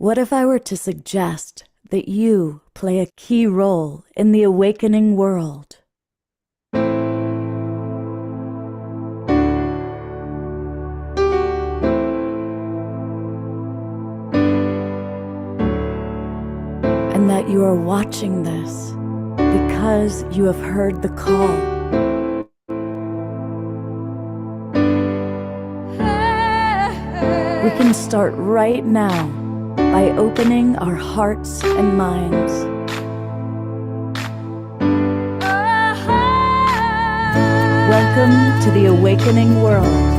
What if I were to suggest that you play a key role in the awakening world? And that you are watching this because you have heard the call. We can start right now by opening our hearts and minds. Welcome to the awakening world.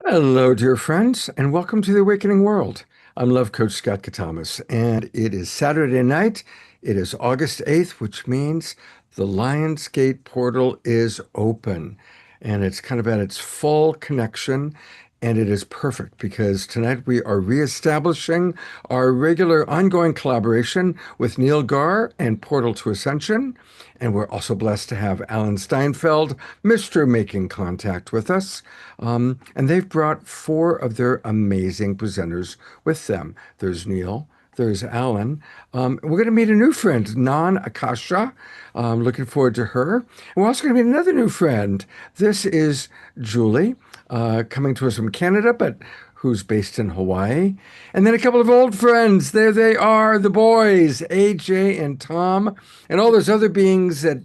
Hello, dear friends, and welcome to the Awakening World. I'm Love Coach Scott Katamas, and it is Saturday night. It is August 8th, which means the Lionsgate portal is open, and it's kind of at its full connection, and it is perfect because tonight we are reestablishing our regular ongoing collaboration with Neil Gaur and Portal to Ascension. And we're also blessed to have Alan Steinfeld, Mr. Making Contact, with us. And they've brought 4 of their amazing presenters with them. There's Neil, there's Alan. We're going to meet a new friend, Nan Akasha. Looking forward to her. And we're also going to meet another new friend. This is Julie, coming to us from Canada, but who's based in Hawaii. And then a couple of old friends. There they are, the boys, AJ and Tom, and all those other beings that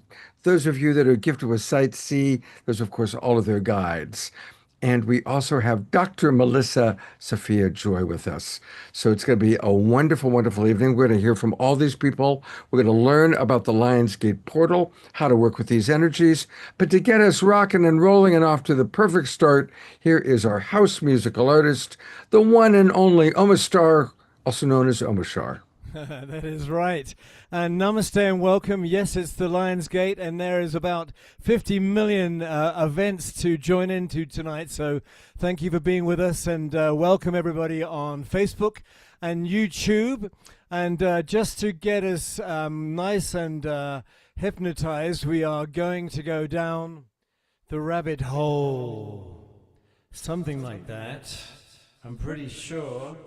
those of you that are gifted with sight see. There's, of course, all of their guides. And we also have Dr. Melissa Sophia Joy with us. So it's going to be a wonderful, wonderful evening. We're going to hear from all these people. We're going to learn about the Lionsgate portal, how to work with these energies. But to get us rocking and rolling and off to the perfect start, here is our house musical artist, the one and only Omastar, also known as Omashar. That is right. And namaste and welcome. Yes, it's the Lionsgate, and there is about 50 million events to join into tonight. So thank you for being with us, and welcome everybody on Facebook and YouTube. And just to get us nice and hypnotized, we are going to go down the rabbit hole. Something like that. I'm pretty sure.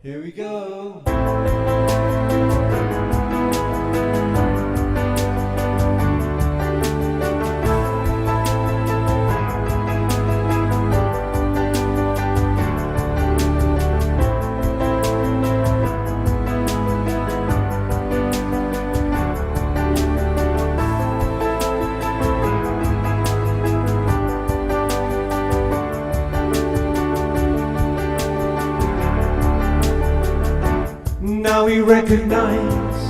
Here we go. Now we recognize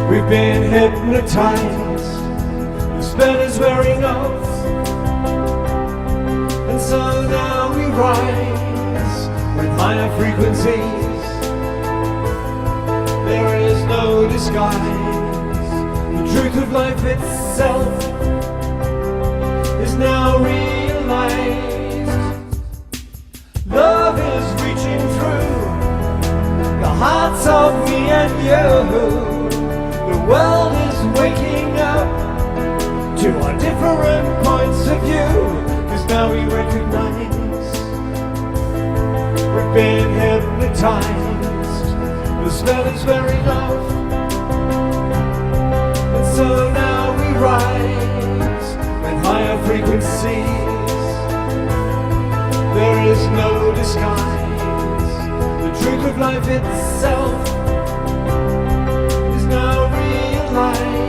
we've been hypnotized. The spell is wearing off, and so now we rise with higher frequencies. There is no disguise. The truth of life itself is now realized. Love is reaching through the hearts of me and you. The world is waking up to our different points of view, 'cause now we recognize we've been hypnotized. The spell is wearing off, and truth of life itself is now realized.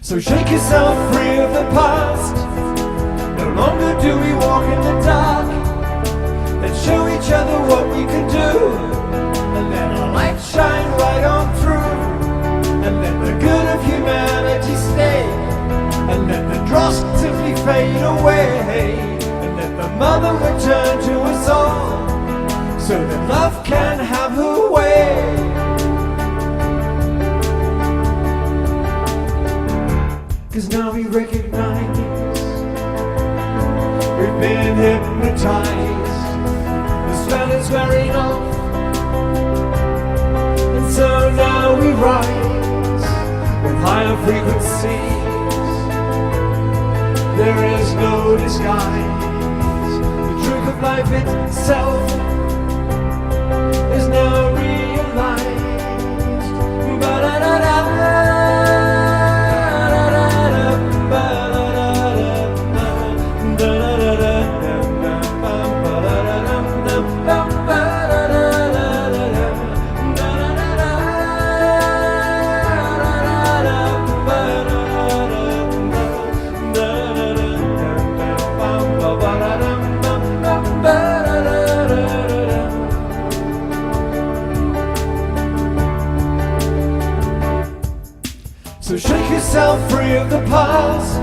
So shake yourself free of the past. No longer do we walk in the dark. Let's show each other what we can do, and let our light shine right on through. And let the good of humanity stay, and let the dross simply fade away. And let the mother return to us all, so that love can have her way. Cause now we recognize we've been hypnotized. The spell is wearing off, and so now we rise with higher frequencies. There is no disguise. The truth of life itself is now realized. Ba-da-da-da. So shake yourself free of the past.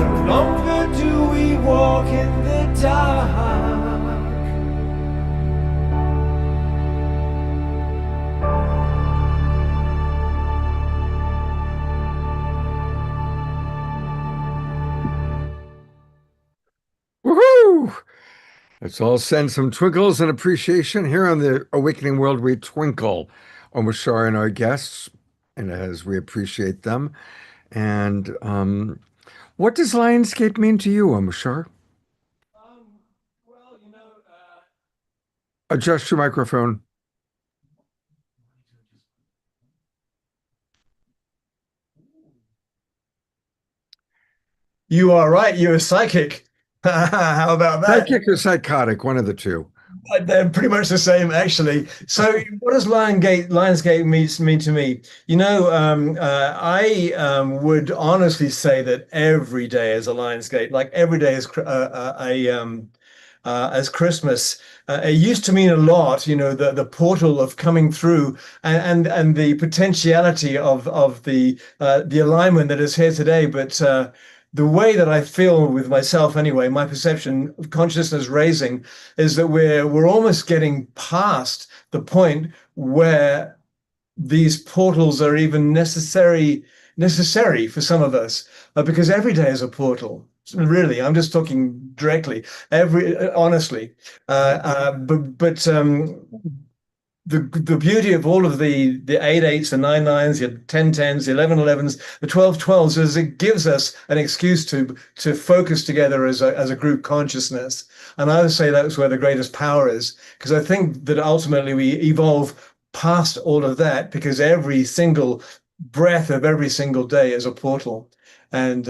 No longer do we walk in the dark. Woohoo! Let's all send some twinkles and appreciation here on the Awakening World. We twinkle on Bashar and our guests, and as we appreciate them. And what does Lionsgate mean to you, Bashar? Well, Adjust your microphone. You are right. You're a psychic. How about that? Psychic or psychotic, one of the two. They're pretty much the same, actually. So, what does Lionsgate mean to me? I would honestly say that every day is a Lionsgate. Like every day is as Christmas. It used to mean a lot, the portal of coming through and the potentiality of the alignment that is here today. But the way that I feel with myself anyway, my perception of consciousness raising is that we're almost getting past the point where these portals are even necessary for some of us, because every day is a portal. Really, I'm just talking directly. Honestly, the beauty of all of the 8/8s, the 9/9s, the 10/10s, the 11/11s, the 12/12s is it gives us an excuse to focus together as a group consciousness. And I would say that's where the greatest power is, because I think that ultimately we evolve past all of that, because every single breath of every single day is a portal. And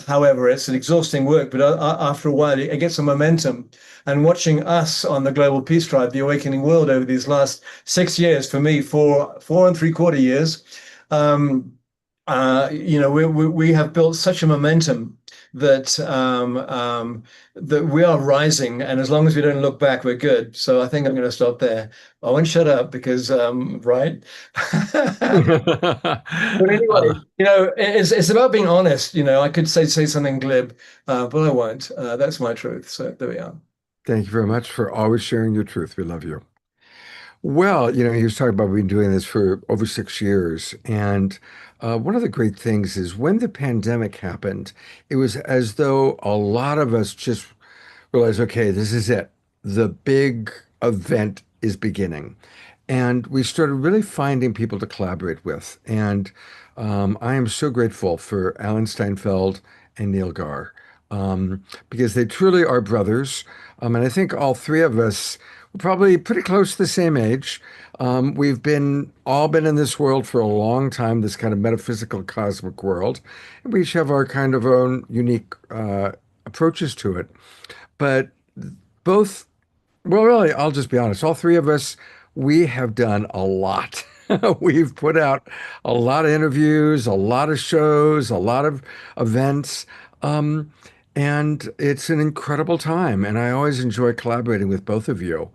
however, it's an exhausting work, but after a while, it gets a momentum. And watching us on the Global Peace Tribe, the Awakening World, over these last 6 years, for me, 4.75 years, we have built such a momentum that that we are rising, and as long as we don't look back, we're good. So I think I'm going to stop there. I won't shut up because, right? But anyway, it's about being honest. I could say something glib, but I won't. That's my truth. So there we are. Thank you very much for always sharing your truth. We love you. Well, he was talking about we've been doing this for over 6 years. And one of the great things is when the pandemic happened, it was as though a lot of us just realized, okay, this is it. The big event is beginning. And we started really finding people to collaborate with. And I am so grateful for Alan Steinfeld and Neil Gar. because they truly are brothers. And I think all three of us were probably pretty close to the same age. We've all been in this world for a long time, this kind of metaphysical cosmic world. And we each have our kind of own unique approaches to it. But both, well, really, I'll just be honest, all three of us, we have done a lot. We've put out a lot of interviews, a lot of shows, a lot of events. Um, and it's an incredible time. And I always enjoy collaborating with both of you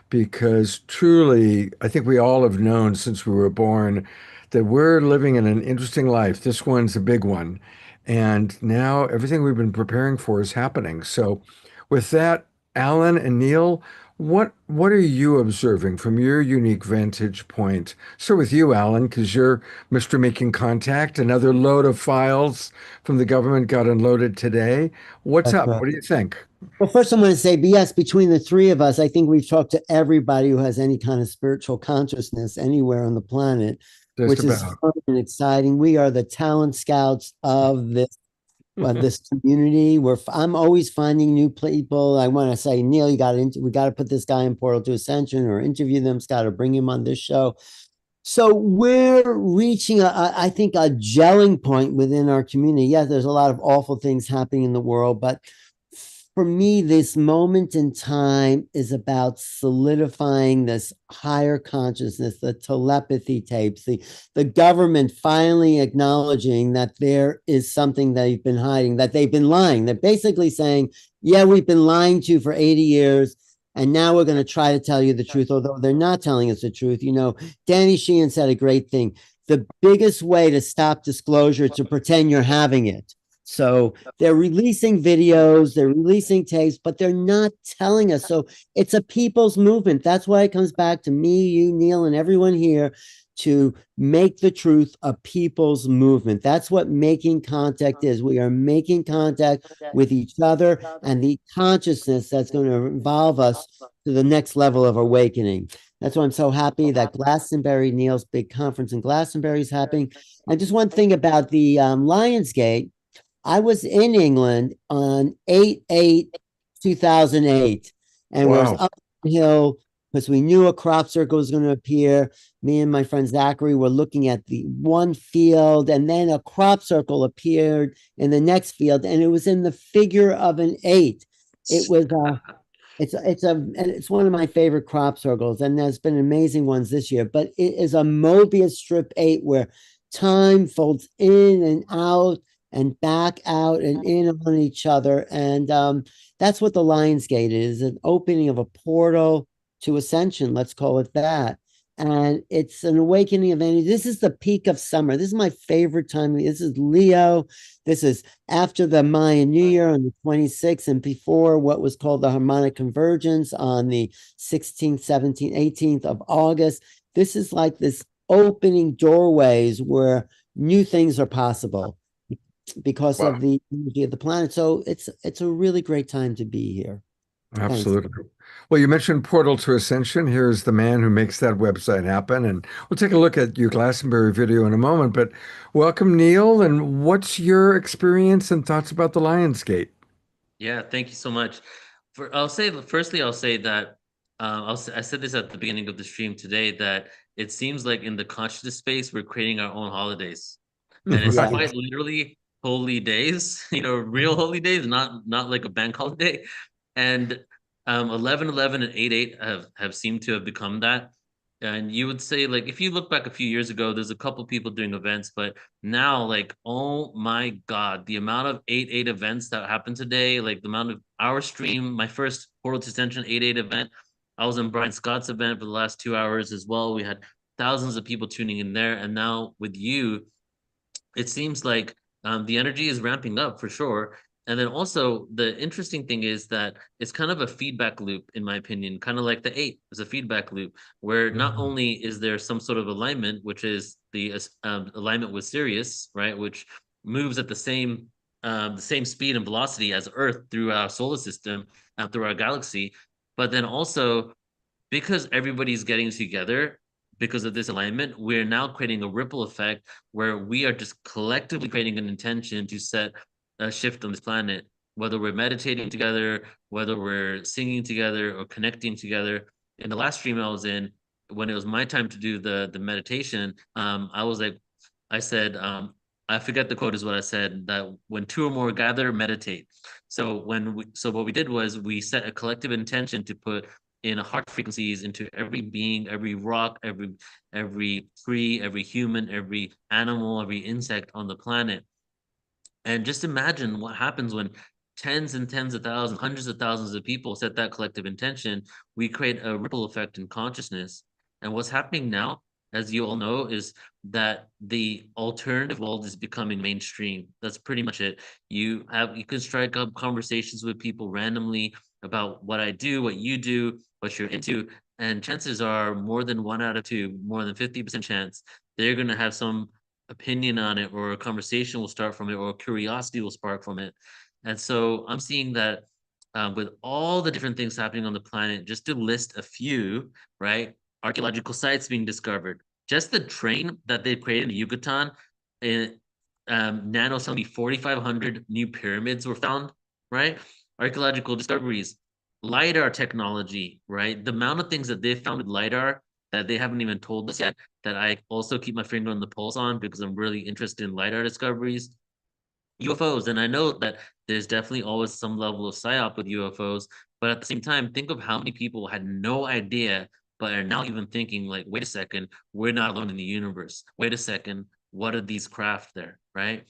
because truly, I think we all have known since we were born that we're living in an interesting life. This one's a big one. And now everything we've been preparing for is happening. So, with that, Alan and Neil, what are you observing from your unique vantage point? So with you, Alan, because you're Mr. Making Contact, another load of files from the government got unloaded today. What's That's up? right. What do you think? Well, first, I'm going to say, yes, between the three of us, I think we've talked to everybody who has any kind of spiritual consciousness anywhere on the planet, Just which is about. fun and exciting. We are the talent scouts of this community. I'm always finding new people. I want to say, Neil, we got to put this guy in Portal to Ascension or interview them. Scott, or bring him on this show. So we're reaching, I think, a gelling point within our community. Yes, there's a lot of awful things happening in the world, but for me, this moment in time is about solidifying this higher consciousness, the telepathy tapes, the government finally acknowledging that there is something they've been hiding, that they've been lying. They're basically saying, yeah, we've been lying to you for 80 years. And now we're going to try to tell you the truth, although they're not telling us the truth. You know, Danny Sheehan said a great thing. The biggest way to stop disclosure is to pretend you're having it. So they're releasing videos, they're releasing tapes, but they're not telling us. So it's a people's movement. That's why it comes back to me, you, Neil, and everyone here to make the truth a people's movement. That's what making contact is. We are making contact with each other and the consciousness that's going to involve us to the next level of awakening. That's why I'm so happy that Glastonbury, Neil's big conference in Glastonbury is happening. And just one thing about the Lionsgate, I was in England on 8/8/2008, and we're Wow. up the hill because we knew a crop circle was going to appear. Me and my friend Zachary were looking at the one field, and then a crop circle appeared in the next field, and it was in the figure of an 8. It was it's one of my favorite crop circles, and there's been amazing ones this year. But it is a Mobius strip 8 where time folds in and out and back out and in on each other. And that's what the Lionsgate is, an opening of a portal to ascension, let's call it that. And it's an awakening of energy. This is the peak of summer. This is my favorite time. This is Leo. This is after the Mayan New Year on the 26th and before what was called the harmonic convergence on the 16th, 17th, 18th of August. This is like this opening doorways where new things are possible because Wow. of the energy of the planet. So it's a really great time to be here. Thanks. Absolutely. Well, you mentioned Portal to Ascension. Here's the man who makes that website happen. And we'll take a look at your Glastonbury video in a moment. But welcome, Neil. And what's your experience and thoughts about the Lionsgate? Yeah, thank you so much. I'll say that I said this at the beginning of the stream today, that it seems like in the consciousness space we're creating our own holidays, and it's Right. quite literally holy days, real holy days, not like a bank holiday. And 11/11 and 8/8 have seemed to have become that. And you would say, like, if you look back a few years ago, there's a couple people doing events, but now, like, oh my God, the amount of 8/8 events that happened today, like the amount of our stream, my first Portal to Ascension 8/8 event, I was in Brian Scott's event for the last 2 hours as well. We had thousands of people tuning in there. And now with you, it seems like the energy is ramping up for sure. And then also the interesting thing is that it's kind of a feedback loop, in my opinion, kind of like the 8 is a feedback loop where not only is there some sort of alignment, which is the alignment with Sirius, right, which moves at the same speed and velocity as Earth through our solar system and through our galaxy, but then also because everybody's getting together because of this alignment, we're now creating a ripple effect where we are just collectively creating an intention to set a shift on this planet whether we're meditating together, whether we're singing together or connecting together. In the last stream I was in, when it was my time to do the meditation, I was like, I said, I forget the quote is what I said, that when two or more gather, meditate. So what we did was we set a collective intention to put in heart frequencies into every being, every rock, every tree, every human, every animal, every insect on the planet. And just imagine what happens when tens and tens of thousands, hundreds of thousands of people set that collective intention. We create a ripple effect in consciousness. And what's happening now, as you all know, is that the alternative world is becoming mainstream. That's pretty much it. You can strike up conversations with people randomly about what I do, what you do, what you're into, and chances are more than 1 out of 2, more than 50% chance they're going to have some opinion on it, or a conversation will start from it, or curiosity will spark from it. And so I'm seeing that with all the different things happening on the planet, just to list a few, right? Archaeological sites being discovered. Just the train that they created in Yucatan, Nano's telling me 4,500 new pyramids were found, right? Archaeological discoveries, LiDAR technology, right? The amount of things that they found with LiDAR that they haven't even told us yet, that I also keep my finger on the pulse on because I'm really interested in LiDAR discoveries. UFOs, and I know that there's definitely always some level of psyop with UFOs, but at the same time, think of how many people had no idea, but are now even thinking like, wait a second, we're not alone in the universe. Wait a second, what are these craft there, right?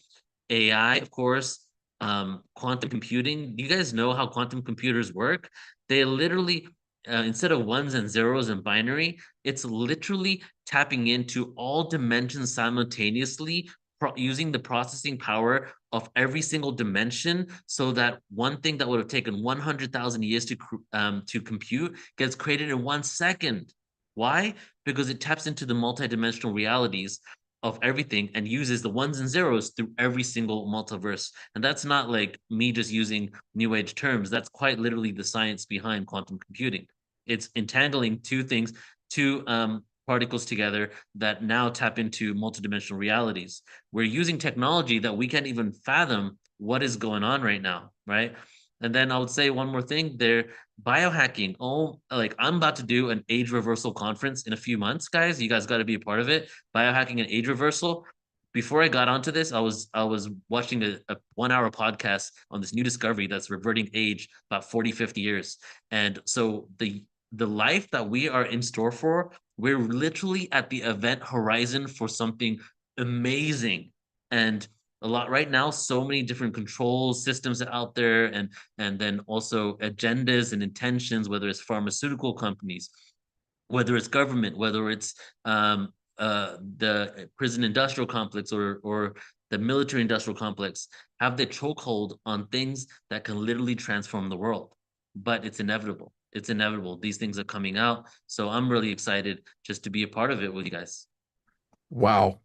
AI, of course, quantum computing. Do you guys know how quantum computers work? They literally, instead of ones and zeros and binary, it's literally tapping into all dimensions simultaneously, using the processing power of every single dimension, so that one thing that would have taken 100,000 years to compute gets created in 1 second. Why? Because it taps into the multidimensional realities of everything and uses the ones and zeros through every single multiverse. And that's not like me just using new age terms. That's quite literally the science behind quantum computing. It's entangling two particles together that now tap into multidimensional realities. We're using technology that we can't even fathom what is going on right now, right? And then I would say one more thing there, biohacking. Oh, like I'm about to do an age reversal conference in a few months, guys. You guys got to be a part of it. Biohacking and age reversal. Before I got onto this, I was watching a 1 hour podcast on this new discovery that's reverting age about 40, 50 years. And so the life that we are in store for, we're literally at the event horizon for something amazing. And a lot right now, so many different control systems out there, and then also agendas and intentions, whether it's pharmaceutical companies, whether it's government, whether it's the prison industrial complex or the military industrial complex, have the chokehold on things that can literally transform the world. But it's inevitable. It's inevitable. These things are coming out. So I'm really excited just to be a part of it with you guys. Wow.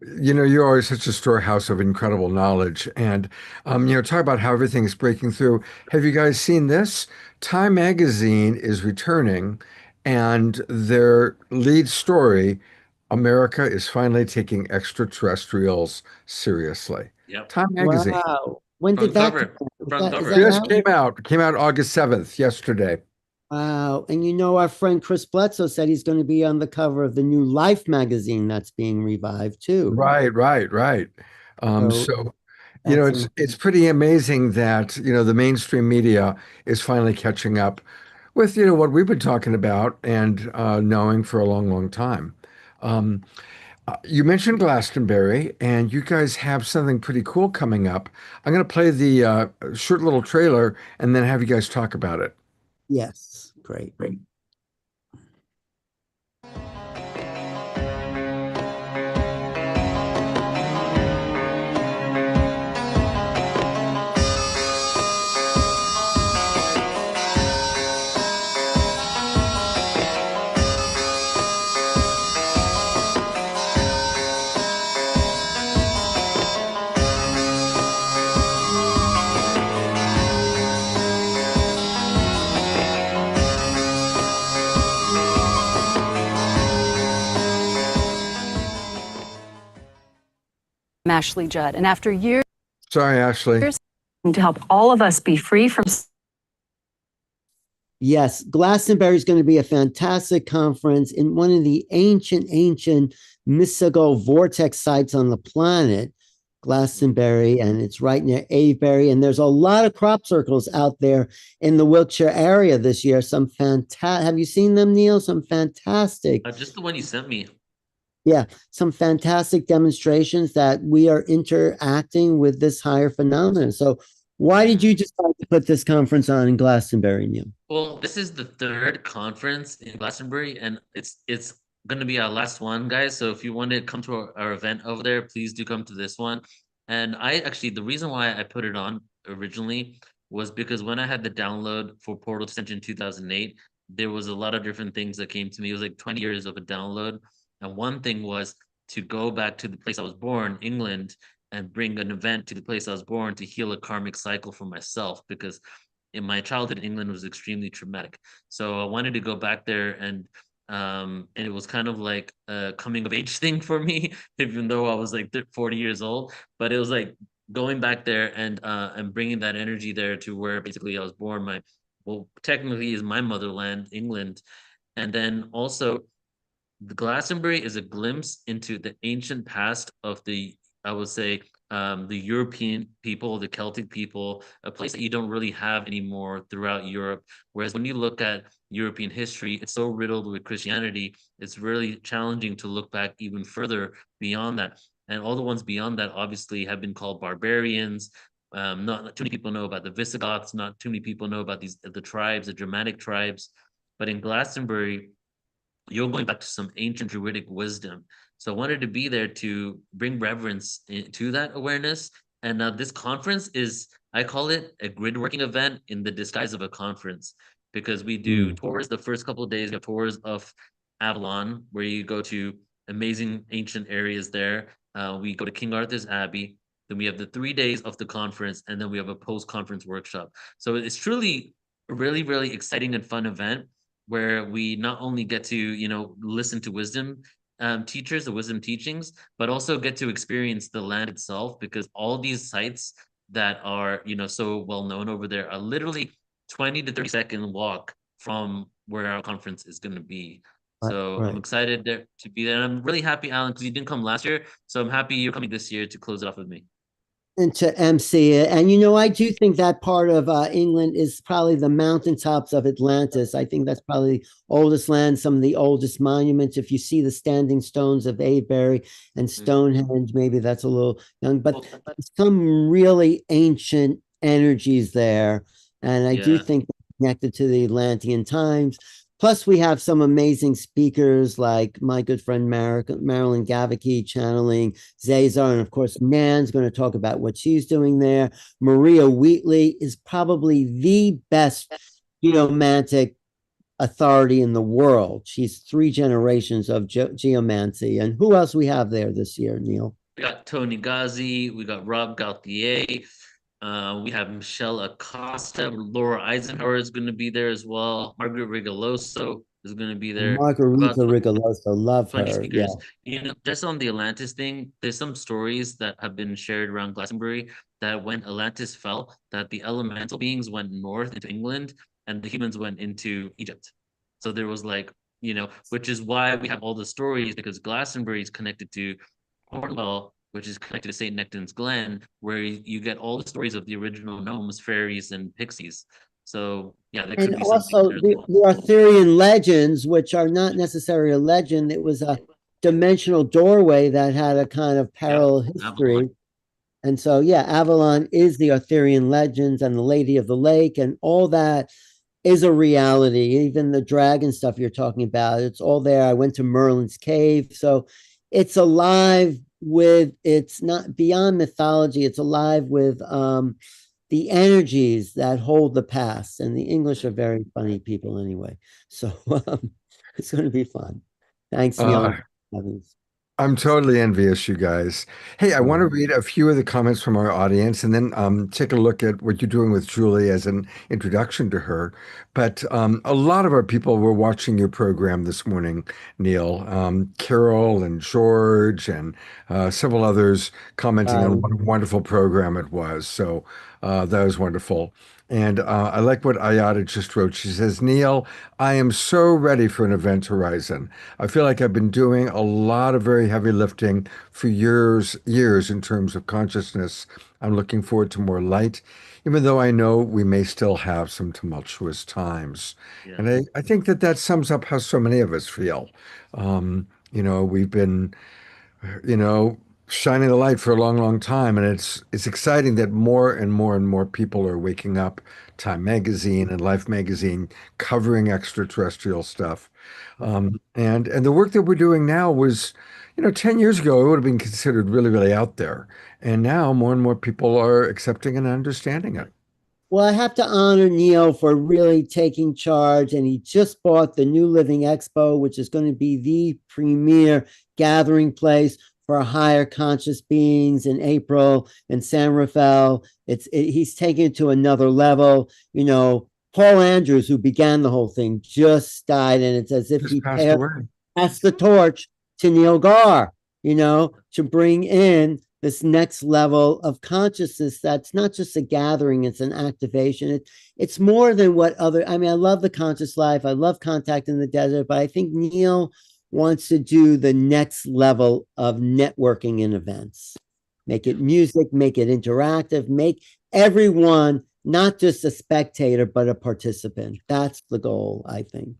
You know, you're always such a storehouse of incredible knowledge. And, talk about how everything's breaking through. Have you guys seen this? Time Magazine is returning, and their lead story, America is finally taking extraterrestrials seriously. Yep. Time Magazine. Wow. When Front did that cover. come out? Front Is cover. that Just out? came out August 7th, yesterday. Wow. And our friend Chris Bledsoe said he's going to be on the cover of the new Life magazine that's being revived too. Right. So, that's it's pretty amazing that, the mainstream media is finally catching up with, what we've been talking about and knowing for a long, long time. You mentioned Glastonbury, and you guys have something pretty cool coming up. I'm going to play the short little trailer and then have you guys talk about it. Yes. Great. Ashley Judd. And after years Sorry, Ashley. to help all of us be free from. Yes, Glastonbury is going to be a fantastic conference in one of the ancient mystical vortex sites on the planet, Glastonbury, and it's right near Avebury. And there's a lot of crop circles out there in the Wiltshire area this year. Some fantastic. Have you seen them, Neil? Some fantastic. Just the one you sent me. Yeah, some fantastic demonstrations that we are interacting with this higher phenomenon. So, why did you decide to put this conference on in Glastonbury, Neil? Well, this is the third conference in Glastonbury, and it's going to be our last one, guys. So if you want to come to our event over there, please do come to this one. And the reason why I put it on originally was because when I had the download for Portal Ascension 2008, there was a lot of different things that came to me. It was like 20 years of a download. And one thing was to go back to the place I was born, England, and bring an event to the place I was born to heal a karmic cycle for myself, because in my childhood in England was extremely traumatic. So I wanted to go back there, and it was kind of like a coming of age thing for me, even though I was like 40 years old. But it was like going back there and bringing that energy there to where basically I was born. Technically is my motherland, England. And then also the Glastonbury is a glimpse into the ancient past of I would say, the European people, the Celtic people, a place that you don't really have anymore throughout Europe. Whereas when you look at European history, it's so riddled with Christianity, it's really challenging to look back even further beyond that. And all the ones beyond that obviously have been called barbarians. Not too many people know about the Visigoths, not too many people know about the tribes, the Germanic tribes. But in Glastonbury, you're going back to some ancient Druidic wisdom. So I wanted to be there to bring reverence to that awareness. And this conference I call it a grid working event in the disguise of a conference, because we do tours the first couple of days. We have tours of Avalon, where you go to amazing ancient areas there. We go to King Arthur's Abbey. Then we have the 3 days of the conference, and then we have a post-conference workshop. So it's truly a really, really exciting and fun event, where we not only get to, listen to wisdom teachers, the wisdom teachings, but also get to experience the land itself, because all these sites that are, so well known over there are literally 20 to 30-second walk from where our conference is going to be. So Right. I'm excited to be there. And I'm really happy, Alan, because you didn't come last year. So I'm happy you're coming this year to close it off with me. And to MC it. And I do think that part of England is probably the mountaintops of Atlantis. I think that's probably the oldest land, some of the oldest monuments. If you see the standing stones of Avebury and Stonehenge, maybe that's a little young, but some really ancient energies there. And I do think they're connected to the Atlantean times. Plus, we have some amazing speakers like my good friend Marilyn Gavicki channeling Zazar. And of course, Nan's going to talk about what she's doing there. Maria Wheatley is probably the best geomantic authority in the world. She's 3 generations of geomancy. And who else we have there this year, Neil? We got Tony Ghazi. We got Rob Gauthier. We have Michelle Acosta. Laura Eisenhower is going to be there as well. Margaret Rigoloso is going to be there. Margarita Rigoloso, love her. Speakers. Yeah. Just on the Atlantis thing, there's some stories that have been shared around Glastonbury that when Atlantis fell, that the elemental beings went north into England and the humans went into Egypt. So there was which is why we have all the stories, because Glastonbury is connected to Cornwall, which is connected to St. Nectan's Glen, where you get all the stories of the original gnomes, fairies, and pixies. So, yeah, that could be also the Arthurian legends, which are not necessarily a legend. It was a dimensional doorway that had a kind of parallel history. Avalon. And so, Avalon is the Arthurian legends, and the Lady of the Lake, and all that is a reality. Even the dragon stuff you're talking about, it's all there. I went to Merlin's Cave. So it's alive it's not beyond mythology. It's alive with the energies that hold the past. And the English are very funny people anyway. So it's going to be fun. Thanks, Neil. I'm totally envious, you guys. Hey, I want to read a few of the comments from our audience and then take a look at what you're doing with Julie as an introduction to her. But a lot of our people were watching your program this morning, Neil. Carol and George and several others commenting on what a wonderful program it was. So that was wonderful. And I like what Ayada just wrote. She says, Neil, I am so ready for an event horizon. I feel like I've been doing a lot of very heavy lifting for years in terms of consciousness. I'm looking forward to more light, even though I know we may still have some tumultuous times. Yeah. And I think that that sums up how so many of us feel. We've been shining the light for a long, long time, and it's exciting that more and more and more people are waking up. Time Magazine and Life Magazine covering extraterrestrial stuff, and the work that we're doing now was, 10 years ago it would have been considered really, really out there, and now more and more people are accepting and understanding it. Well, I have to honor Neil for really taking charge, and he just bought the New Living Expo, which is going to be the premier gathering place for higher conscious beings in April in San Rafael. He's taking it to another level. Paul Andrews, who began the whole thing, just died, and it's as if Just he passed away. passed the torch to Neil Gar, to bring in this next level of consciousness that's not just a gathering, it's an activation. It's more than what I love the conscious life. I love Contact in the Desert, but I think Neil wants to do the next level of networking in events. Make it music, make it interactive, make everyone not just a spectator, but a participant. That's the goal, I think.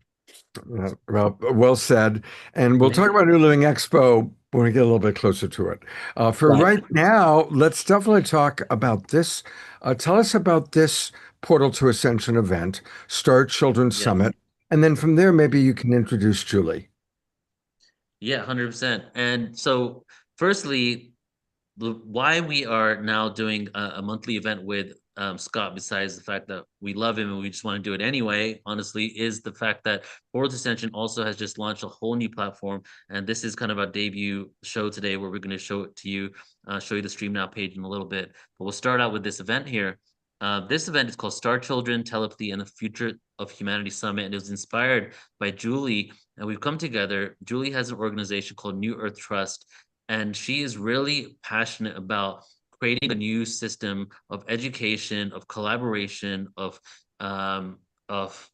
Well said. And we'll talk about New Living Expo when we get a little bit closer to it. For right now, let's definitely talk about this. Tell us about this Portal to Ascension event, Star Children Summit, and then from there, maybe you can introduce Julie. Yeah, 100%. And so, firstly, why we are now doing a monthly event with Scott, besides the fact that we love him and we just want to do it anyway, honestly, is the fact that Portal to Ascension also has just launched a whole new platform. And this is kind of our debut show today, where we're going to show it to you, show you the Stream Now page in a little bit. But we'll start out with this event here. This event is called Star Children, Telepathy, and the Future of Humanity Summit. And it was inspired by Julie. And we've come together. Julie has an organization called New Earth Trust. And she is really passionate about creating a new system of education, of collaboration, of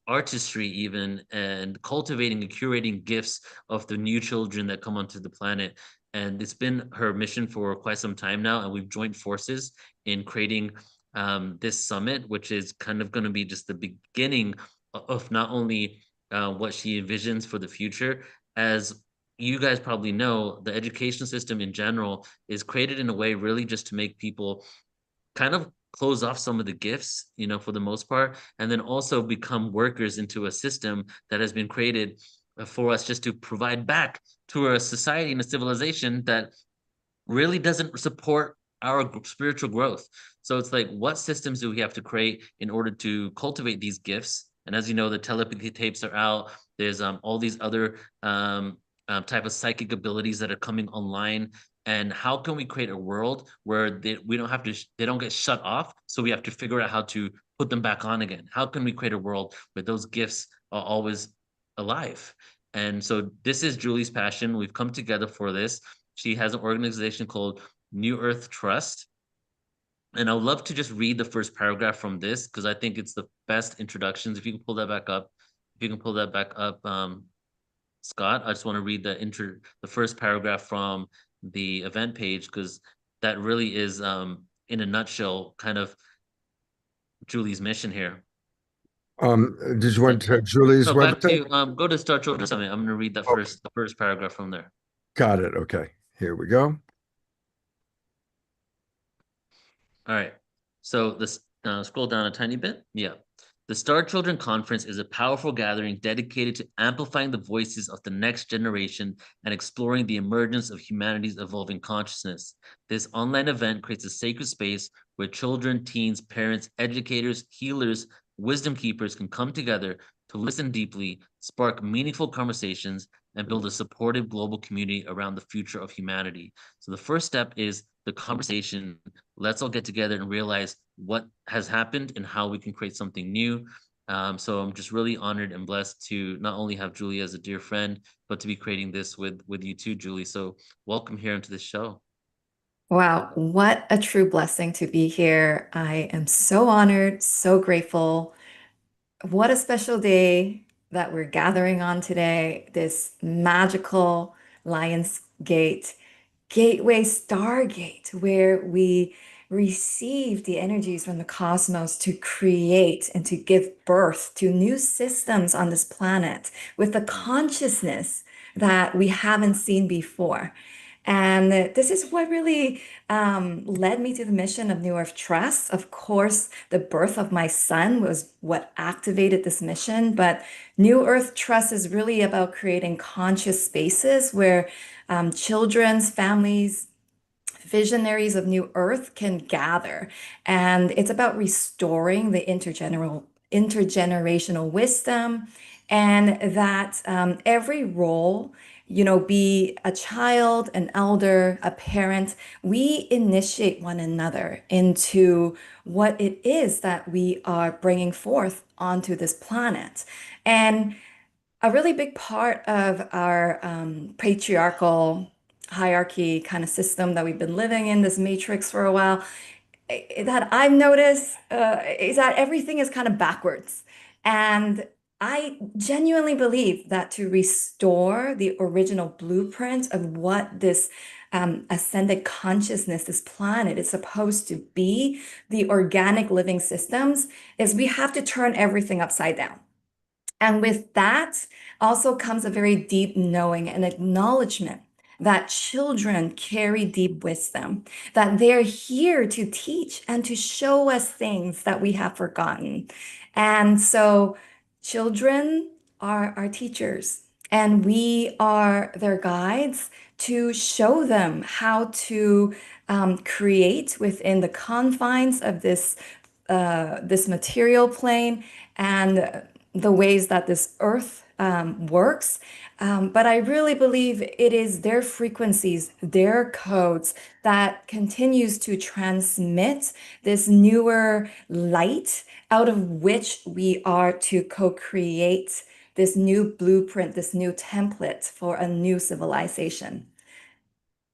artistry even, and cultivating and curating gifts of the new children that come onto the planet. And it's been her mission for quite some time now. And we've joined forces in creating this summit, which is kind of going to be just the beginning of not only what she envisions for the future. As you guys probably know, the education system in general is created in a way really just to make people kind of close off some of the gifts, for the most part, and then also become workers into a system that has been created for us just to provide back to a society and a civilization that really doesn't support our spiritual growth. So it's like, what systems do we have to create in order to cultivate these gifts? And as you know, the telepathy tapes are out. There's all these other type of psychic abilities that are coming online. And how can we create a world where they don't get shut off? So we have to figure out how to put them back on again. How can we create a world where those gifts are always alive? And so this is Julie's passion. We've come together for this. She has an organization called New Earth Trust. And I would love to just read the first paragraph from this, because I think it's the best introductions. If you can pull that back up, Scott, I just want to read the first paragraph from the event page, because that really is, in a nutshell, kind of Julie's mission here. Did you want to Julie's website? Back to go to Star Children Summit. I'm going to read that the first paragraph from there. Got it. Okay, here we go. All right. So this scroll down a tiny bit. Yeah. The Star Children Conference is a powerful gathering dedicated to amplifying the voices of the next generation and exploring the emergence of humanity's evolving consciousness. This online event creates a sacred space where children, teens, parents, educators, healers, wisdom keepers can come together to listen deeply, spark meaningful conversations, and build a supportive global community around the future of humanity. So the first step is the conversation. Let's all get together and realize what has happened and how we can create something new. So I'm just really honored and blessed to not only have Julie as a dear friend, but to be creating this with you too, Julie. So welcome here into the show. Wow, what a true blessing to be here. I am so honored, so grateful. What a special day that we're gathering on today, this magical Lionsgate Gateway Stargate, where we receive the energies from the cosmos to create and to give birth to new systems on this planet with a consciousness that we haven't seen before. And this is what really led me to the mission of New Earth Trust. Of course, the birth of my son was what activated this mission, but New Earth Trust is really about creating conscious spaces where children's families, visionaries of New Earth can gather. And it's about restoring the intergenerational wisdom, and that every role, be a child, an elder, a parent, we initiate one another into what it is that we are bringing forth onto this planet. And a really big part of our patriarchal hierarchy kind of system that we've been living in, this matrix for a while, that I've noticed is that everything is kind of backwards. And I genuinely believe that to restore the original blueprint of what this ascended consciousness, this planet is supposed to be, the organic living systems, is we have to turn everything upside down. And with that also comes a very deep knowing and acknowledgement that children carry deep wisdom, that they're here to teach and to show us things that we have forgotten. And so children are our teachers, and we are their guides to show them how to create within the confines of this material plane and the ways that this earth works. But I really believe it is their frequencies, their codes that continues to transmit this newer light out of which we are to co-create this new blueprint, this new template for a new civilization.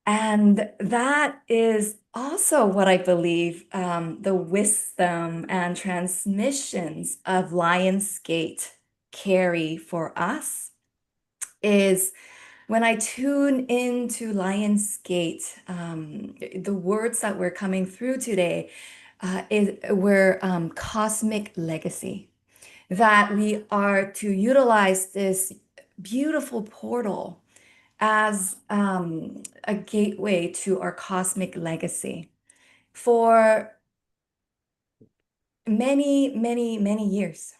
And that is also what I believe the wisdom and transmissions of Lionsgate carry for us is when I tune into Lionsgate, the words that were coming through today were cosmic legacy, that we are to utilize this beautiful portal as a gateway to our cosmic legacy. For many, many, many years,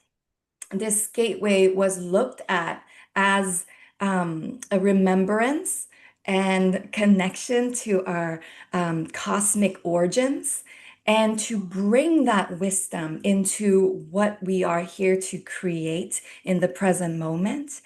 this gateway was looked at as a remembrance and connection to our cosmic origins, and to bring that wisdom into what we are here to create in the present moment.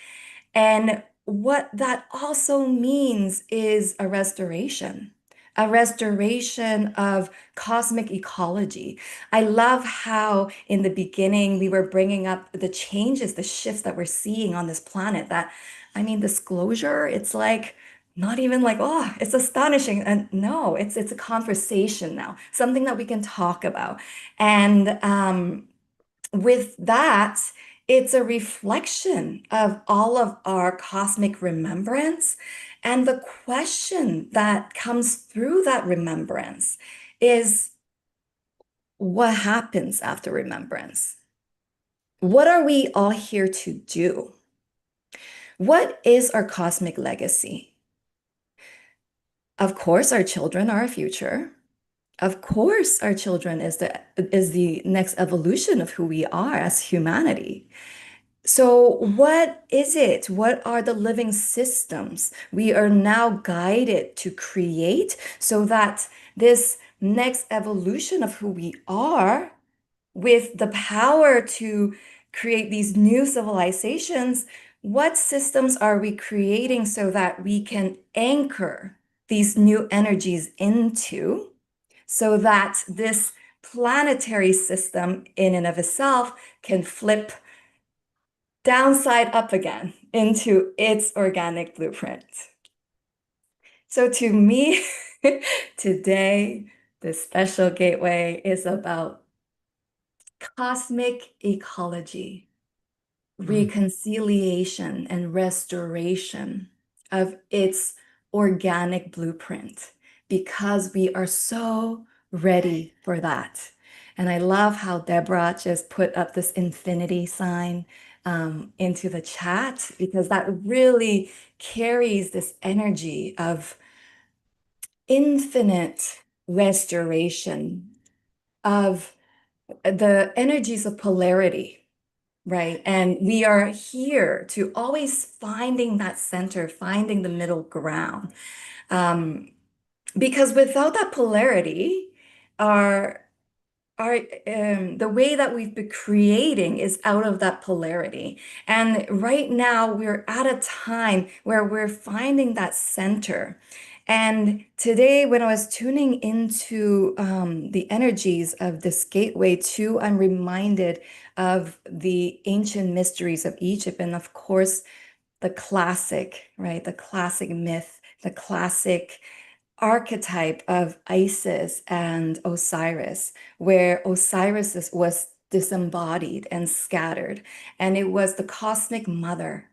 And what that also means is a restoration of cosmic ecology. I love how in the beginning we were bringing up the changes, the shifts that we're seeing on this planet. That, I mean, disclosure, it's like not even like, oh, it's astonishing. And no, it's a conversation now, something that we can talk about. And with that, it's a reflection of all of our cosmic remembrance. And the question that comes through that remembrance is, what happens after remembrance? What are we all here to do? What is our cosmic legacy? Of course, our children are our future. Of course, our children is the next evolution of who we are as humanity. So what is it? What are the living systems we are now guided to create so that this next evolution of who we are, with the power to create these new civilizations, what systems are we creating so that we can anchor these new energies into, so that this planetary system in and of itself can flip downside up again into its organic blueprint. So to me, today, the special gateway is about cosmic ecology, reconciliation, and restoration of its organic blueprint, because we are so ready for that. And I love how Deborah just put up this infinity sign into the chat, because that really carries this energy of infinite restoration of the energies of polarity, right? And we are here to always finding that center, finding the middle ground. Because without that polarity, our the way that we've been creating is out of that polarity. And right now we're at a time where we're finding that center. And today, when I was tuning into the energies of this gateway too, I'm reminded of the ancient mysteries of Egypt, and of course, the classic, right? The classic myth, the classic archetype of Isis and Osiris, where was disembodied and scattered. And it was the cosmic mother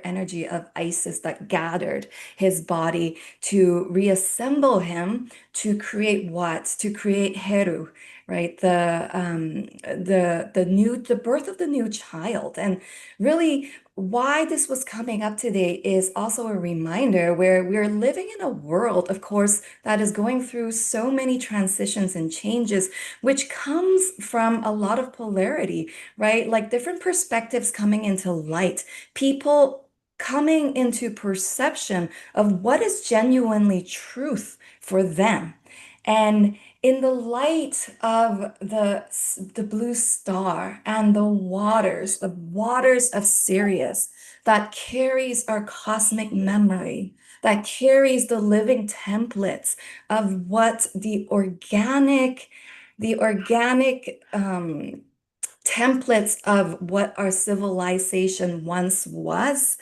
energy of Isis that gathered his body to reassemble him to create what? To create Heru, right? The birth of the new child. And really, why this was coming up today is also a reminder where we're living in a world, of course, that is going through so many transitions and changes, which comes from a lot of polarity, right? Like different perspectives coming into light, people coming into perception of what is genuinely truth for them. And in the light of the blue star and the waters of Sirius that carries our cosmic memory, that carries the living templates of what the organic templates of what our civilization once was,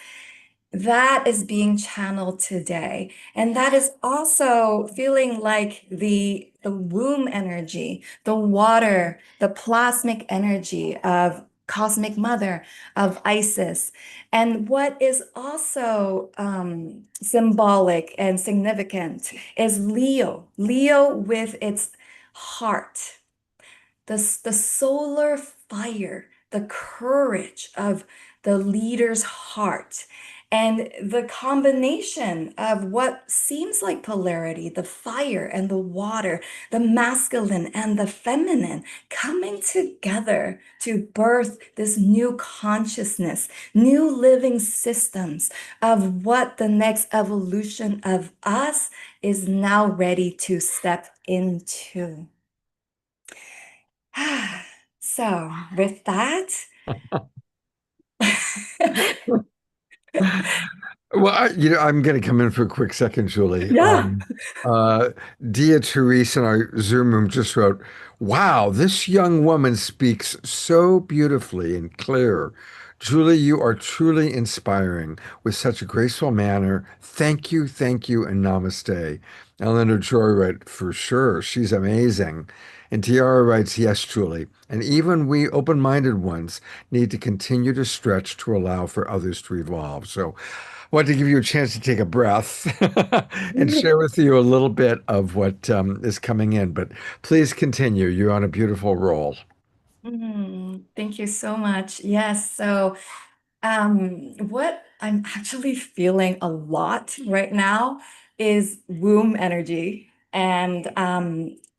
that is being channeled today. And that is also feeling like the womb energy, the water, the plasmic energy of cosmic mother, of Isis. And what is also symbolic and significant is Leo with its heart, the solar fire, the courage of the leader's heart, and the combination of what seems like polarity, the fire and the water, the masculine and the feminine, coming together to birth this new consciousness, new living systems of what the next evolution of us is now ready to step into. So with that, Well, I'm going to come in for a quick second, Julie. yeah. Dia Therese in our Zoom room just wrote, "Wow, this young woman speaks so beautifully and clear. Julie, you are truly inspiring with such a graceful manner. Thank you, and namaste." Eleanor Joy wrote, "For sure, she's amazing." And Tiara writes, "Yes, Julie. And even we open-minded ones need to continue to stretch to allow for others to evolve." So I want to give you a chance to take a breath and share with you a little bit of what is coming in. But please continue. You're on a beautiful roll. Thank you so much. Yes. So what I'm actually feeling a lot right now is womb energy. And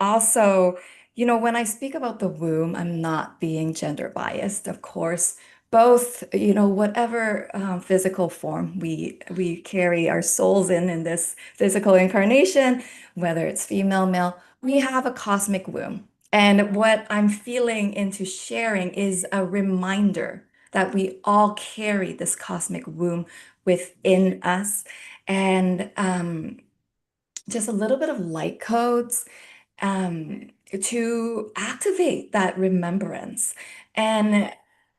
also, when I speak about the womb, I'm not being gender biased, of course. Both, whatever physical form we carry our souls in this physical incarnation, whether it's female, male, we have a cosmic womb. And what I'm feeling into sharing is a reminder that we all carry this cosmic womb within us. And just a little bit of light codes to activate that remembrance. And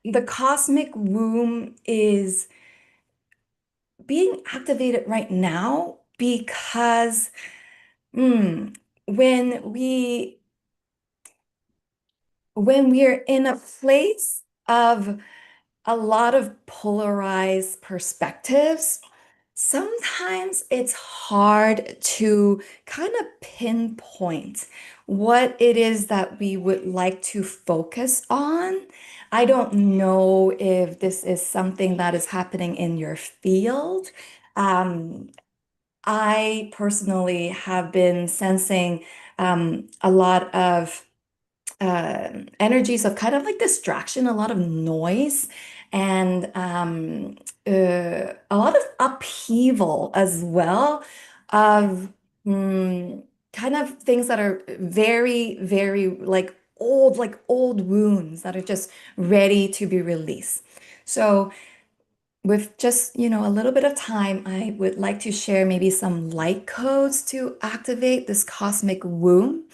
the cosmic womb is being activated right now because when we're in a place of a lot of polarized perspectives, sometimes it's hard to kind of pinpoint what it is that we would like to focus on. I don't know if this is something that is happening in your field. I personally have been sensing a lot of energies of kind of like distraction, a lot of noise, and a lot of upheaval as well of kind of things that are very, very like old wounds that are just ready to be released. So with just, a little bit of time, I would like to share maybe some light codes to activate this cosmic womb.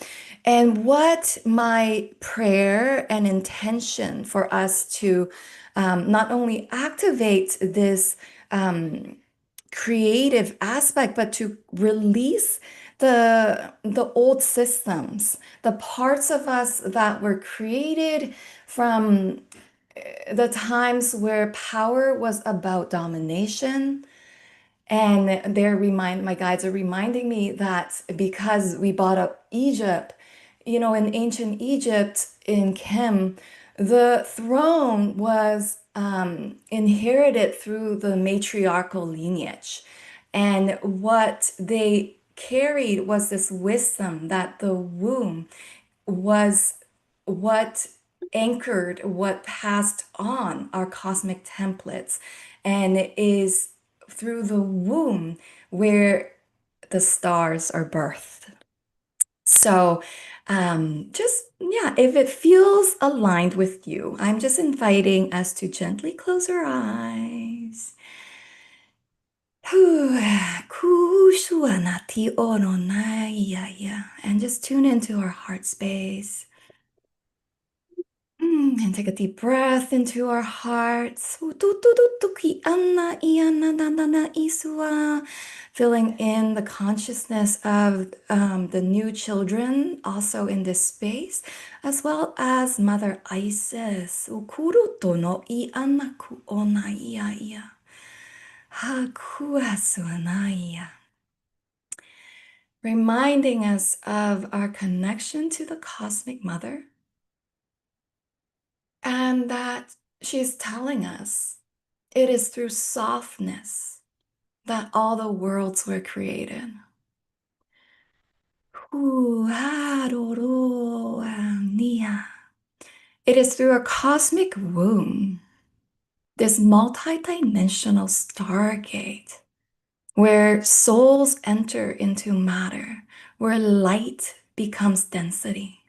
And what my prayer and intention for us to not only activate this creative aspect, but to release the old systems, the parts of us that were created from the times where power was about domination. And my guides are reminding me that because we brought up Egypt, in ancient Egypt, in Kim, the throne was inherited through the matriarchal lineage. And what they carried was this wisdom that the womb was what anchored, what passed on our cosmic templates, and it is through the womb where the stars are birthed. So, if it feels aligned with you, I'm just inviting us to gently close our eyes. And just tune into our heart space. And take a deep breath into our hearts. Filling in the consciousness of the new children also in this space, as well as Mother Isis. Reminding us of our connection to the Cosmic Mother. And that she's telling us it is through softness that all the worlds were created. It is through a cosmic womb, this multidimensional stargate, where souls enter into matter, where light becomes density.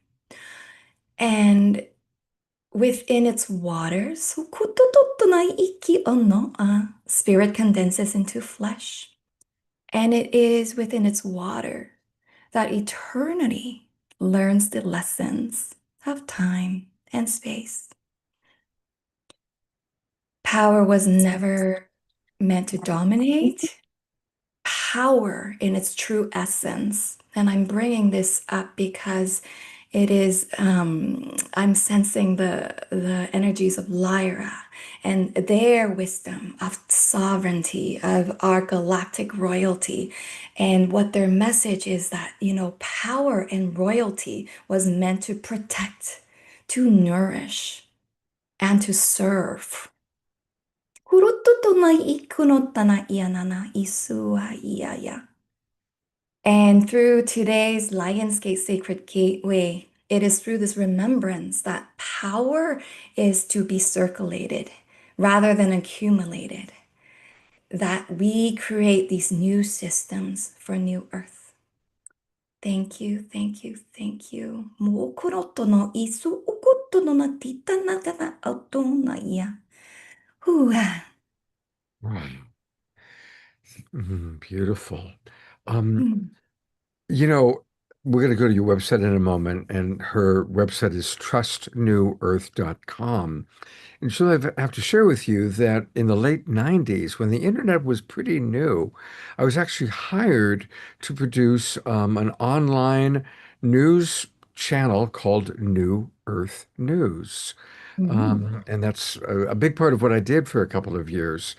And within its waters, spirit condenses into flesh. And it is within its water that eternity learns the lessons of time and space. Power was never meant to dominate. Power in its true essence. And I'm bringing this up because it is, I'm sensing the energies of Lyra and their wisdom of sovereignty, of our galactic royalty. And what their message is that, power and royalty was meant to protect, to nourish, and to serve. And through today's Lionsgate Sacred Gateway, it is through this remembrance that power is to be circulated rather than accumulated, that we create these new systems for New Earth. Thank you, thank you, thank you. Whew. Wow. Beautiful. Um, you know, we're going to go to your website in a moment, and her website is trustnewearth.com. And she'll have to share with you that in the late 90s, when the internet was pretty new, I was actually hired to produce an online news channel called New Earth News. And that's a big part of what I did for a couple of years.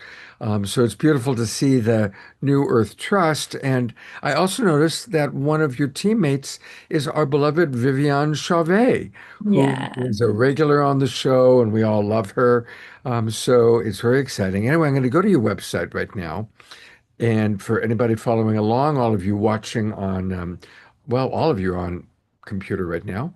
So it's beautiful to see the New Earth Trust. And I also noticed that one of your teammates is our beloved Viviane Chauvet, who Yeah. is a regular on the show, and we all love her. So it's very exciting. Anyway, I'm going to go to your website right now. And for anybody following along, all of you watching on, well, all of you are on computer right now.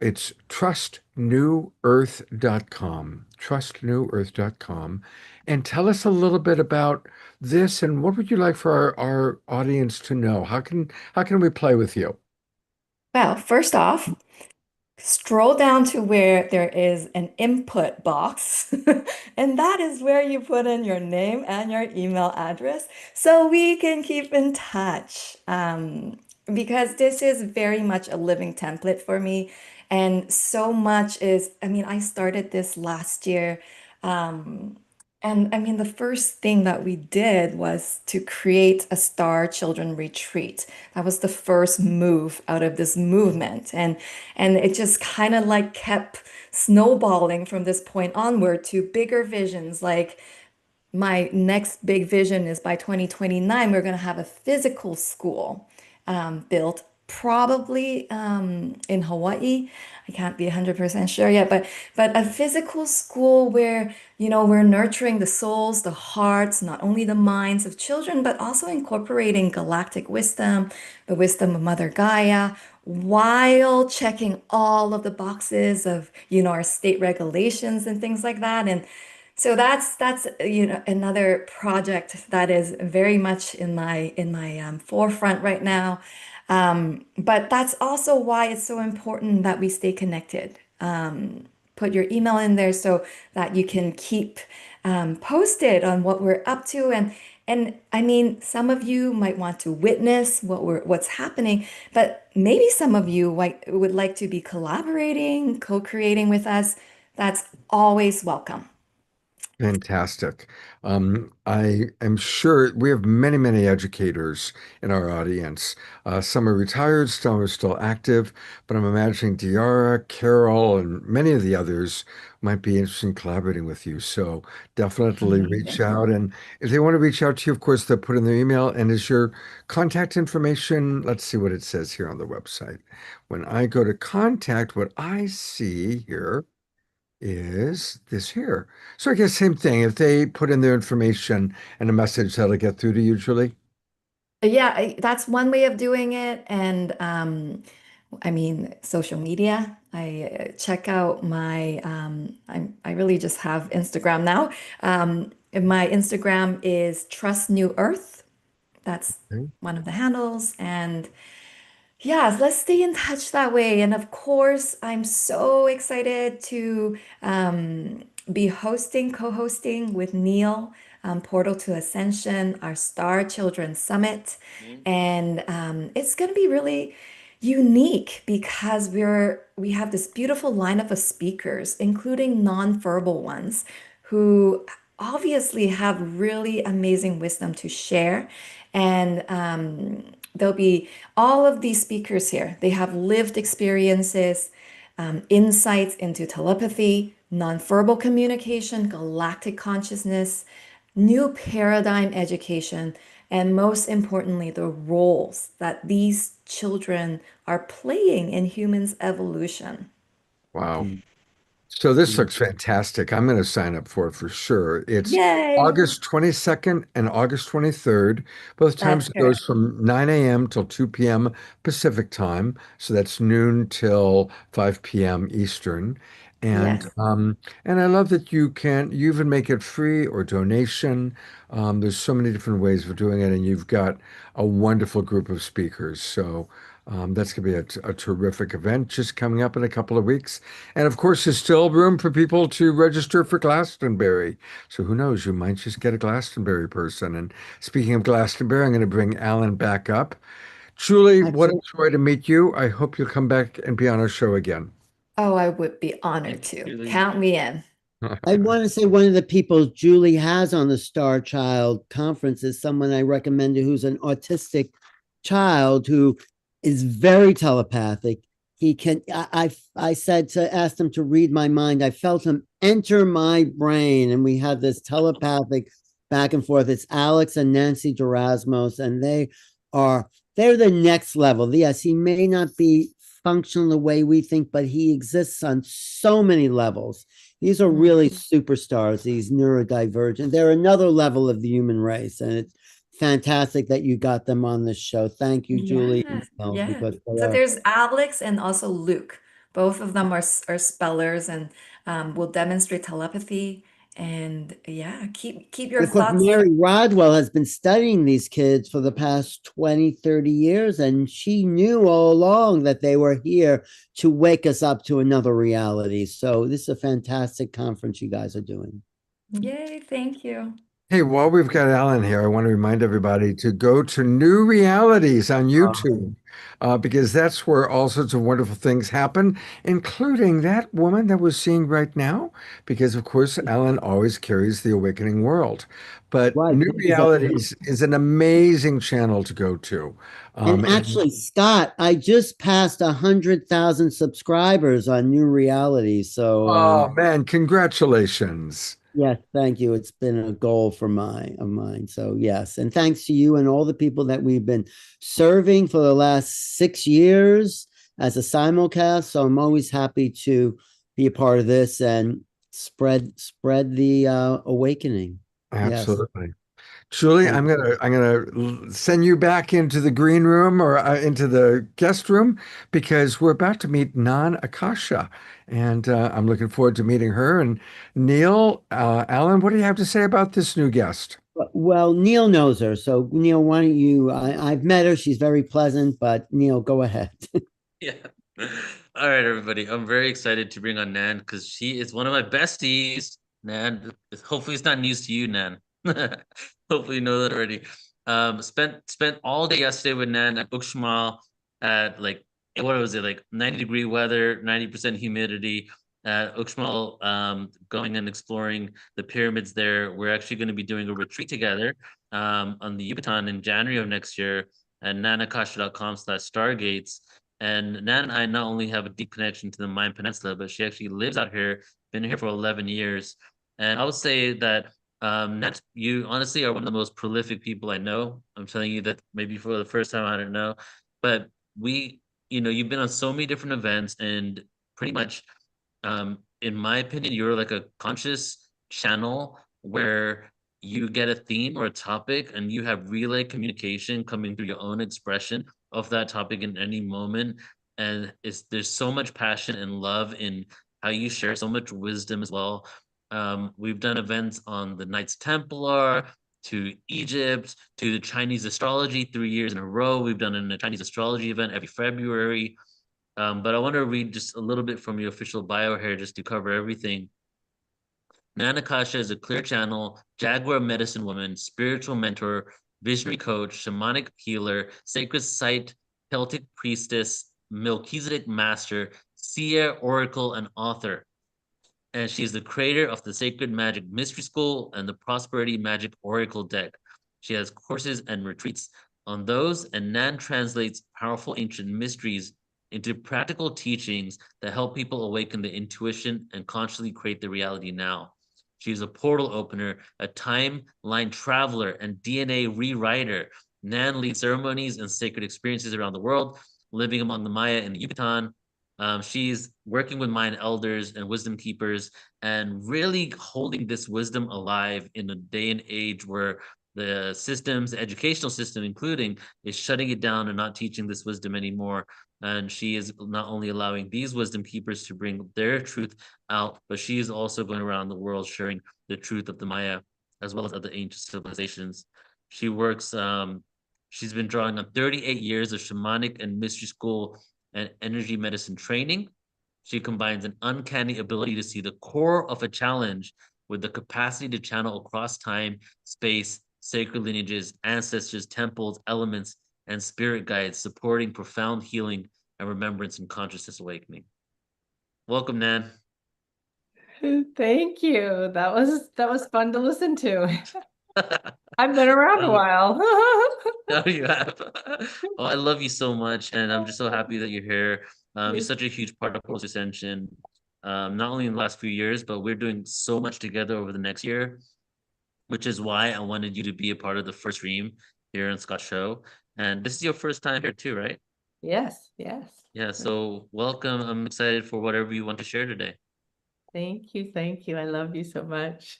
It's trustnewearth.com, trustnewearth.com. And tell us a little bit about this and what would you like for our audience to know? How can we play with you? Well, first off, scroll down to where there is an input box, and that is where you put in your name and your email address so we can keep in touch. Because this is very much a living template for me. And so much is, I mean, I started this last year. Um, and I mean, the first thing that we did was to create a Star Children Retreat. That was the first move out of this movement. And it just kind of like kept snowballing from this point onward to bigger visions. Like my next big vision is by 2029, we're going to have a physical school built, probably in Hawaii. I can't be 100% sure yet, but a physical school where, you know, we're nurturing the souls, the hearts, not only the minds of children, but also incorporating galactic wisdom, the wisdom of Mother Gaia, while checking all of the boxes of, you know, our state regulations and things like that. And so that's you know, another project that is very much in my forefront right now. But that's also why it's so important that we stay connected. Put your email in there so that you can keep posted on what we're up to. And I mean, some of you might want to witness what's happening, but maybe some of you would like to be collaborating, co-creating with us. That's always welcome. Fantastic. I am sure we have many, many educators in our audience. Some are retired, some are still active, but I'm imagining Diara, Carol, and many of the others might be interested in collaborating with you. So definitely reach Amazing. out. And if they want to reach out to you, of course, they'll put in their email. And is your contact information? Let's see what it says here on the website. When I go to contact, what I see here is this here. So I guess same thing. If they put in their information and a message, that'll get through to you, Julie. Yeah, that's one way of doing it. And I mean, social media. I check out my, I really just have Instagram now. And my Instagram is Trust New Earth. That's Okay. one of the handles. And yeah, let's stay in touch that way. And of course, I'm so excited to be co-hosting with Neil, Portal to Ascension, our Star Children Summit. And it's going to be really unique because we have this beautiful lineup of speakers, including non-verbal ones, who obviously have really amazing wisdom to share. And there'll be all of these speakers here. They have lived experiences, insights into telepathy, nonverbal communication, galactic consciousness, new paradigm education, and most importantly, the roles that these children are playing in humans' evolution. Wow. Mm. So this Mm. looks fantastic. I'm going to sign up for it for sure. It's Yay! August 22nd and August 23rd. Both That's times it correct. goes from 9 a.m. till 2 p.m. Pacific time. So that's noon till 5 p.m. Eastern. And Yes. and I love that you even make it free or donation. There's so many different ways of doing it, and you've got a wonderful group of speakers. So That's going to be a terrific event just coming up in a couple of weeks. And of course, there's still room for people to register for Glastonbury. So who knows, you might just get a Glastonbury person. And speaking of Glastonbury, I'm going to bring Alan back up. Julie, what a Actually, joy to meet you. I hope you'll come back and be on our show again. Oh, I would be honored Thank you, to. Julie. Count me in. I want to say one of the people Julie has on the Star Child conference is someone I recommended who's an autistic child who is very telepathic. He can, I said to ask him to read my mind. I felt him enter my brain, and we had this telepathic back and forth. It's Alex and Nancy Durasmos, and they're the next level. Yes, he may not be functional the way we think, but he exists on so many levels. These are really superstars, these neurodivergent. They're another level of the human race, and it's fantastic that you got them on this show. Thank you, Julie. Yeah, Mel, yeah. because they So are there's Alex and also Luke. Both of them are spellers and will demonstrate telepathy. And yeah, keep your And of course, thoughts. Mary Rodwell has been studying these kids for the past 20, 30 years, and she knew all along that they were here to wake us up to another reality. So this is a fantastic conference you guys are doing. Yay, thank you. Hey, while we've got Alan here, I want to remind everybody to go to New Realities on YouTube, because that's where all sorts of wonderful things happen, including that woman that we're seeing right now, because of course, Alan always carries the Awakening World. But Right. New This is a- Realities is an amazing channel to go to. And actually, Scott, I just passed 100,000 subscribers on New Reality. So, oh man, congratulations. yes, thank you. It's been a goal of mine. So yes, and thanks to you and all the people that we've been serving for the last 6 years as a simulcast. So I'm always happy to be a part of this and spread the awakening. Yes. Absolutely. Julie, Thank I'm gonna send you back into the green room or into the guest room because we're about to meet Nan Akasha, and I'm looking forward to meeting her. And Neil, Alan, what do you have to say about this new guest? Well, Neil knows her. So Neil, why don't you? I've met her. She's very pleasant. But Neil, go ahead. Yeah. All right, everybody. I'm very excited to bring on Nan because she is one of my besties. Nan, hopefully it's not news to you, Nan. Hopefully you know that already. Spent all day yesterday with Nan at Uxmal at like what was it, like 90-degree weather, 90% humidity at Uxmal, going and exploring the pyramids there. We're actually going to be doing a retreat together on the Yucatan in January of next year at nanakasha.com/stargates. And Nan and I not only have a deep connection to the Mayan Peninsula, but she actually lives out here, been here for 11 years. And I would say that Nan, you honestly are one of the most prolific people I know. I'm telling you that maybe for the first time, I don't know. But you've been on so many different events and pretty much, in my opinion, you're like a conscious channel where you get a theme or a topic and you have relay communication coming through your own expression of that topic in any moment. And there's so much passion and love in how you share so much wisdom as well. We've done events on the Knights Templar, to Egypt, to the Chinese astrology 3 years in a row. We've done a Chinese astrology event every February. But I want to read just a little bit from your official bio here just to cover everything. Nan Akasha is a clear channel, Jaguar medicine woman, spiritual mentor, visionary coach, shamanic healer, sacred site, Celtic priestess, Melchizedek master, seer, oracle, and author. And she's the creator of the Sacred Magic Mystery School and the Prosperity Magic Oracle deck. She has courses and retreats on those, and Nan translates powerful ancient mysteries into practical teachings that help people awaken the intuition and consciously create the reality now. She is a portal opener, a timeline traveler, and DNA rewriter. Nan leads ceremonies and sacred experiences around the world, living among the Maya in the Yucatan. She's working with Mayan elders and wisdom keepers and really holding this wisdom alive in a day and age where the systems, the educational system including, is shutting it down and not teaching this wisdom anymore. And she is not only allowing these wisdom keepers to bring their truth out, but she is also going around the world sharing the truth of the Maya as well as other ancient civilizations. She works She's been drawing on 38 years of shamanic and mystery school and energy medicine training. She combines an uncanny ability to see the core of a challenge with the capacity to channel across time, space, sacred lineages, ancestors, temples, elements, and spirit guides, supporting profound healing and remembrance and consciousness awakening. Welcome, Nan. Thank you. That was fun to listen to. I've been around a while. No, you have. Oh, I love you so much, and I'm just so happy that you're here. You're such a huge part of Post Ascension, not only in the last few years, but we're doing so much together over the next year, which is why I wanted you to be a part of the first stream here on Scott's show. And this is your first time here too, right? Yes, yes. Yeah, so welcome. I'm excited for whatever you want to share today. Thank you. Thank you. I love you so much.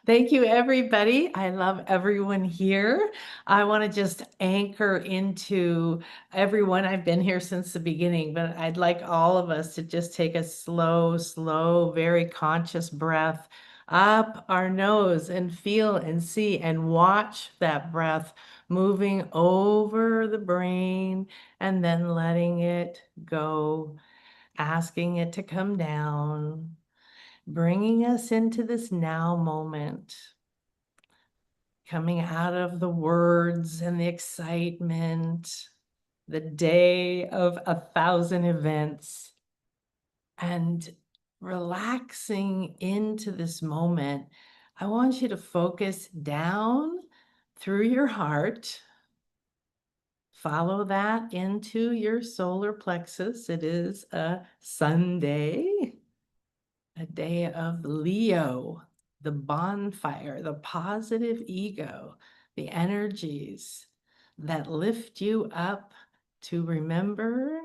Thank you, everybody. I love everyone here. I want to just anchor into everyone. I've been here since the beginning, but I'd like all of us to just take a slow, very conscious breath up our nose and feel and see and watch that breath moving over the brain and then letting it go, asking it to come down, bringing us into this now moment, coming out of the words and the excitement, the day of 1,000 events, and relaxing into this moment. I want you to focus down through your heart. Follow that into your solar plexus. It is a Sunday, a day of Leo, the bonfire, the positive ego, the energies that lift you up to remember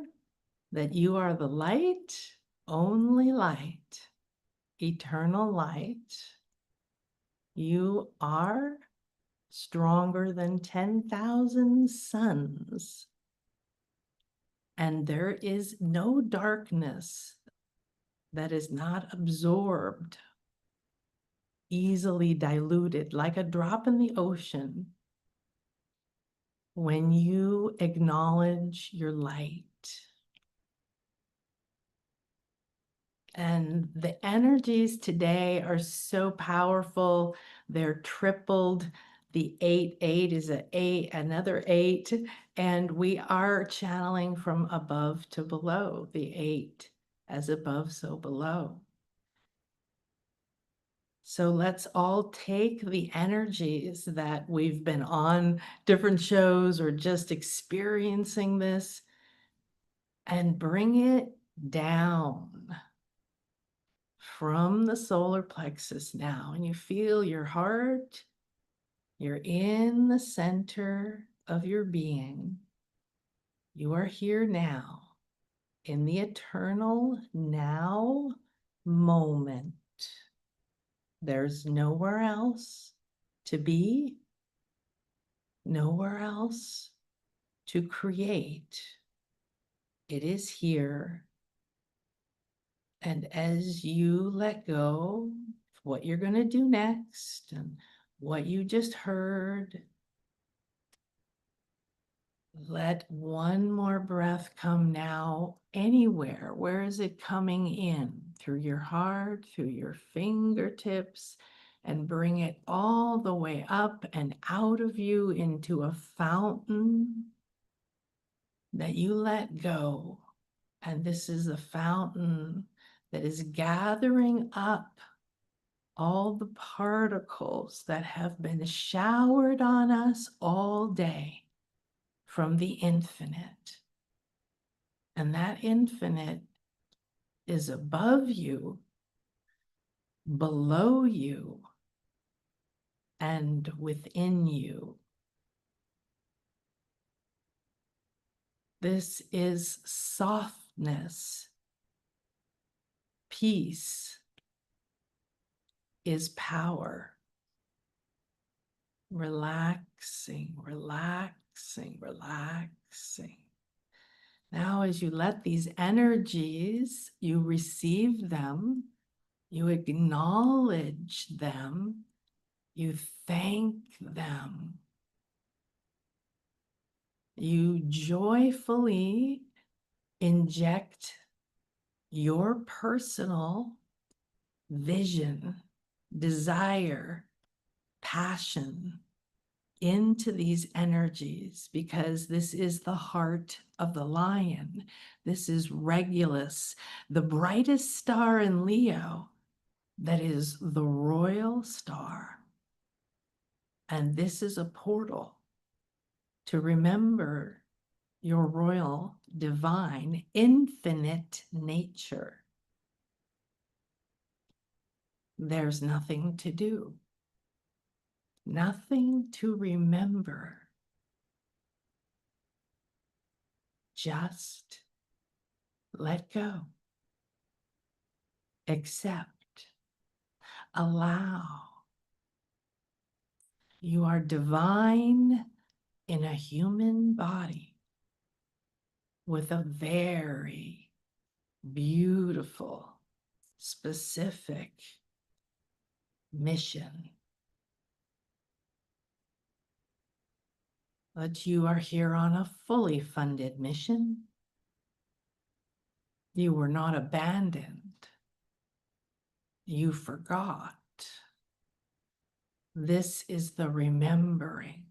that you are the light, only light, eternal light. You are stronger than 10,000 suns. And there is no darkness that is not absorbed, easily diluted, like a drop in the ocean, when you acknowledge your light. And the energies today are so powerful. They're tripled. The 8-8 is another 8, and we are channeling from above to below, the 8, as above, so below. So let's all take the energies that we've been on different shows or just experiencing this and bring it down from the solar plexus now. And you feel your heart, you're in the center of your being. You are here now in the eternal now moment. There's nowhere else to be, nowhere else to create. It is here. And as you let go of what you're going to do next and what you just heard, let one more breath come now anywhere. Where is it coming in? Through your heart, through your fingertips, and bring it all the way up and out of you into a fountain that you let go. And this is a fountain that is gathering up all the particles that have been showered on us all day from the infinite. And that infinite is above you, below you, and within you. This is softness. Peace is power. Relaxing, relaxing, relaxing. Now, as you let these energies, you receive them, you acknowledge them, you thank them. you joyfully inject your personal vision, desire, passion into these energies, because this is the heart of the lion. This is Regulus, the brightest star in Leo, that is the royal star. And this is a portal to remember your royal, divine, infinite nature. There's nothing to do, nothing to remember. Just let go, accept, allow. You are divine in a human body with a very beautiful, specific mission. But you are here on a fully funded mission. You were not abandoned. You forgot. This is the remembering.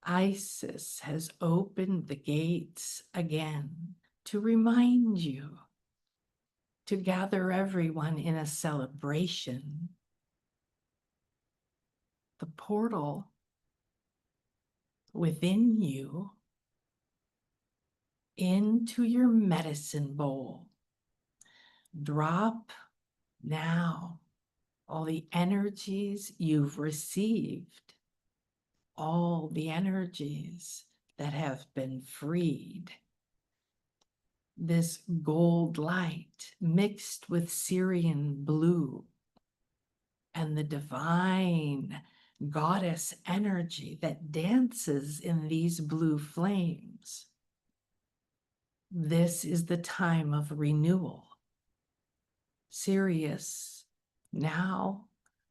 Isis has opened the gates again to remind you, to gather everyone in a celebration. The portal within you into your medicine bowl. Drop now all the energies you've received, all the energies that have been freed. This gold light mixed with Syrian blue and the divine goddess energy that dances in these blue flames. This is the time of renewal. Sirius now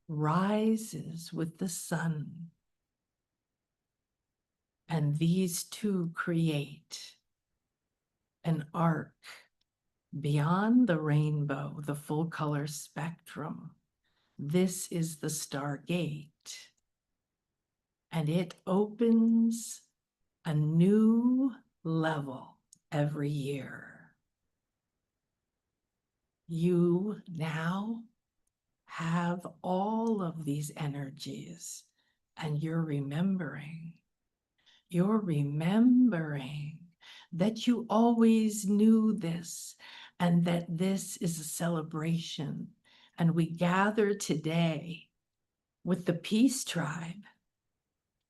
rises with the sun, and these two create an arc beyond the rainbow, the full color spectrum. This is the Stargate, and it opens a new level every year. You now have all of these energies, and you're remembering that you always knew this, and that this is a celebration. And we gather today with the Peace Tribe,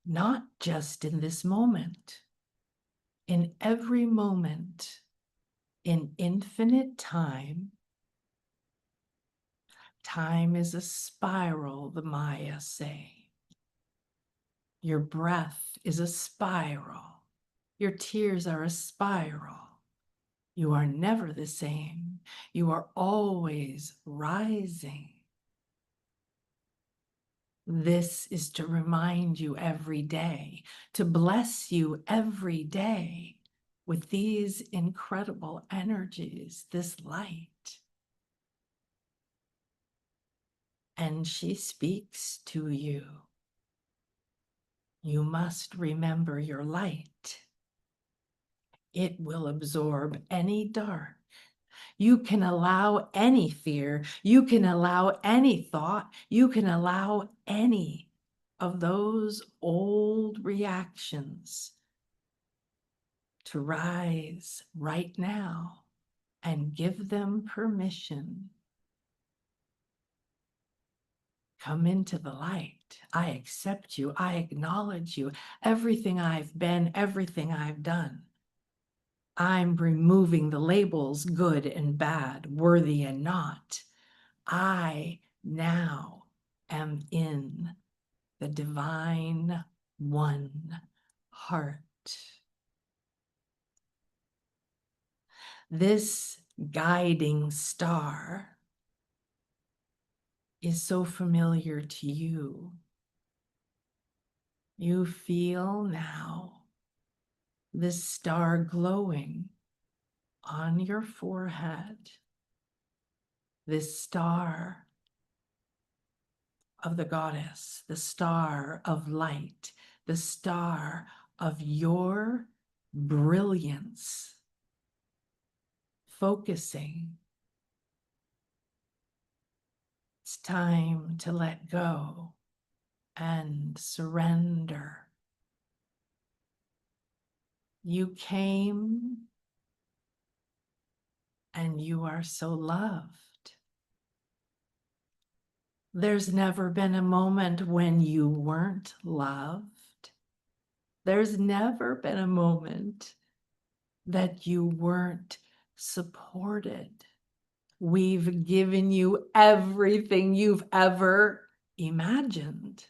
not just in this moment, in every moment, in infinite time. Time is a spiral, the Maya say. Your breath is a spiral. Your tears are a spiral. You are never the same. You are always rising. This is to remind you every day, to bless you every day with these incredible energies, this light. And she speaks to you. You must remember your light. It will absorb any dark. You can allow any fear. You can allow any thought. You can allow any of those old reactions to rise right now and give them permission. Come into the light. I accept you. I acknowledge you. Everything I've been, everything I've done. I'm removing the labels good and bad, worthy and not. I now am in the divine one heart. This guiding star is so familiar to you. You feel now this star glowing on your forehead, this star of the goddess, the star of light, the star of your brilliance, focusing. It's time to let go and surrender. You came and you are so loved. There's never been a moment when you weren't loved. There's never been a moment that you weren't supported. We've given you everything you've ever imagined.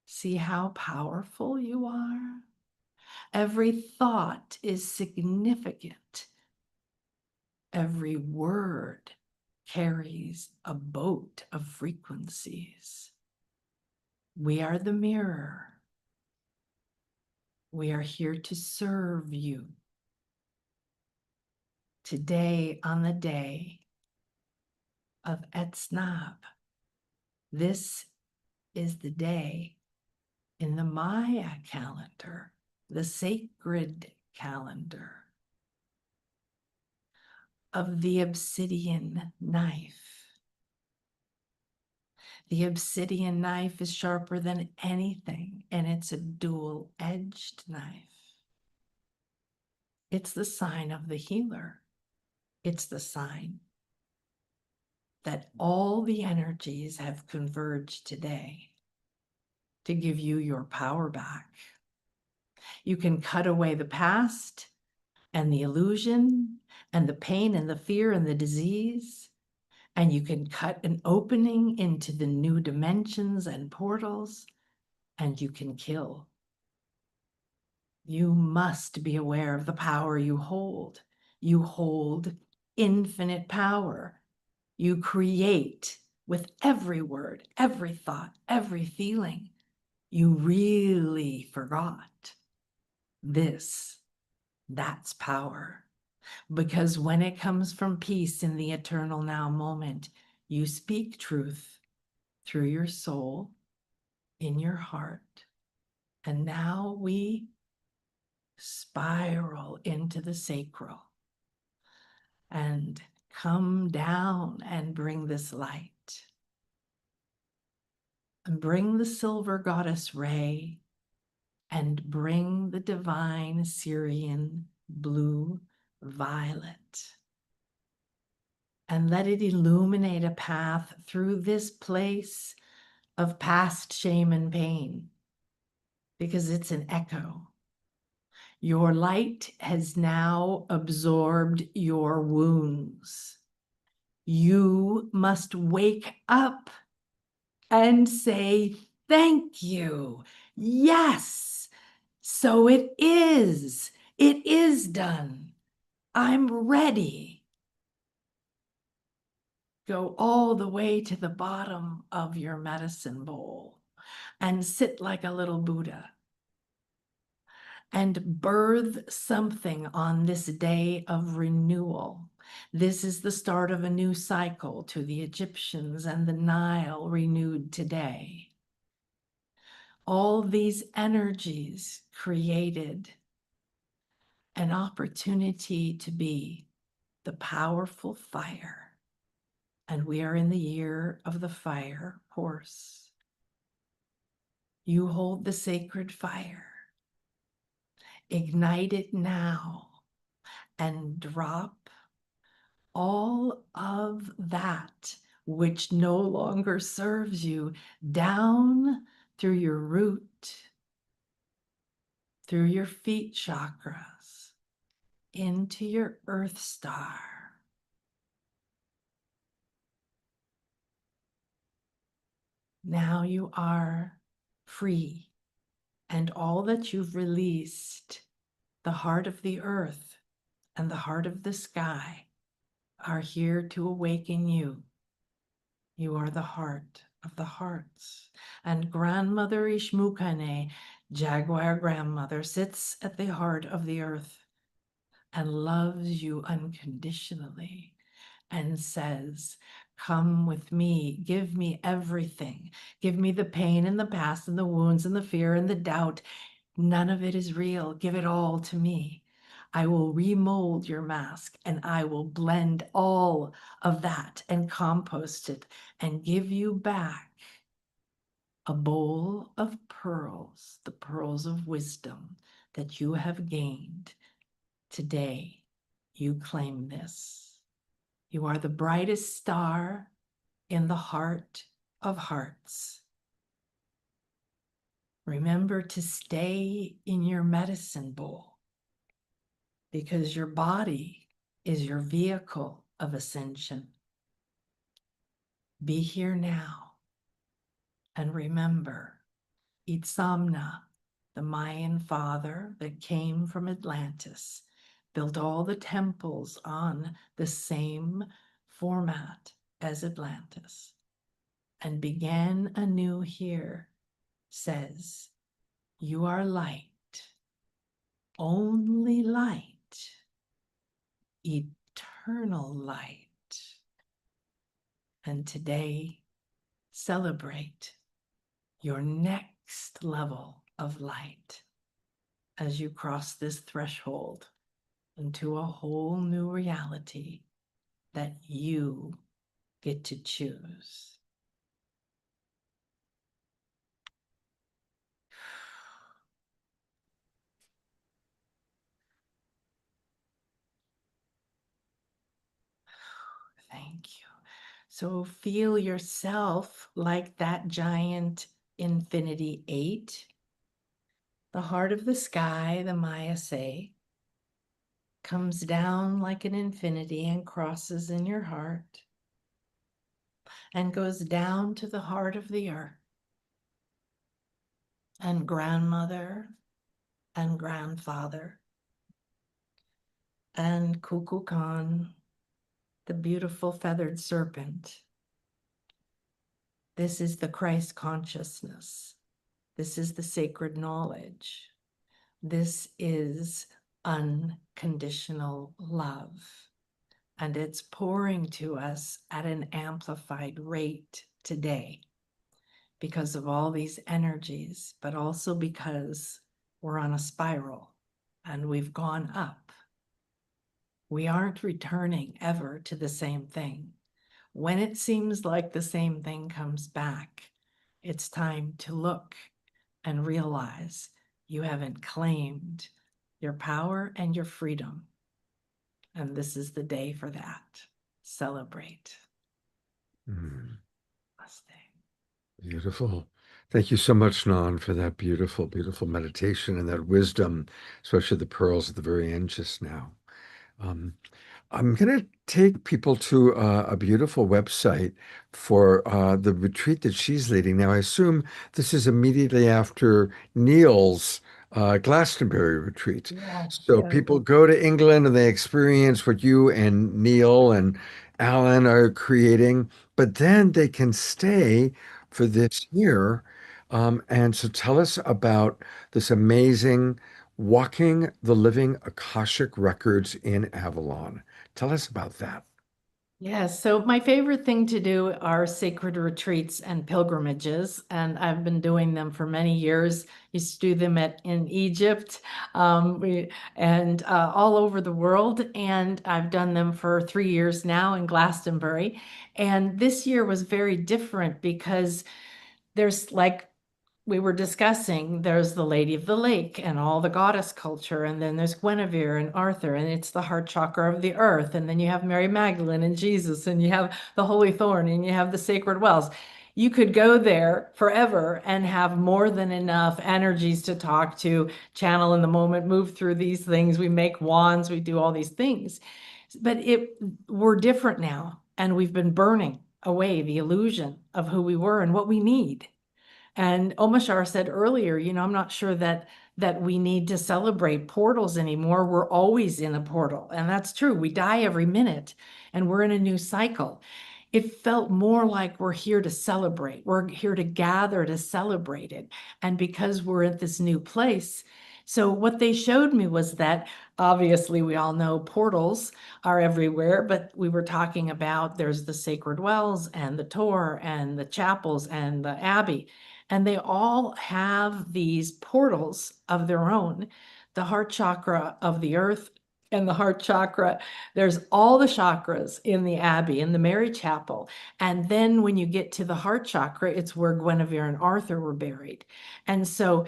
See how powerful you are? Every thought is significant. Every word carries a boat of frequencies. We are the mirror. We are here to serve you. Today, on the day of Etsnab, this is the day in the Maya calendar, the sacred calendar, of the obsidian knife. The obsidian knife is sharper than anything, and it's a dual-edged knife. It's the sign of the healer. It's the sign that all the energies have converged today to give you your power back. You can cut away the past and the illusion and the pain and the fear and the disease, and you can cut an opening into the new dimensions and portals, and you can kill. You must be aware of the power you hold. You hold infinite power. You create with every word, every thought, every feeling. You really forgot this. That's power. Because when it comes from peace in the eternal now moment, you speak truth through your soul, in your heart. And now we spiral into the sacral and come down and bring this light. And bring the silver goddess Ray, and bring the divine Syrian blue violet. And let it illuminate a path through this place of past shame and pain, because it's an echo. Your light has now absorbed your wounds. You must wake up and say, thank you. Yes, so it is. It is done. I'm ready. Go all the way to the bottom of your medicine bowl and sit like a little Buddha and birth something on this day of renewal. This is the start of a new cycle to the Egyptians, and the Nile renewed today. All these energies created an opportunity to be the powerful fire. And we are in the year of the fire horse. You hold the sacred fire. Ignite it now and drop all of that which no longer serves you down through your root, through your feet chakras, into your earth star. Now you are free, and all that you've released, the heart of the earth and the heart of the sky, are here to awaken you. You are the heart of the hearts. And Grandmother Ishmukane, Jaguar grandmother, sits at the heart of the earth and loves you unconditionally and says, come with me, give me everything. Give me the pain and the past and the wounds and the fear and the doubt. None of it is real. Give it all to me. I will remold your mask and I will blend all of that and compost it and give you back a bowl of pearls, the pearls of wisdom that you have gained. Today, you claim this. You are the brightest star in the heart of hearts. Remember to stay in your medicine bowl because your body is your vehicle of ascension. Be here now and remember Itzamna, the Mayan father that came from Atlantis, built all the temples on the same format as Atlantis and began anew here, says, you are light, only light, eternal light. And today, celebrate your next level of light as you cross this threshold into a whole new reality that you get to choose. Thank you. So feel yourself like that giant infinity 8, the heart of the sky, the Maya say, comes down like an infinity and crosses in your heart and goes down to the heart of the earth. And grandmother and grandfather and Kukulkan, the beautiful feathered serpent. This is the Christ consciousness. This is the sacred knowledge. This is unconditional love. And it's pouring to us at an amplified rate today because of all these energies, but also because we're on a spiral and we've gone up. We aren't returning ever to the same thing. When it seems like the same thing comes back, it's time to look and realize you haven't claimed your power and your freedom. And this is the day for that. Celebrate. Beautiful. Thank you so much, Nan, for that beautiful, beautiful meditation and that wisdom, especially the pearls at the very end just now. I'm going to take people to a beautiful website for the retreat that she's leading. Now, I assume this is immediately after Neil's Glastonbury retreat. So people go to England and they experience what you and Neil and Alan are creating, but then they can stay for this year. And so tell us about this amazing Walking the Living Akashic Records in Avalon. Tell us about that. Yes, so my favorite thing to do are sacred retreats and pilgrimages, and I've been doing them for many years. Used to do them in Egypt, and all over the world, and I've done them for 3 years now in Glastonbury. And this year was very different because there's, like we were discussing, there's the Lady of the Lake and all the goddess culture, and then there's Guinevere and Arthur, and it's the heart chakra of the earth, and then you have Mary Magdalene and Jesus, and you have the Holy Thorn, and you have the sacred wells. You could go there forever and have more than enough energies to talk to, channel in the moment, move through these things. We make wands, we do all these things. But we're different now, and we've been burning away the illusion of who we were and what we need. And Omashar said earlier, I'm not sure that we need to celebrate portals anymore. We're always in a portal. And that's true. We die every minute and we're in a new cycle. it felt more like we're here to celebrate. We're here to gather to celebrate it. And because we're at this new place, so what they showed me was that obviously we all know portals are everywhere, but we were talking about there's the sacred wells and the Tor and the chapels and the abbey, and they all have these portals of their own. The heart chakra of the earth and the heart chakra, there's all the chakras in the abbey, in the Mary Chapel. And then when you get to the heart chakra, it's where Guinevere and Arthur were buried. And so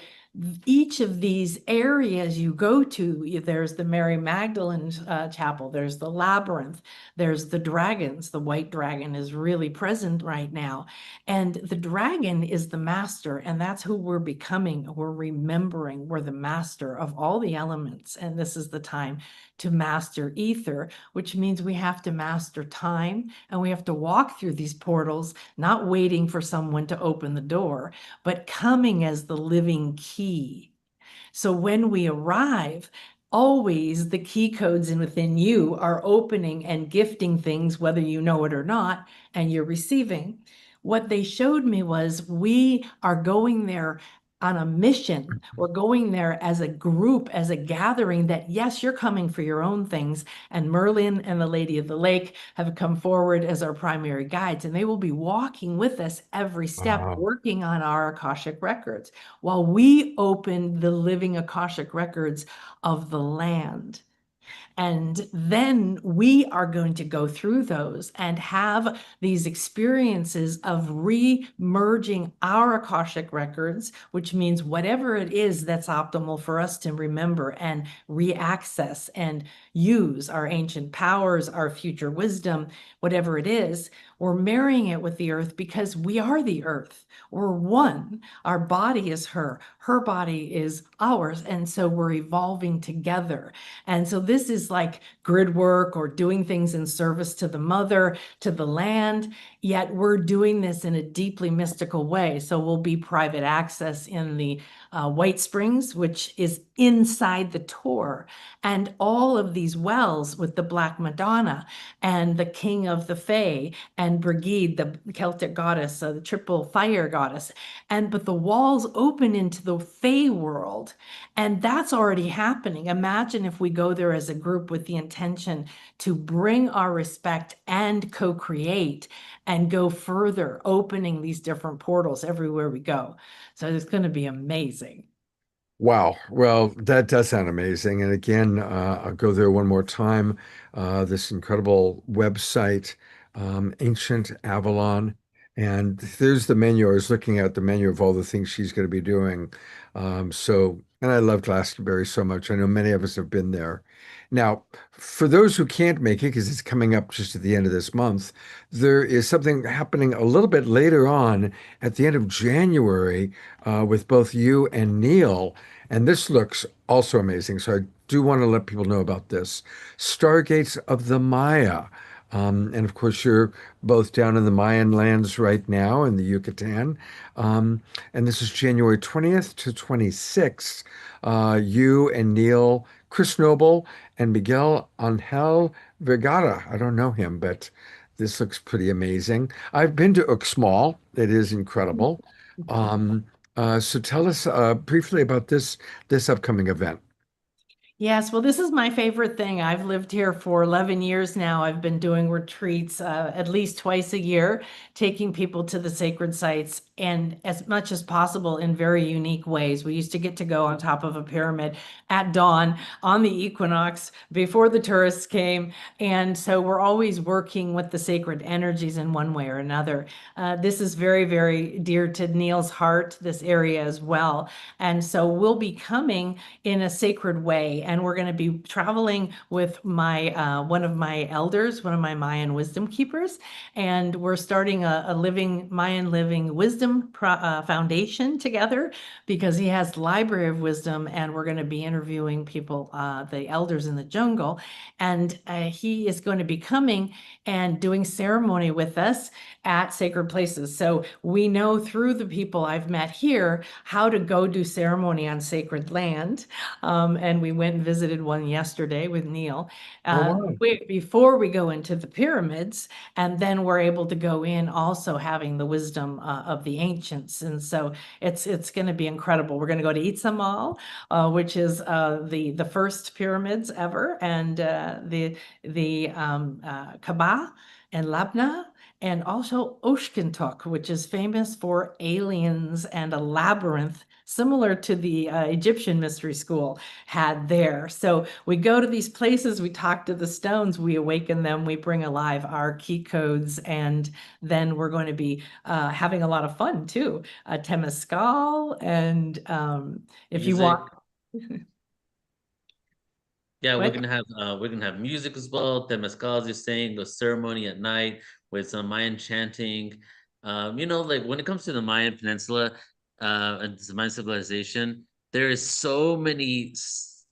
each of these areas you go to, there's the Mary Magdalene Chapel, there's the Labyrinth, there's the dragons. The white dragon is really present right now. And the dragon is the master, and that's who we're becoming. We're remembering we're the master of all the elements. And this is the time to master ether, which means we have to master time, and we have to walk through these portals, not waiting for someone to open the door, but coming as the living key. So when we arrive, always the key codes within you are opening and gifting things, whether you know it or not, and you're receiving. What they showed me was we are going there on a mission. We're going there as a group, as a gathering, that yes, you're coming for your own things. And Merlin and the Lady of the Lake have come forward as our primary guides, and they will be walking with us every step, Wow. working on our Akashic records while we open the living Akashic records of the land. And then we are going to go through those and have these experiences of re-merging our Akashic records, which means whatever it is that's optimal for us to remember and re-access and use our ancient powers, our future wisdom, whatever it is, we're marrying it with the earth because we are the earth. We're one. Our body is her. Her body is ours. And so we're evolving together. And so this is like grid work or doing things in service to the mother, to the land, yet we're doing this in a deeply mystical way. So we'll be private access in the White Springs, which is inside the Tor, and all of these wells with the Black Madonna and the King of the Fae and Brigid, the Celtic goddess, the triple fire goddess. But the walls open into the Fae world, and that's already happening. Imagine if we go there as a group with the intention to bring our respect and co-create and go further, opening these different portals everywhere we go. So it's going to be amazing. Wow. Well, that does sound amazing. And again, I'll go there one more time. This incredible website, Ancient Avalon. And there's the menu. I was looking at the menu of all the things she's going to be doing. And I love Glastonbury so much. I know many of us have been there. Now, for those who can't make it, because it's coming up just at the end of this month, there is something happening a little bit later on at the end of January with both you and Neil. And this looks also amazing. So I do want to let people know about this. Stargates of the Maya. And of course, you're both down in the Mayan lands right now in the Yucatan. And this is January 20th to 26th. You and Neil, Chris Noble, and Miguel Angel Vergara. I don't know him, but this looks pretty amazing. I've been to Uxmal. It is incredible. So tell us briefly about this upcoming event. Yes, well, this is my favorite thing. I've lived here for 11 years now. I've been doing retreats at least twice a year, taking people to the sacred sites, and as much as possible in very unique ways. We used to get to go on top of a pyramid at dawn on the equinox before the tourists came. And so we're always working with the sacred energies in one way or another. This is very, very dear to Neil's heart, this area as well. And so we'll be coming in a sacred way. And we're going to be traveling with my one of my elders, one of my Mayan wisdom keepers. And we're starting a living Mayan living wisdom foundation together, because he has the Library of Wisdom, and we're going to be interviewing people, the elders in the jungle. And he is going to be coming and doing ceremony with us at sacred places. So we know through the people I've met here how to go do ceremony on sacred land. And we went went and visited one yesterday with Neil. Oh, wow. Before we go into the pyramids, and then we're able to go in also having the wisdom of the ancients. And so it's going to be incredible. We're going to go to Izamal, which is the first pyramids ever, and the Kaaba and Labna, and also Oshkentok, which is famous for aliens and a labyrinth similar to the Egyptian Mystery School had there. So we go to these places, we talk to the stones, we awaken them, we bring alive our key codes, and then we're going to be having a lot of fun too. Temescal, and if you Music. want. Yeah, What? we're gonna have music as well. Temescal, as you're saying, the ceremony at night with some Mayan chanting. Like when it comes to the Mayan Peninsula, and the Mayan civilization, there is so many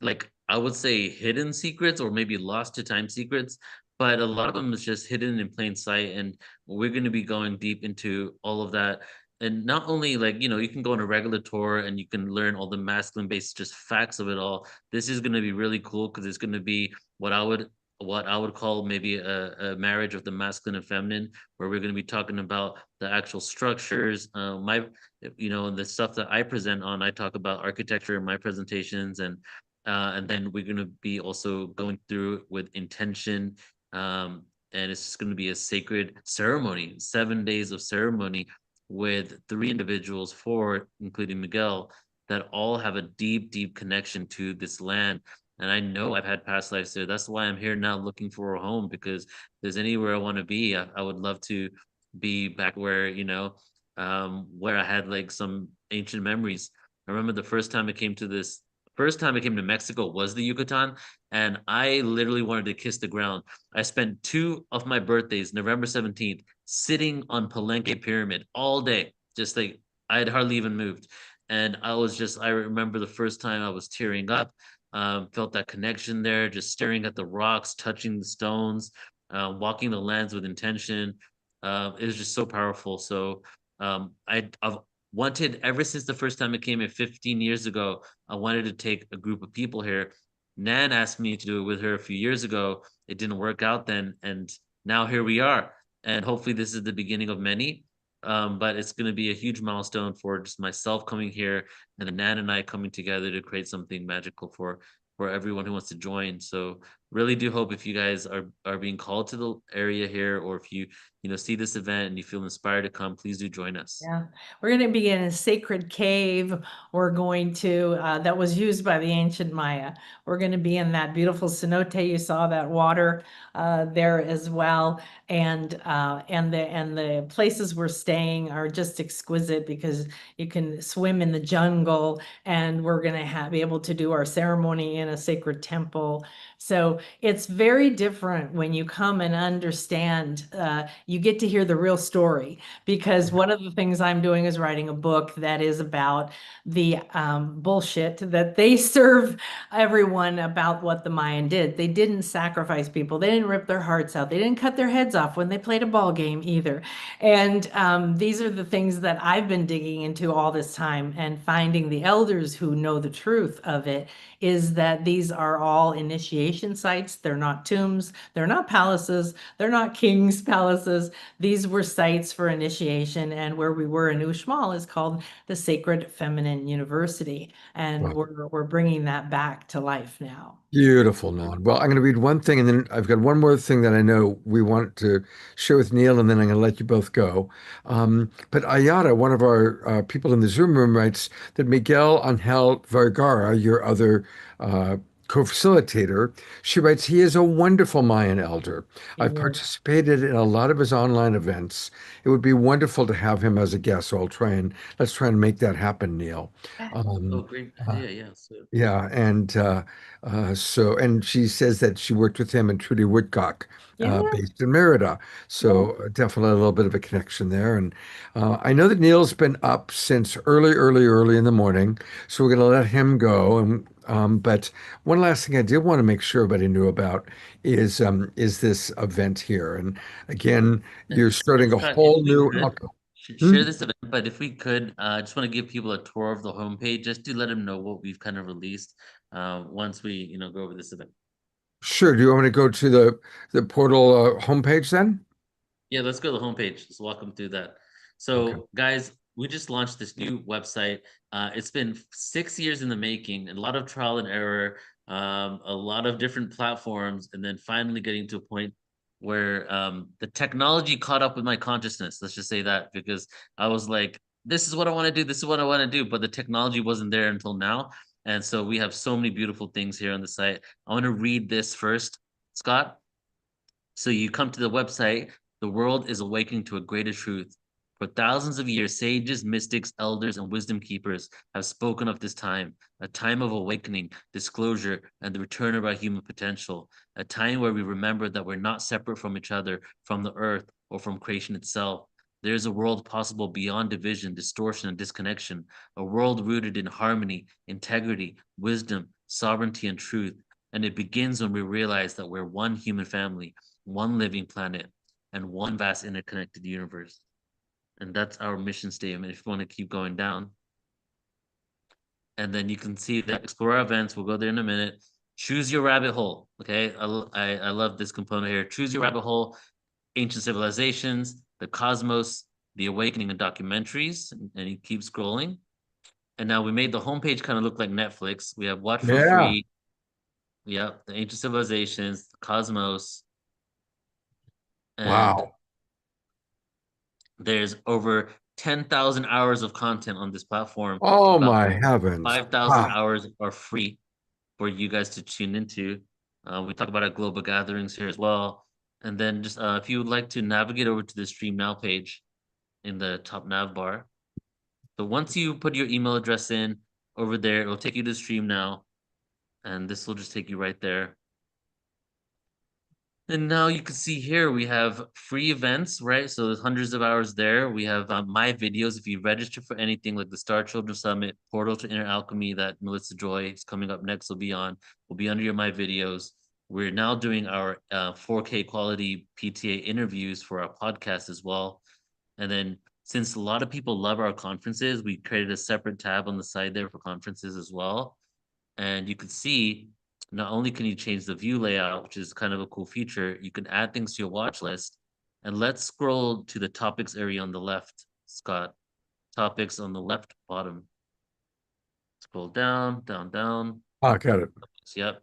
like I would say hidden secrets or maybe lost to time secrets, but a lot of them is just hidden in plain sight, and we're going to be going deep into all of that. And not only like you can go on a regular tour and you can learn all the masculine based just facts of it all. This is going to be really cool because it's going to be what I would call maybe a marriage of the masculine and feminine, where we're going to be talking about the actual structures. The stuff that I present on, I talk about architecture in my presentations, and then we're going to be also going through with intention. And it's just going to be a sacred ceremony, 7 days of ceremony with 3 individuals, 4, including Miguel, that all have a deep, deep connection to this land. And I know I've had past lives there. That's why I'm here now looking for a home, because if there's anywhere I want to be, I would love to be back where I had like some ancient memories. I remember the first time I came to Mexico was the Yucatan, and I literally wanted to kiss the ground. I spent 2 of my birthdays, November 17th, sitting on Palenque Pyramid all day, just like I had hardly even moved. And I remember the first time I was tearing up, felt that connection there, just staring at the rocks, touching the stones, walking the lands with intention. It was just so powerful. So I've wanted, ever since the first time I came here 15 years ago, I wanted to take a group of people here. Nan asked me to do it with her a few years ago. It didn't work out then, and now here we are. And hopefully this is the beginning of many. But it's going to be a huge milestone for just myself coming here, and then Nan and I coming together to create something magical for everyone who wants to join. So really do hope, if you guys are being called to the area here, or if you see this event and you feel inspired to come, please do join us. Yeah, we're going to be in a sacred cave. We're going to that was used by the ancient Maya. We're going to be in that beautiful cenote. You saw that water there as well, and the places we're staying are just exquisite because you can swim in the jungle, and we're going to be able to do our ceremony in a sacred temple. So it's very different when you come and understand. You get to hear the real story, because one of the things I'm doing is writing a book that is about the bullshit that they serve everyone about what the Mayan did. They didn't sacrifice people. They didn't rip their hearts out. They didn't cut their heads off when they played a ball game either. And these are the things that I've been digging into all this time, and finding the elders who know the truth of it is that these are all initiation sites. They're not tombs. They're not palaces. They're not kings' palaces. These were sites for initiation, and where we were in Uxmal is called the Sacred Feminine University, and Wow. we're bringing that back to life now. Beautiful, Nan. Well, I'm going to read one thing, and then I've got one more thing that I know we want to share with Neil, and then I'm going to let you both go. But Ayara, one of our people in the Zoom room, writes that Miguel Angel Vergara, your other co-facilitator, she writes, he is a wonderful Mayan elder. I've participated in a lot of his online events. It would be wonderful to have him as a guest. So let's try and make that happen, Neil. Great idea. Yeah. So. Yeah, and she says that she worked with him and Trudy Woodcock, based in Merida. So definitely a little bit of a connection there. And I know that Neil's been up since early in the morning, so we're going to let him go. And but one last thing I did want to make sure everybody knew about is this event here. And again, you're starting a whole new. Share this event, but if we could, I just want to give people a tour of the homepage just to let them know what we've kind of released once we, go over this event. Sure. Do you want me to go to the portal homepage then? Yeah, let's go to the homepage. Let's walk them through that. So, Okay. guys, we just launched this new website. It's been 6 years in the making, a lot of trial and error, a lot of different platforms, and then finally getting to a point where the technology caught up with my consciousness. Let's just say that, because I was like, this is what I want to do. This is what I want to do. But the technology wasn't there until now. And so we have so many beautiful things here on the site. I want to read this first, Scott. So you come to the website. The world is awakening to a greater truth. For thousands of years, sages, mystics, elders, and wisdom keepers have spoken of this time, a time of awakening, disclosure, and the return of our human potential, a time where we remember that we're not separate from each other, from the earth, or from creation itself. There is a world possible beyond division, distortion, and disconnection, a world rooted in harmony, integrity, wisdom, sovereignty, and truth. And it begins when we realize that we're one human family, one living planet, and one vast interconnected universe. And that's our mission statement if you want to keep going down. And then you can see that explore our events. We'll go there in a minute. Choose your rabbit hole. Okay. I love this component here. Choose your rabbit hole, ancient civilizations, the cosmos, the awakening, and documentaries. And you keep scrolling. And now we made the homepage kind of look like Netflix. We have watch for free. Yeah, the ancient civilizations, the cosmos. And Wow. there's over 10,000 hours of content on this platform. Oh About my heavens. 5,000 Wow. hours are free for you guys to tune into. We talk about our global gatherings here as well. And then just if you would like to navigate over to the Stream Now page in the top nav bar. So once you put your email address in over there, it'll take you to Stream Now. And this will just take you right there. And now you can see here we have free events, right? So there's hundreds of hours there. We have my videos. If you register for anything like the Star Children Summit, Portal to Inner Alchemy that Melissa Joy is coming up next will be under your my videos. We're now doing our 4K quality PTA interviews for our podcast as well. And then since a lot of people love our conferences, we created a separate tab on the side there for conferences as well. And you can see not only can you change the view layout, which is kind of a cool feature, you can add things to your watch list. And let's scroll to the topics area on the left, Scott. Topics on the left bottom. Scroll down, down, down. Oh, got it. Yep.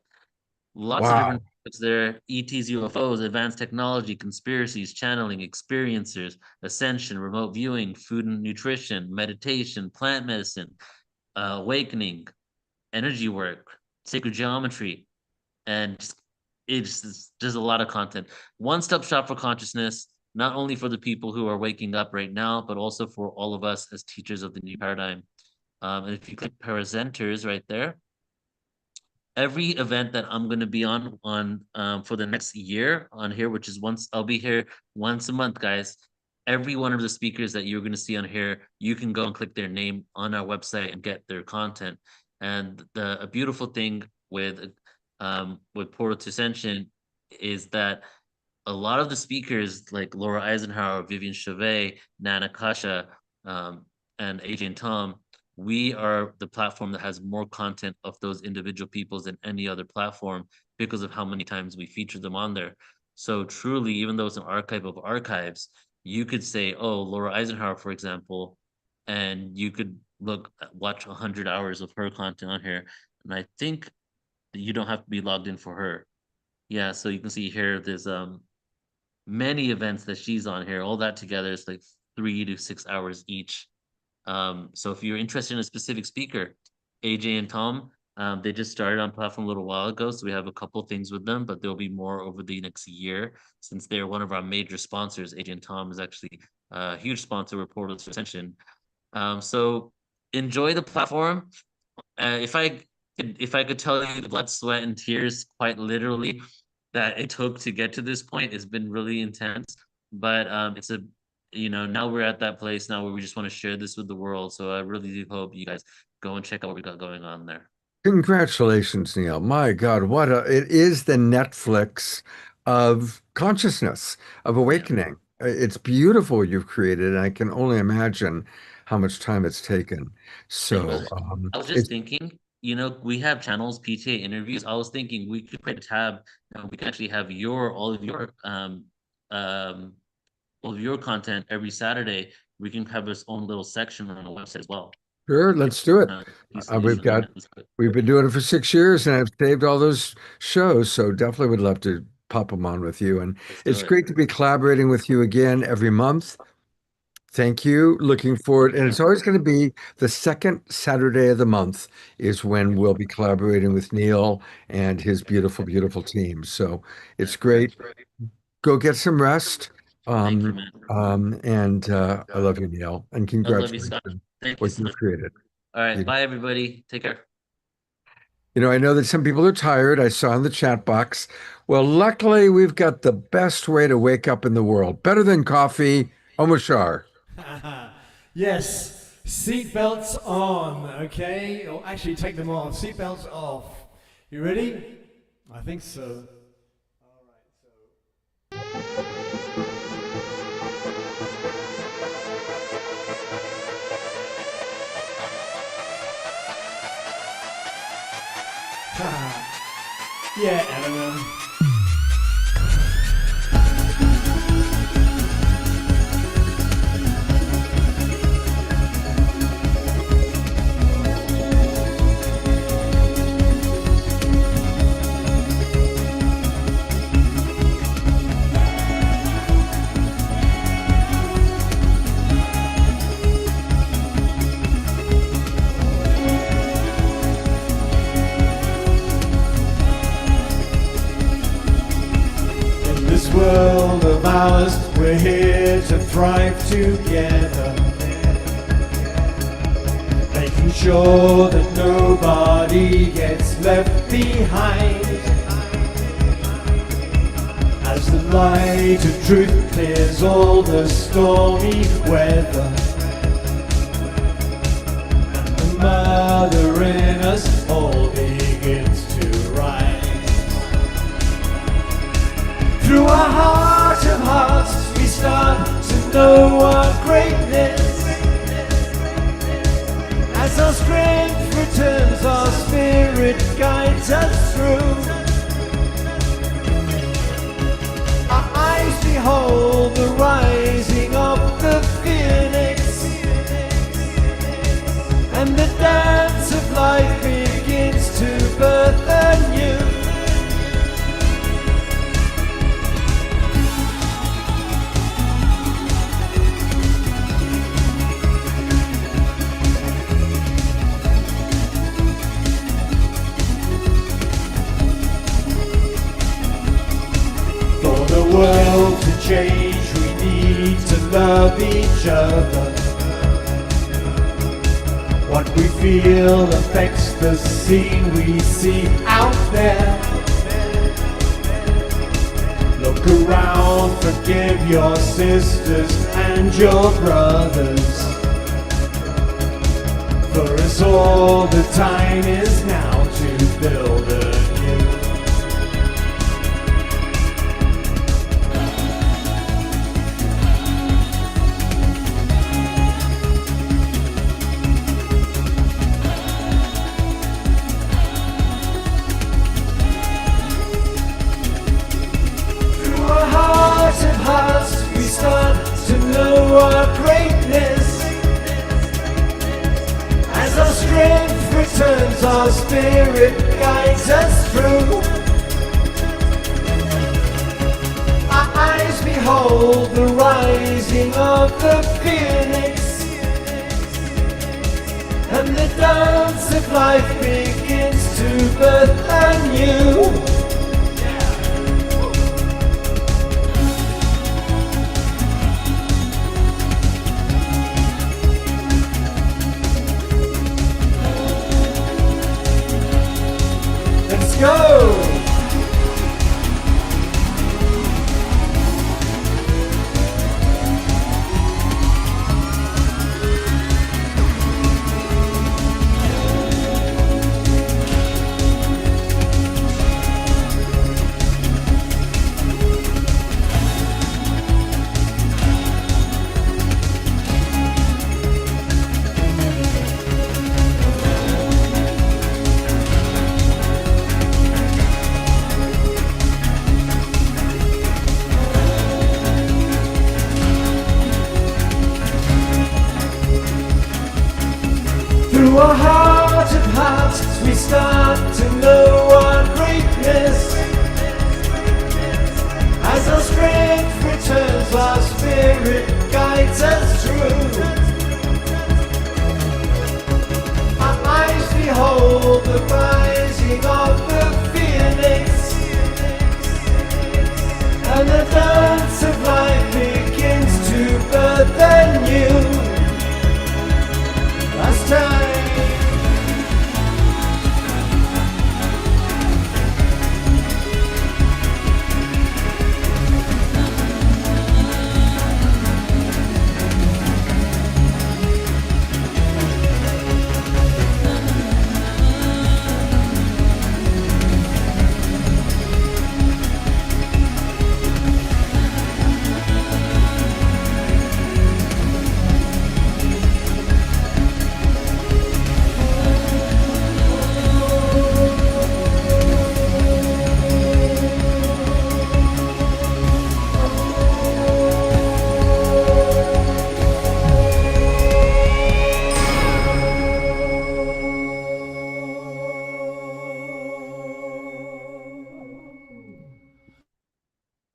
Lots of different topics there. ETs, UFOs, advanced technology, conspiracies, channeling, experiencers, ascension, remote viewing, food and nutrition, meditation, plant medicine, awakening, energy work, sacred geometry, and it's just a lot of content. One-stop shop for consciousness, not only for the people who are waking up right now, but also for all of us as teachers of the new paradigm. And if you click presenters right there, every event that I'm going to be on for the next year on here, which is I'll be here once a month, guys. Every one of the speakers that you're going to see on here, you can go and click their name on our website and get their content. And a beautiful thing with Portal to Ascension is that a lot of the speakers like Laura Eisenhower, Vivian Chauvet, Nana Kasha, and AJ and Tom, we are the platform that has more content of those individual peoples than any other platform because of how many times we feature them on there. So truly, even though it's an archive of archives, you could say, oh, Laura Eisenhower, for example, and you could watch 100 hours of her content on here. And I think you don't have to be logged in for her. Yeah, so you can see here, there's many events that she's on here. All that together is like 3 to 6 hours each. So if you're interested in a specific speaker, AJ and Tom, they just started on platform a little while ago, so we have a couple things with them, but there'll be more over the next year since they're one of our major sponsors. AJ and Tom is actually a huge sponsor with Portal to Ascension. So enjoy the platform. If I could tell you the blood, sweat, and tears, quite literally, that it took to get to this point, has been really intense. But it's now we're at that place now where we just want to share this with the world. So I really do hope you guys go and check out what we got going on there. Congratulations, Neil. My God, it is the Netflix of consciousness, of awakening. it's beautiful you've created, and I can only imagine how much time it's taken. So I was just it's thinking, we have channels, PTA interviews. I was thinking we could create a tab, we can actually have all of your content every Saturday. We can have its own little section on the website as well. sure, let's do it. Piece We've usually, yeah, got that's good. we've been doing it for 6 years, and I've saved all those shows, so definitely would love to pop them on with you. And Let's do it's it. great to be collaborating with you again every month. Thank you. Looking forward. And it's always going to be the second Saturday of the month is when we'll be collaborating with Neil and his beautiful, beautiful team. So it's great. Go get some rest. Thank you, man. I love you, Neil, and I love you, congratulations Scott. on Thank you what so you've much. created. All right, You- bye everybody. Take care. I know that some people are tired. I saw in the chat box. Well, luckily, we've got the best way to wake up in the world. Better than coffee, Omashar. Yes, seatbelts on, okay? Or actually, take them off. Seatbelts off. You ready? I think so. Yeah, Eleanor. In this world of ours, we're here to thrive together, making sure that nobody gets left behind. As the light of truth clears all the stormy weather, and the mother in us all begins to rise. Through our heart of hearts, we start to know our greatness. As our strength returns, our spirit guides us through. Our eyes behold the rising of the phoenix, and the dance of life begins to birth anew. For the world to change, we need to love each other. What we feel affects the scene we see out there. Look around, forgive your sisters and your brothers. For us all, the time is now to build anew. Through our hearts of hearts, we start to know our greatness. As our strength returns, our spirit guides us through. Our eyes behold the rising of the phoenix, and the dance of life begins to birth anew. Let's go! Through a heart of hearts, we start to know our greatness. As our strength returns, our spirit guides us through. Our eyes behold the rising of the phoenix, and the dance of life begins to birth anew. Last time.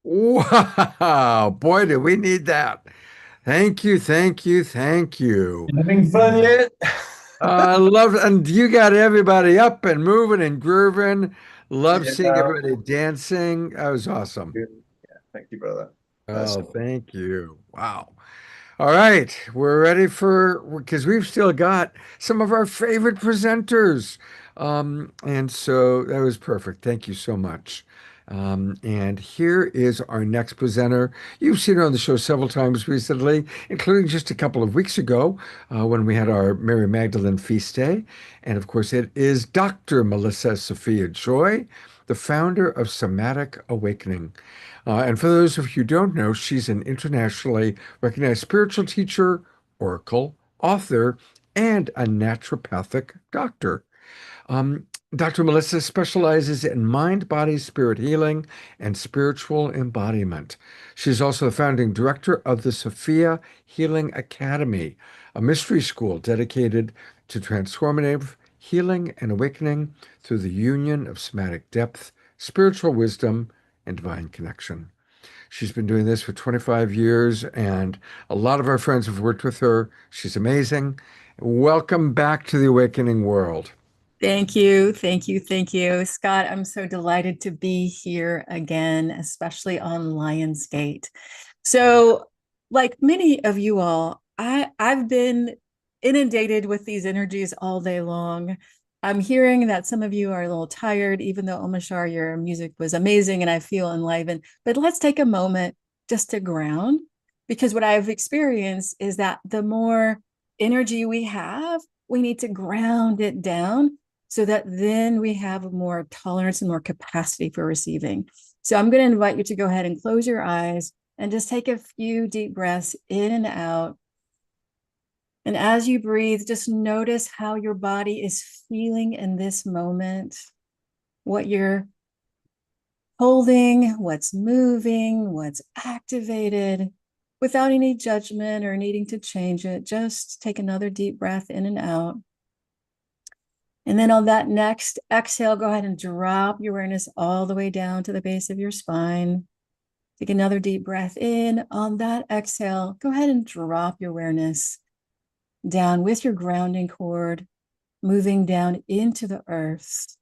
Wow, boy, do we need that. Thank you, thank you, thank you. Having fun yet? I love, and you got everybody up and moving and grooving. Love seeing Yeah. everybody dancing. That was awesome. Yeah, thank you, brother. Oh, thank you. Wow. All right, we're ready because we've still got some of our favorite presenters. And so that was perfect. Thank you so much. And here is our next presenter. You've seen her on the show several times recently, including just a couple of weeks ago when we had our Mary Magdalene feast day. And of course, it is Dr. Melissa Sophia Joy, the founder of Somatic Awakening. And for those of you who don't know, she's an internationally recognized spiritual teacher, oracle, author, and a naturopathic doctor. Dr. Melissa specializes in mind, body, spirit healing and spiritual embodiment. She's also the founding director of the Sophia Healing Academy, a mystery school dedicated to transformative healing and awakening through the union of somatic depth, spiritual wisdom, and divine connection. She's been doing this for 25 years, and a lot of our friends have worked with her. She's amazing. Welcome back to the Awakening World. Thank you. Thank you. Thank you. Scott, I'm so delighted to be here again, especially on Lionsgate. So, like many of you all, I've been inundated with these energies all day long. I'm hearing that some of you are a little tired, even though Omashar, your music was amazing and I feel enlivened. But let's take a moment just to ground, because what I've experienced is that the more energy we have, we need to ground it down so that then we have more tolerance and more capacity for receiving. So I'm going to invite you to go ahead and close your eyes and just take a few deep breaths in and out. And as you breathe, just notice how your body is feeling in this moment, what you're holding, what's moving, what's activated, without any judgment or needing to change it. Just take another deep breath in and out. And then on that next exhale, go ahead and drop your awareness all the way down to the base of your spine. Take another deep breath in. On that exhale, go ahead and drop your awareness down with your grounding cord, moving down into the earth,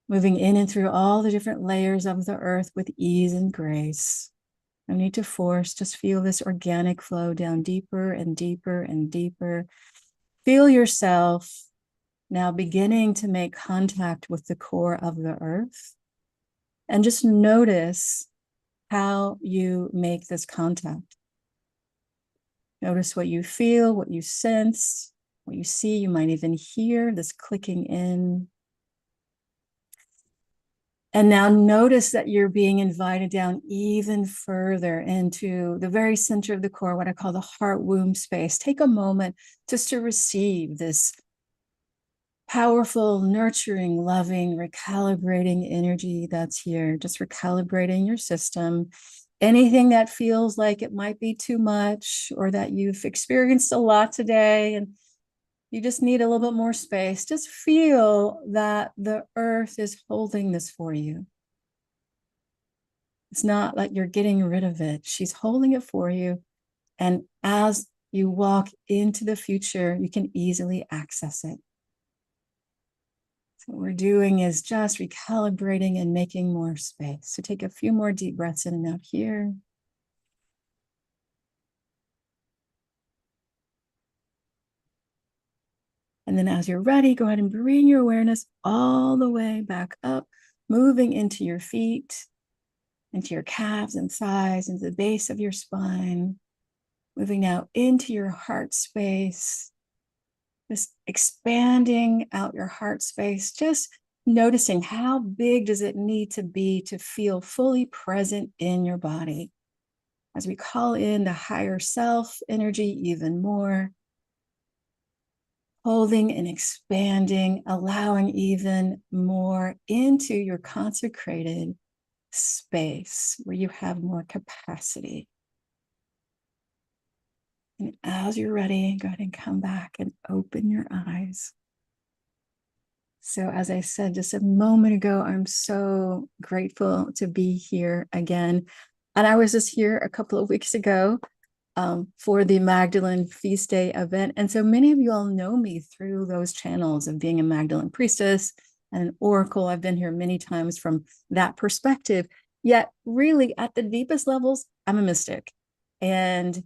moving in and through all the different layers of the earth with ease and grace. No need to force, just feel this organic flow down deeper and deeper and deeper. Feel yourself now beginning to make contact with the core of the earth. And just notice how you make this contact. Notice what you feel, what you sense, what you see. You might even hear this clicking in. And now notice that you're being invited down even further into the very center of the core, what I call the heart womb space. Take a moment just to receive this powerful, nurturing, loving, recalibrating energy that's here, just recalibrating your system. Anything that feels like it might be too much or that you've experienced a lot today and you just need a little bit more space. Just feel that the earth is holding this for you. It's not like you're getting rid of it. She's holding it for you. And as you walk into the future, you can easily access it. So what we're doing is just recalibrating and making more space. So take a few more deep breaths in and out here. And then as you're ready, go ahead and bring your awareness all the way back up, moving into your feet, into your calves and thighs, into the base of your spine, moving now into your heart space, just expanding out your heart space, just noticing how big does it need to be to feel fully present in your body. As we call in the higher self energy even more, holding and expanding, allowing even more into your consecrated space where you have more capacity. And as you're ready, go ahead and come back and open your eyes. So as I said just a moment ago, I'm so grateful to be here again. And I was just here a couple of weeks ago for the Magdalene Feast Day event. And so many of you all know me through those channels of being a Magdalene priestess and an oracle. I've been here many times from that perspective. Yet really at the deepest levels, I'm a mystic. And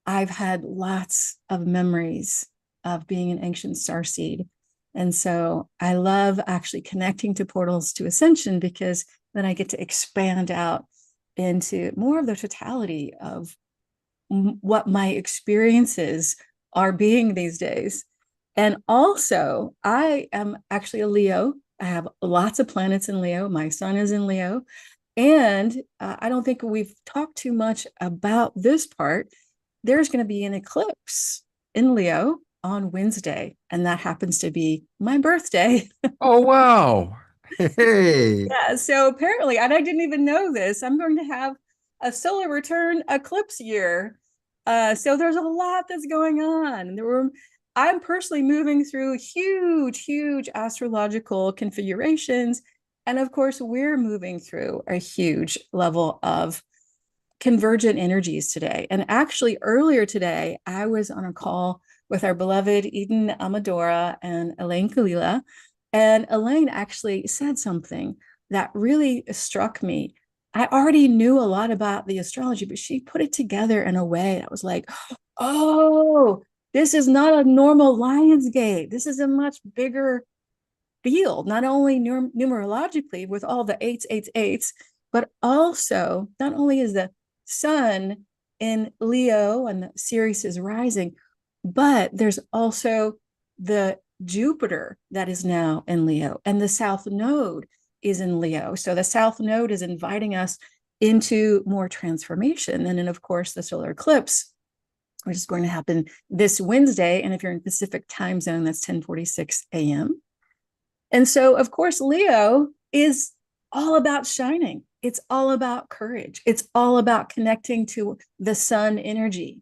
I've had lots of memories of being an ancient starseed. And so I love actually connecting to portals to ascension, because then I get to expand out into more of the totality of what my experiences are being these days. And also, I am actually a Leo. I have lots of planets in Leo. My sun is in Leo. And I don't think we've talked too much about this part. There's going to be an eclipse in Leo on Wednesday, and that happens to be my birthday. Oh, wow. Hey. Yeah, so apparently, and I didn't even know this, I'm going to have a solar return eclipse year. So there's a lot that's going on. I'm personally moving through huge astrological configurations. And of course, we're moving through a huge level of convergent energies today. And actually, earlier today, I was on a call with our beloved Eden Amadora and Elaine Kalila. And Elaine actually said something that really struck me. I already knew a lot about the astrology, but she put it together in a way that was like, oh, this is not a normal Lionsgate. This is a much bigger field, not only numerologically with all the eights, but also not only is the sun in Leo and the Sirius is rising, but there's also the Jupiter that is now in Leo, and the South Node is in Leo. So the South Node is inviting us into more transformation. And then, of course, the solar eclipse, which is going to happen this Wednesday. And if you're in Pacific time zone, that's 10:46 a.m. And so, of course, Leo is all about shining. It's all about courage. It's all about connecting to the sun energy.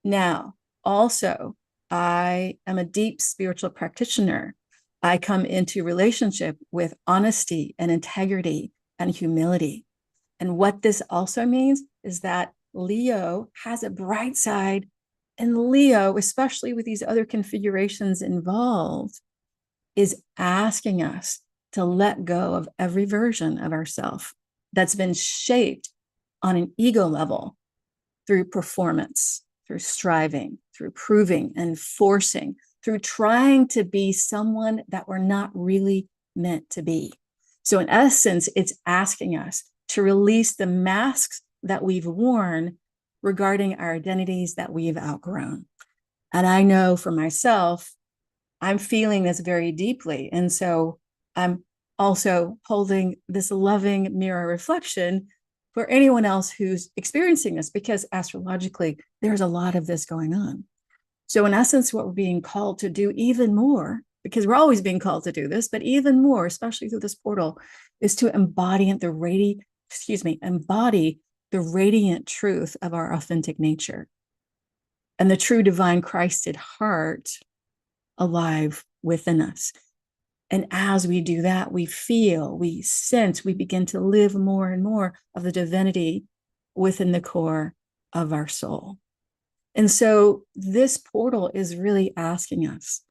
Now, also, I am a deep spiritual practitioner. I come into relationship with honesty and integrity and humility. And what this also means is that Leo has a bright side, and Leo, especially with these other configurations involved, is asking us to let go of every version of ourselves that's been shaped on an ego level through performance, through striving, through proving and forcing, through trying to be someone that we're not really meant to be. So in essence, it's asking us to release the masks that we've worn regarding our identities that we've outgrown. And I know for myself, I'm feeling this very deeply. And so I'm also holding this loving mirror reflection for anyone else who's experiencing this, because astrologically, there's a lot of this going on. So in essence, what we're being called to do even more, because we're always being called to do this, but even more, especially through this portal, is to embody the radiant truth of our authentic nature. and the true divine Christed heart alive within us. And as we do that, we feel, we sense, we begin to live more and more of the divinity within the core of our soul. And so this portal is really asking us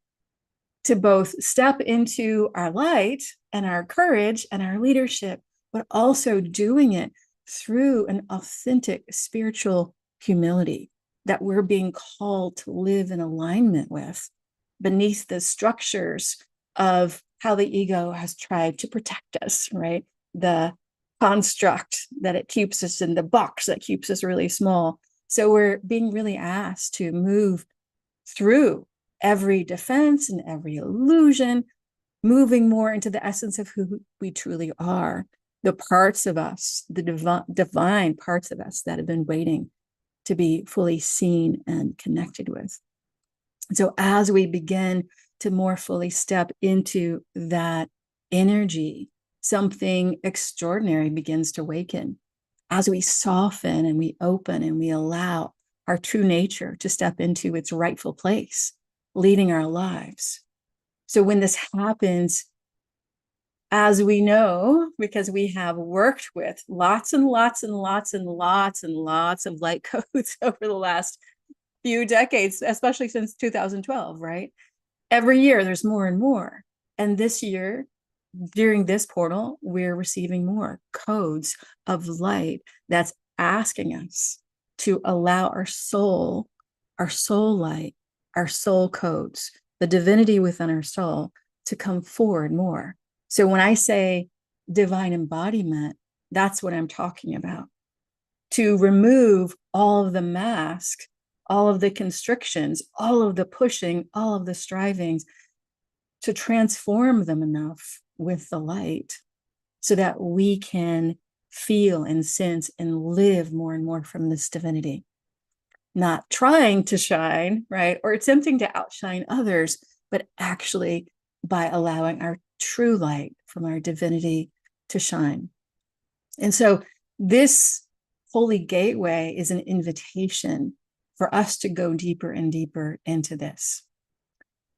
to both step into our light and our courage and our leadership, but also doing it through an authentic spiritual humility that we're being called to live in alignment with, beneath the structures of how the ego has tried to protect us, right? The construct that it keeps us in, the box that keeps us really small. So we're being really asked to move through every defense and every illusion, moving more into the essence of who we truly are, the parts of us, the divine parts of us that have been waiting to be fully seen and connected with. So as we begin to more fully step into that energy, something extraordinary begins to awaken. As we soften and we open and we allow our true nature to step into its rightful place, leading our lives. So when this happens, as we know, because we have worked with lots and lots and lots and lots and lots of light codes over the last few decades, especially since 2012, right? Every year there's more and more. And this year, during this portal, we're receiving more codes of light that's asking us to allow our soul light, our soul codes, the divinity within our soul to come forward more. So when I say divine embodiment, that's what I'm talking about. To remove all of the mask, all of the constrictions, all of the pushing, all of the strivings, to transform them enough with the light so that we can feel and sense and live more and more from this divinity. Not trying to shine, right? Or attempting to outshine others, but actually by allowing our true light from our divinity to shine. And so this holy gateway is an invitation for us to go deeper and deeper into this.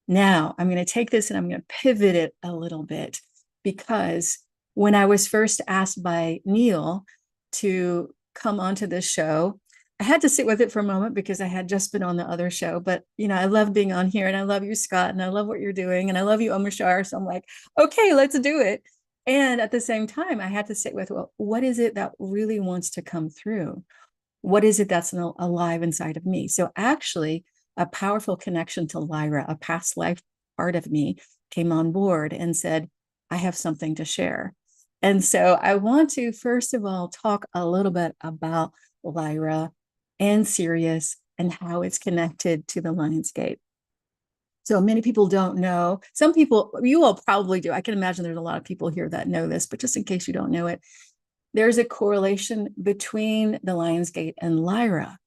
Now, I'm going to take this and I'm going to pivot it a little bit, because when I was first asked by Neil to come onto this show, I had to sit with it for a moment because I had just been on the other show. But, you know, I love being on here, and I love you, Scott, and I love what you're doing, and I love you, Omashar. So I'm like, okay, let's do it. And at the same time, I had to sit with, well, what is it that really wants to come through? What is it that's alive inside of me? So actually, a powerful connection to Lyra, a past life part of me, came on board and said, I have something to share. And so I want to, first of all, talk a little bit about Lyra and Sirius and how it's connected to the Lion's Gate. So many people don't know. Some people, you all probably do. I can imagine there's a lot of people here that know this, but just in case you don't know it, there's a correlation between the Lion's Gate and Lyra.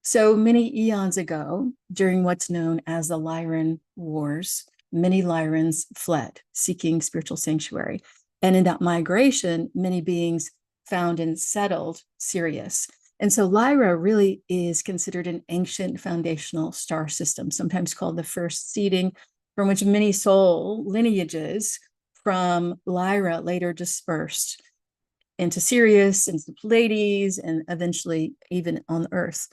So many eons ago, during what's known as the Lyran Wars, many Lyrans fled, seeking spiritual sanctuary. And in that migration, many beings found and settled Sirius. And so Lyra really is considered an ancient foundational star system, sometimes called the first seeding, from which many soul lineages from Lyra later dispersed into Sirius, into the Pleiades, and eventually even on Earth.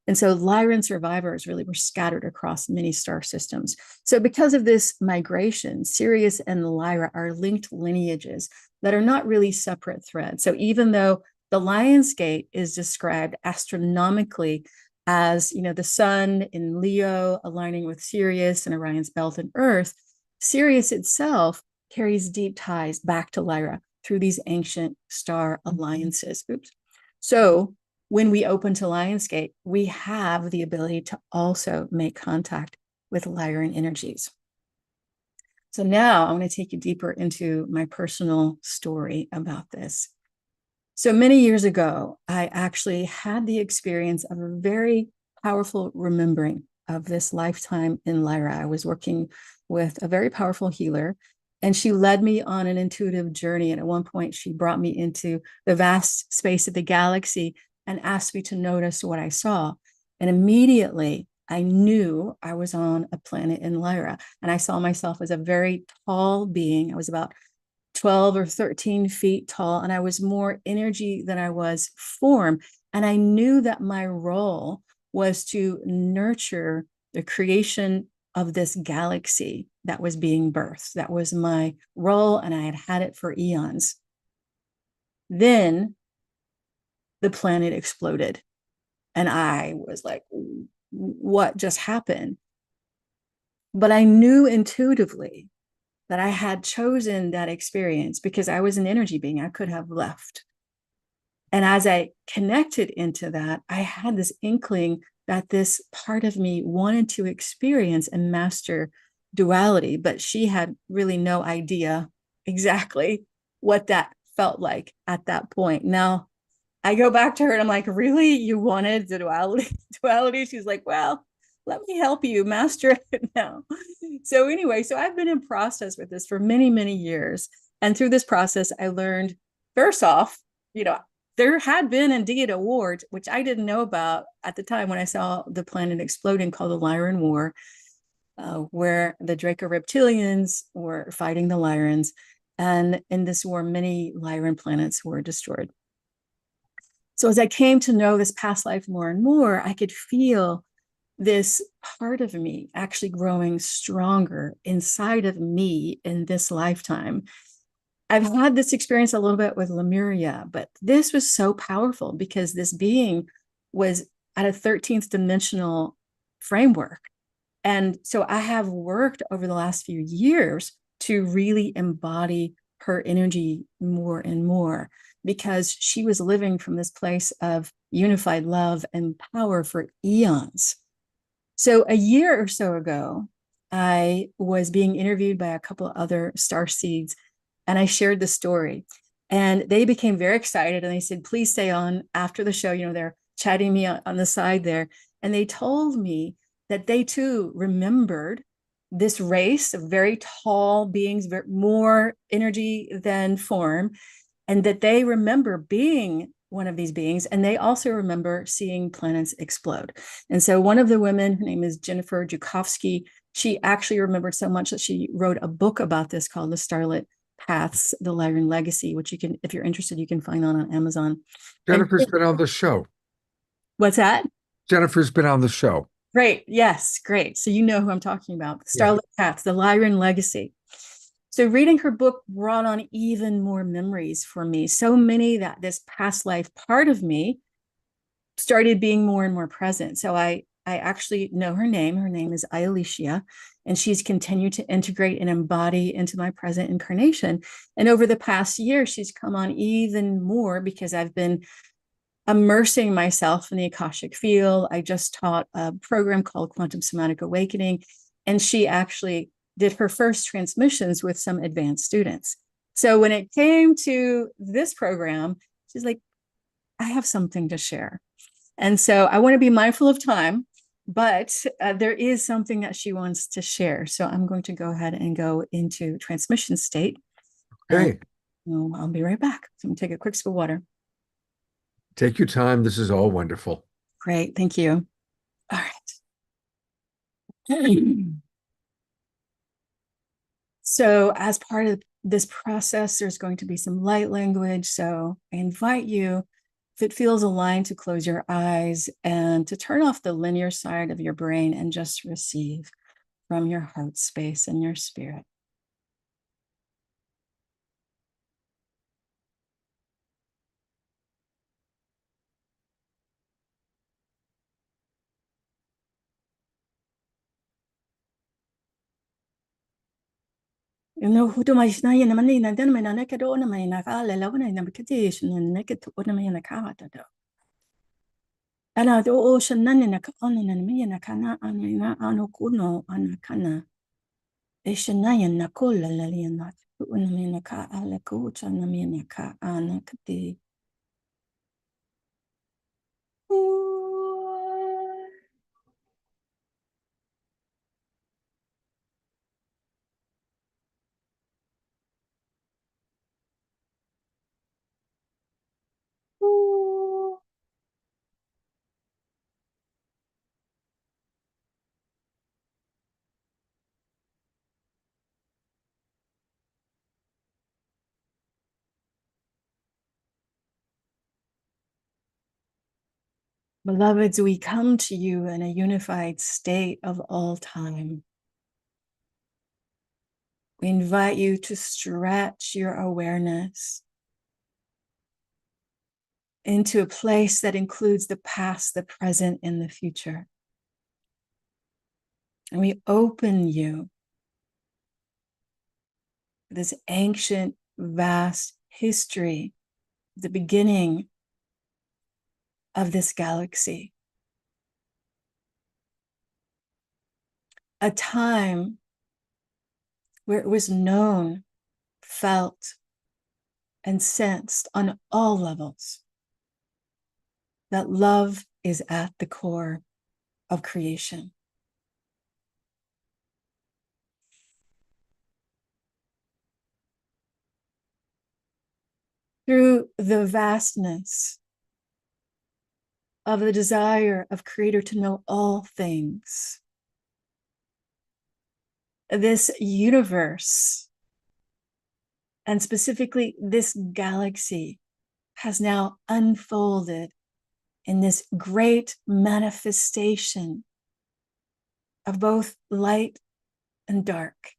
And so Lyran survivors really were scattered across many star systems. So because of this migration, Sirius and Lyra are linked lineages that are not really separate threads. So even though the Lion's Gate is described astronomically as, you know, the sun in Leo aligning with Sirius and Orion's belt and Earth, Sirius itself carries deep ties back to Lyra through these ancient star alliances. Oops. So when we open to Lion's Gate, we have the ability to also make contact with Lyran energies. So now I'm going to take you deeper into my personal story about this. So many years ago, I actually had the experience of a very powerful remembering of this lifetime in Lyra. I was working with a very powerful healer, and she led me on an intuitive journey. And at one point, she brought me into the vast space of the galaxy and asked me to notice what I saw. And immediately I knew I was on a planet in Lyra, and I saw myself as a very tall being. I was about 12 or 13 feet tall, and I was more energy than I was form. And I knew that my role was to nurture the creation of this galaxy that was being birthed. That was my role, and I had had it for eons. Then the planet exploded, and I was like, what just happened? But I knew intuitively that I had chosen that experience because I was an energy being. I could have left. And as I connected into that, I had this inkling that this part of me wanted to experience and master duality, but she had really no idea exactly what that felt like at that point. Now, I go back to her and I'm like, really? You wanted the duality? She's like, well, let me help you master it now. So anyway, so I've been in process with this for many, many years. And through this process, I learned, first off, there had been indeed a war, which I didn't know about at the time when I saw the planet exploding, called the Lyran War, where the Draco reptilians were fighting the Lyrans. And in this war, many Lyran planets were destroyed. So as I came to know this past life more and more, I could feel this part of me actually growing stronger inside of me in this lifetime. I've had this experience a little bit with Lemuria, but this was so powerful because this being was at a 13th dimensional framework. And so I have worked over the last few years to really embody her energy more and more, because she was living from this place of unified love and power for eons. So a year or so ago, I was being interviewed by a couple of other star seeds, and I shared the story. And they became very excited, and they said, please stay on after the show. They're chatting me on the side there. And they told me that they too remembered this race of very tall beings, more energy than form, and that they remember being one of these beings, and they also remember seeing planets explode. And so one of the women, her name is Jennifer Jukovsky, she actually remembered so much that she wrote a book about this called The Starlit Paths, The Lyran Legacy, which you can, if you're interested, you can find on Amazon. Jennifer's been on the show. What's that? Jennifer's been on the show. Great. Yes, great. So you know who I'm talking about. Starlit Paths, The Lyran Legacy. So reading her book brought on even more memories for me. So many that this past life part of me started being more and more present. So I actually know her name. Her name is Iolicia, and she's continued to integrate and embody into my present incarnation. And over the past year, she's come on even more because I've been immersing myself in the Akashic field. I just taught a program called Quantum Somatic Awakening, and she actually did her first transmissions with some advanced students. So when it came to this program, she's like, I have something to share. And so I want to be mindful of time, but there is something that she wants to share. So I'm going to go ahead and go into transmission state. Okay. I'll be right back. So I'm going to take a quick sip of water. Take your time. This is all wonderful. Great. Thank you. All right. So as part of this process, there's going to be some light language. So I invite you, if it feels aligned, to close your eyes and to turn off the linear side of your brain and just receive from your heart space and your spirit. No, who do my snaya na mani na den my na naked on my nakala lona na bikatish and naked to on my nakata. Ala do ocean none na on and me na kana anina ano kuno anakana. Eshanaya na kola laliana una me na ka ala coach and me na ka anakati. Beloveds, we come to you in a unified state of all time. We invite you to stretch your awareness into a place that includes the past, the present, and the future. And we open you to this ancient, vast history, the beginning of this galaxy. A time where it was known, felt, and sensed on all levels that love is at the core of creation. Through the vastness of the desire of Creator to know all things, this universe, and specifically this galaxy, has now unfolded in this great manifestation of both light and dark,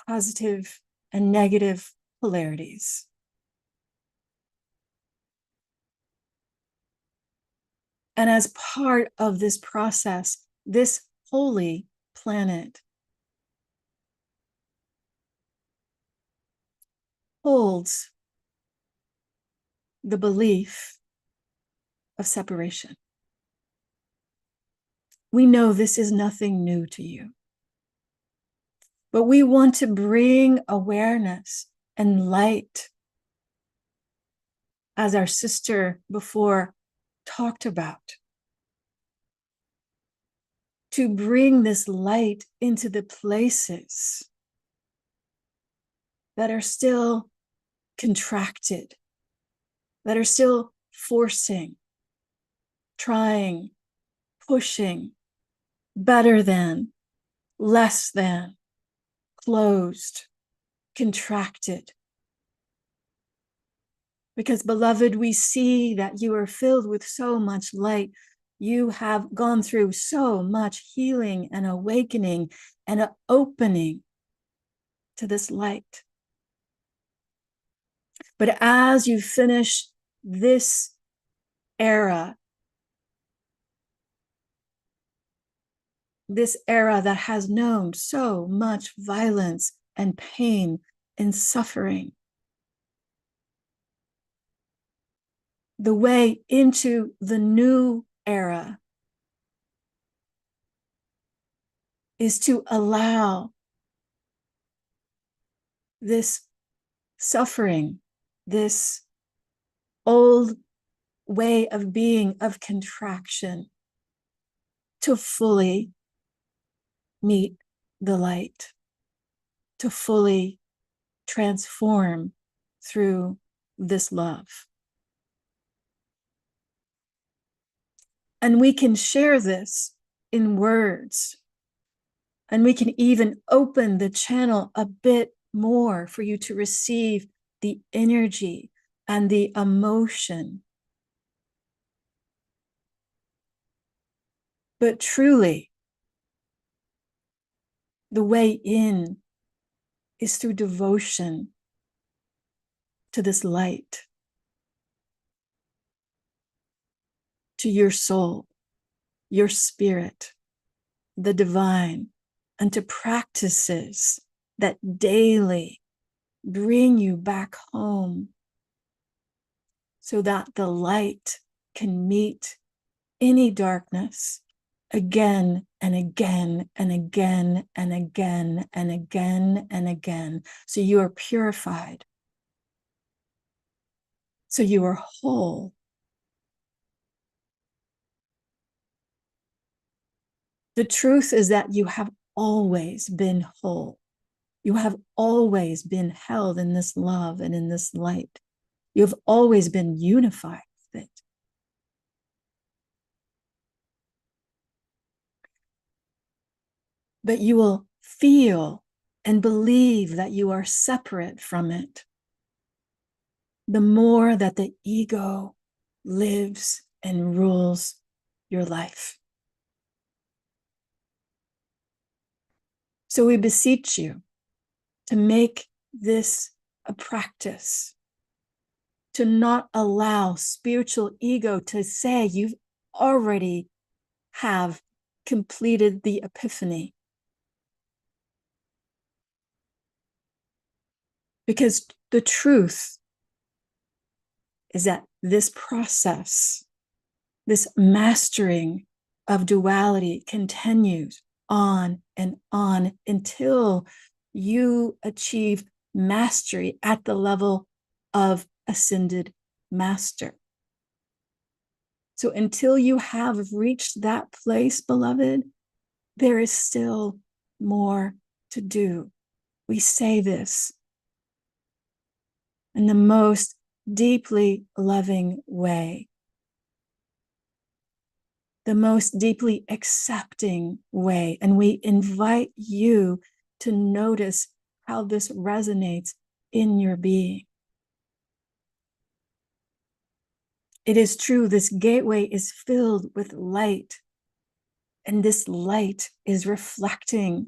positive and negative polarities. And as part of this process, this holy planet holds the belief of separation. We know this is nothing new to you, but we want to bring awareness and light, as our sister before talked about, to bring this light into the places that are still contracted, that are still forcing, trying, pushing, better than, less than, closed, contracted. Because, beloved, we see that you are filled with so much light. You have gone through so much healing and awakening and an opening to this light. But as you finish this era that has known so much violence and pain and suffering, the way into the new era is to allow this suffering, this old way of being of contraction, to fully meet the light, to fully transform through this love. And we can share this in words, and we can even open the channel a bit more for you to receive the energy and the emotion. But truly, the way in is through devotion to this light, to your soul, your spirit, the divine, and to practices that daily bring you back home so that the light can meet any darkness again and again and again and again and again and again. So you are purified. So you are whole. The truth is that you have always been whole. You have always been held in this love and in this light. You have always been unified with it. But you will feel and believe that you are separate from it the more that the ego lives and rules your life. So we beseech you to make this a practice, to not allow spiritual ego to say you've already have completed the epiphany. Because the truth is that this process, this mastering of duality continues on and on until you achieve mastery at the level of ascended master. So until you have reached that place, beloved, there is still more to do. We say this in the most deeply loving way, the most deeply accepting way. And we invite you to notice how this resonates in your being. It is true, this gateway is filled with light, and this light is reflecting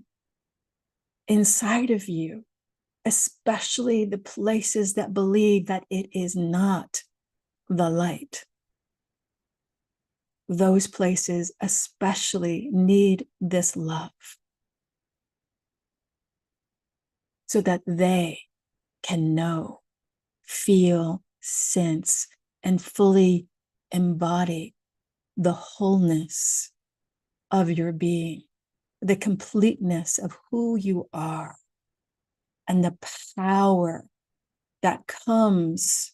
inside of you, especially the places that believe that it is not the light. Those places especially need this love so that they can know, feel, sense, and fully embody the wholeness of your being, the completeness of who you are, and the power that comes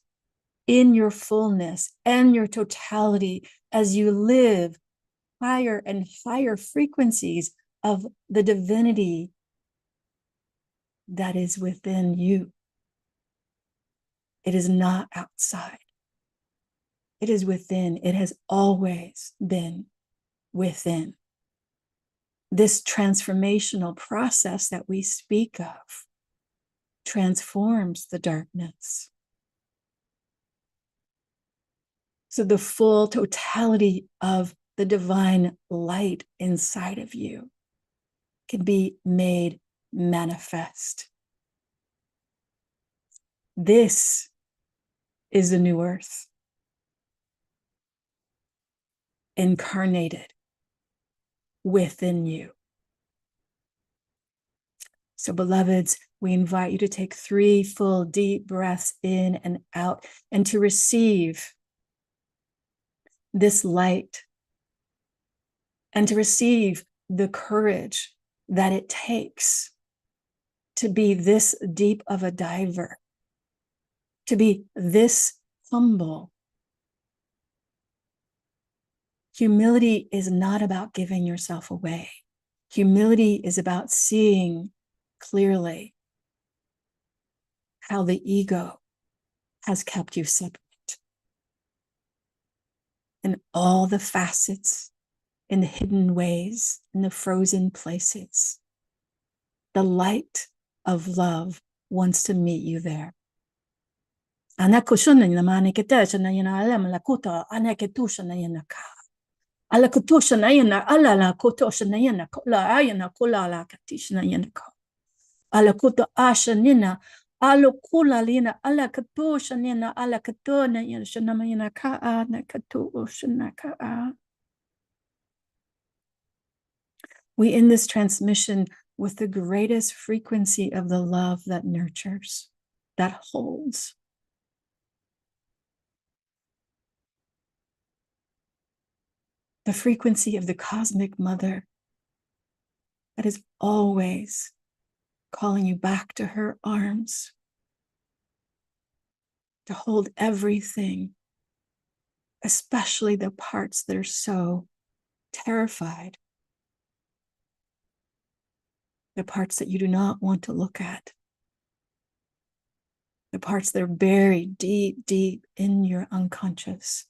in your fullness and your totality as you live higher and higher frequencies of the divinity that is within you. It is not outside. It is within. It has always been within. This transformational process that we speak of transforms the darkness. So the full totality of the divine light inside of you can be made manifest. This is the new earth, incarnated within you. So, beloveds, we invite you to take 3 full deep breaths in and out and to receive this light and to receive the courage that it takes to be this deep of a diver, to be this humble. Humility is not about giving yourself away. Humility is about seeing clearly how the ego has kept you separate in all the facets, in the hidden ways, in the frozen places. The light of love wants to meet you there. We end this transmission with the greatest frequency of the love that nurtures, that holds. The frequency of the cosmic mother that is always calling you back to her arms, to hold everything, especially the parts that are so terrified, the parts that you do not want to look at, the parts that are buried deep, deep in your unconscious.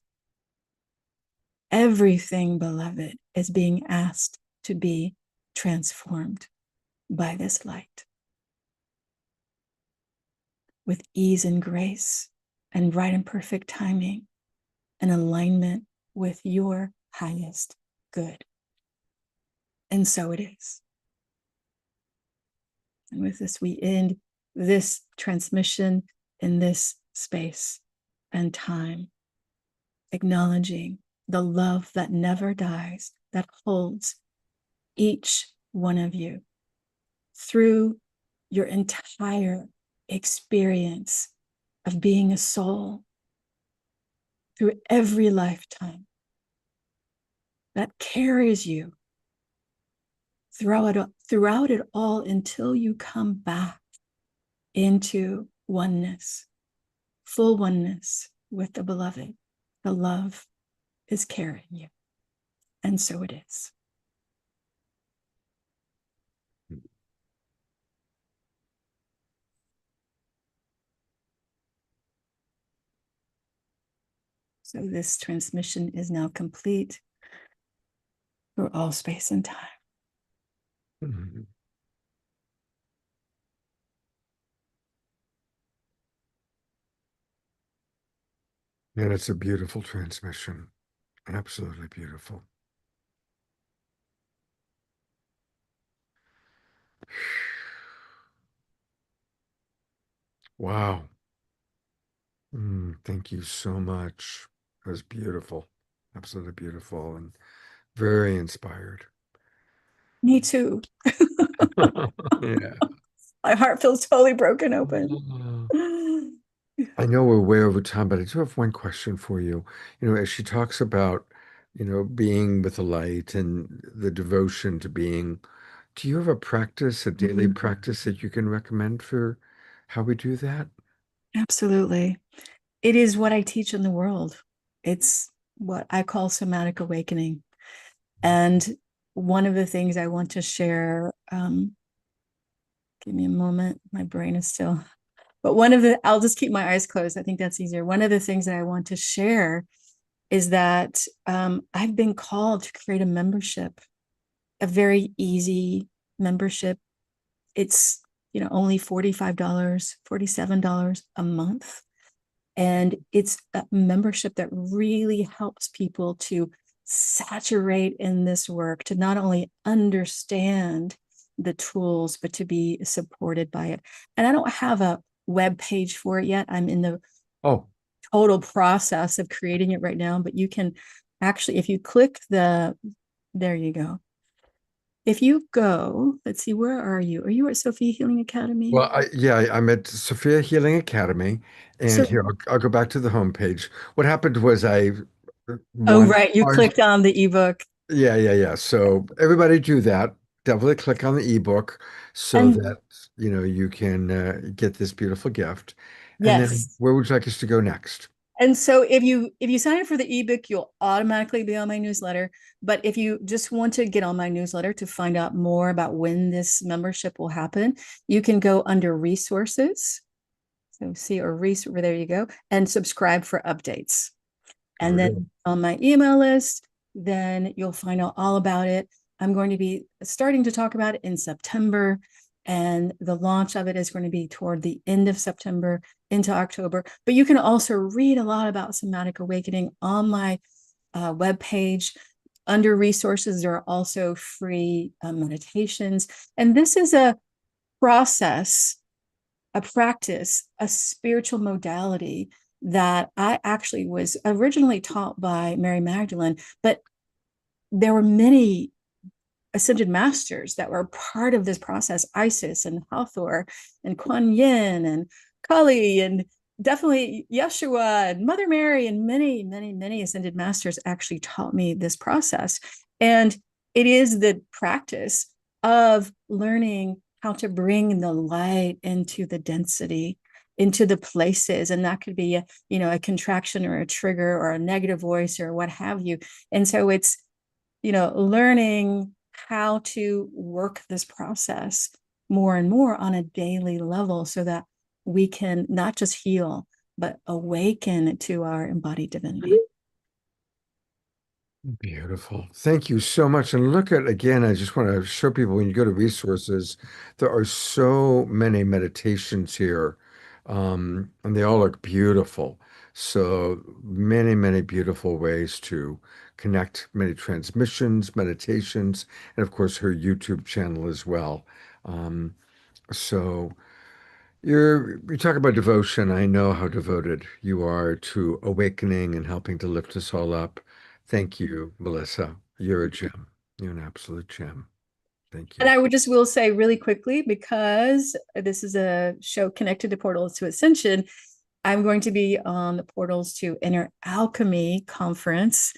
Everything, beloved, is being asked to be transformed by this light with ease and grace and right and perfect timing and alignment with your highest good. And so it is. And with this, we end this transmission in this space and time, acknowledging the love that never dies, that holds each one of you through your entire experience of being a soul, through every lifetime, that carries you throughout it all until you come back into oneness, full oneness with the beloved. The love is carrying you. And so it is. So this transmission is now complete through all space and time. Mhm. And it's a beautiful transmission. Absolutely beautiful. Wow. Thank you so much. It was beautiful. Absolutely beautiful and very inspired. Me too. Yeah. My heart feels totally broken open. I know we're way over time, but I do have one question for you. As she talks about, being with the light and the devotion to being, do you have a practice, a daily practice that you can recommend for how we do that? Absolutely. It is what I teach in the world. It's what I call somatic awakening. And one of the things I want to share, give me a moment, my brain is still, but I'll just keep my eyes closed. I think that's easier. One of the things that I want to share is that I've been called to create a membership, a very easy membership. It's, only $45, $47 a month. And it's a membership that really helps people to saturate in this work, to not only understand the tools, but to be supported by it. And I don't have a web page for it yet. I'm in the total process of creating it right now, but you can actually, if you click there you go. If you go, let's see, where are you? Are you at Sophia Healing Academy? Well, I'm at Sophia Healing Academy, and here I'll go back to the homepage. What happened was right, you clicked on the ebook. Yeah. So everybody do that. Definitely click on the ebook so that you can get this beautiful gift. And then where would you like us to go next? And so if you sign up for the ebook, you'll automatically be on my newsletter. But if you just want to get on my newsletter to find out more about when this membership will happen, you can go under resources. So there you go, and subscribe for updates. And then on my email list, then you'll find out all about it. I'm going to be starting to talk about it in September. And the launch of it is going to be toward the end of September into October. But you can also read a lot about somatic awakening on my webpage. Under resources, there are also free meditations. And this is a process, a practice, a spiritual modality that I actually was originally taught by Mary Magdalene, but there were many ascended masters that were part of this process. Isis and Hathor and Kuan Yin and Kali and definitely Yeshua and Mother Mary and many ascended masters actually taught me this process. And it is the practice of learning how to bring the light into the density, into the places. And that could be a contraction or a trigger or a negative voice or what have you. And so it's, learning how to work this process more and more on a daily level so that we can not just heal, but awaken to our embodied divinity. Beautiful. Thank you so much. And look at, again, I just want to show people when you go to resources, there are so many meditations here, and they all look beautiful. So many, many beautiful ways to connect, many transmissions, meditations, and of course her YouTube channel as well. Um, so you talk about devotion. I know how devoted you are to awakening and helping to lift us all up. Thank you, Melissa. You're a gem. You're an absolute gem. Thank And you. I would just will say really quickly, because this is a show connected to Portals to Ascension, I'm going to be on the Portals to Inner Alchemy conference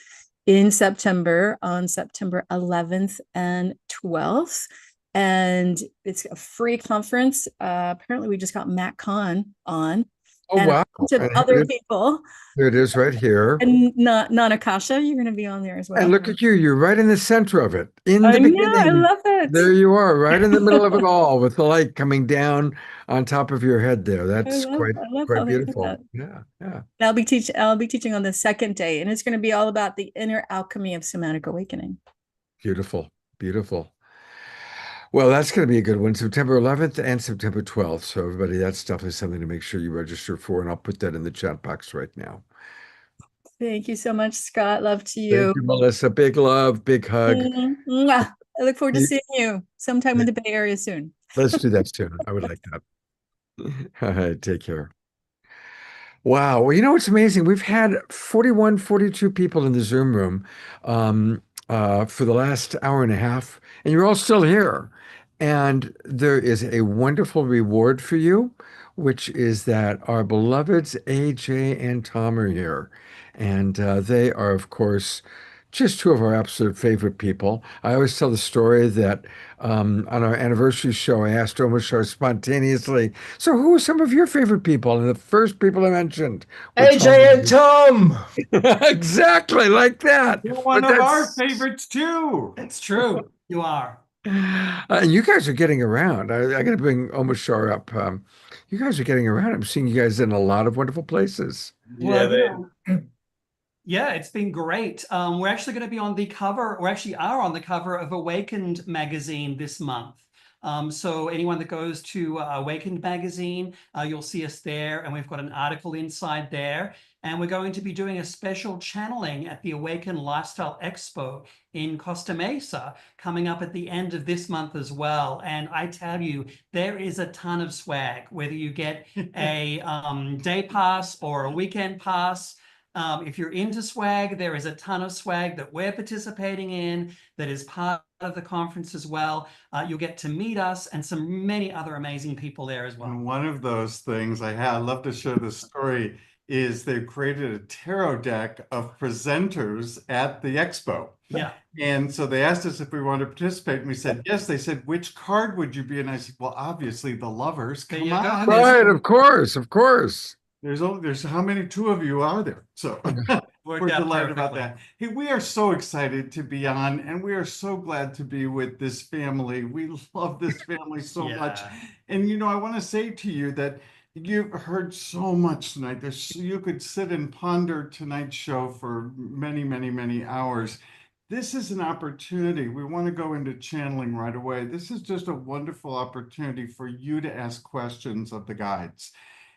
in September, on September 11th and 12th. And it's a free conference. Apparently, we just got Matt Kahn on, Oh, and a wow. bunch of And other people. here it is right here. And Nana Kasha, you're going to be on there as well. And look at you. You're right in the center of it. In I the know, I beginning. love it. There you are, right in the middle of it all, with the light coming down on top of your head there. That's I love how quite they do beautiful. that. Yeah, yeah. I'll be teaching on the second day, and it's going to be all about the inner alchemy of somatic awakening. Beautiful, beautiful. Well, that's going to be a good one, September 11th and September 12th. So everybody, that's definitely something to make sure you register for, and I'll put that in the chat box right now. Thank you so much, Scott. Love to you. Thank you, Melissa. Big love, big hug. Mwah. I look forward to You- seeing you sometime in the Bay Area soon. Let's do that soon. I would like that. All right, take care. Wow. Well, you know what's amazing? We've had 41, 42 people in the Zoom room for the last hour and a half, and you're all still here. And there is a wonderful reward for you, which is that our beloveds AJ and Tom are here. And they are, of course, just two of our absolute favorite people. I always tell the story that on our anniversary show, I asked Omashar spontaneously, so who are some of your favorite people? And the first people I mentioned were AJ and Tom. Exactly like that. You're one But of our that's- favorites too. It's true. You are. And you guys are getting around. I got to bring Omashar up. You guys are getting around. I'm seeing you guys in a lot of wonderful places. Well, you know, yeah, it's been great. We're actually going to be on the cover, or actually are on the cover of Awakened magazine this month. So anyone that goes to Awakened magazine, you'll see us there, and we've got an article inside there. And we're going to be doing a special channeling at the Awakened Lifestyle Expo in Costa Mesa coming up at the end of this month as well. And I tell you, there is a ton of swag, whether you get a day pass or a weekend pass. If you're into swag, there is a ton of swag that we're participating in that is part of the conference as well. You'll get to meet us and many other amazing people there as well. And one of those things I'd love to share this story is they've created a tarot deck of presenters at the expo. Yeah. And so they asked us if we wanted to participate, and we said yes. They said, which card would you be? And I said, well, obviously the lovers. There Come you go. on. Right, of course, of course. There's how many two of you are there? So we're Worked out delighted about perfectly. that. Hey, we are so excited to be on, and we are so glad to be with this family. We love this family so much. Yeah. And you know, I want to say to you that you've heard so much tonight. You could sit and ponder tonight's show for many, many, many hours. This is an opportunity. We want to go into channeling right away. This is just a wonderful opportunity for you to ask questions of the guides.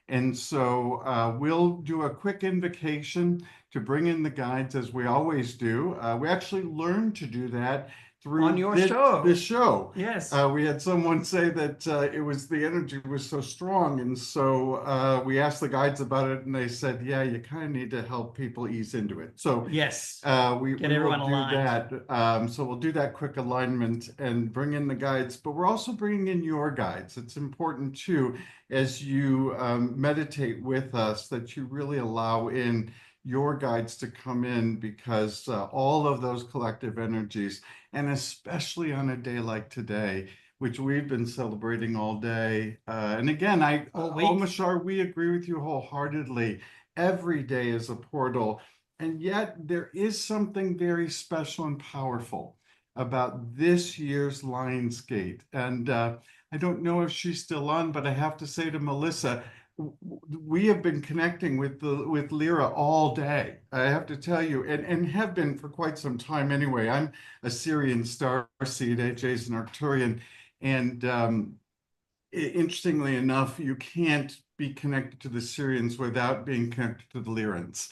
And so we'll do a quick invocation to bring in the guides, as we always do. We actually learned to do that through On your show. this show. Yes. We had someone say that the energy was so strong, and so we asked the guides about it, and they said, yeah, you kind of need to help people ease into it. So Yes. we Get will everyone do aligned. that. So we'll do that quick alignment and bring in the guides, but we're also bringing in your guides. It's important too, as you meditate with us, that you really allow in your guides to come in, because all of those collective energies, and especially on a day like today, which we've been celebrating all day. And again, All week. Omashar, we agree with you wholeheartedly. Every day is a portal. And yet there is something very special and powerful about this year's Lionsgate. And I don't know if she's still on, but I have to say to Melissa, we have been connecting with Lyra all day. I have to tell you, and have been for quite some time anyway. I'm a Syrian starseed, AJ's an Arcturian, and interestingly enough, you can't be connected to the Sirians without being connected to the Lyrans.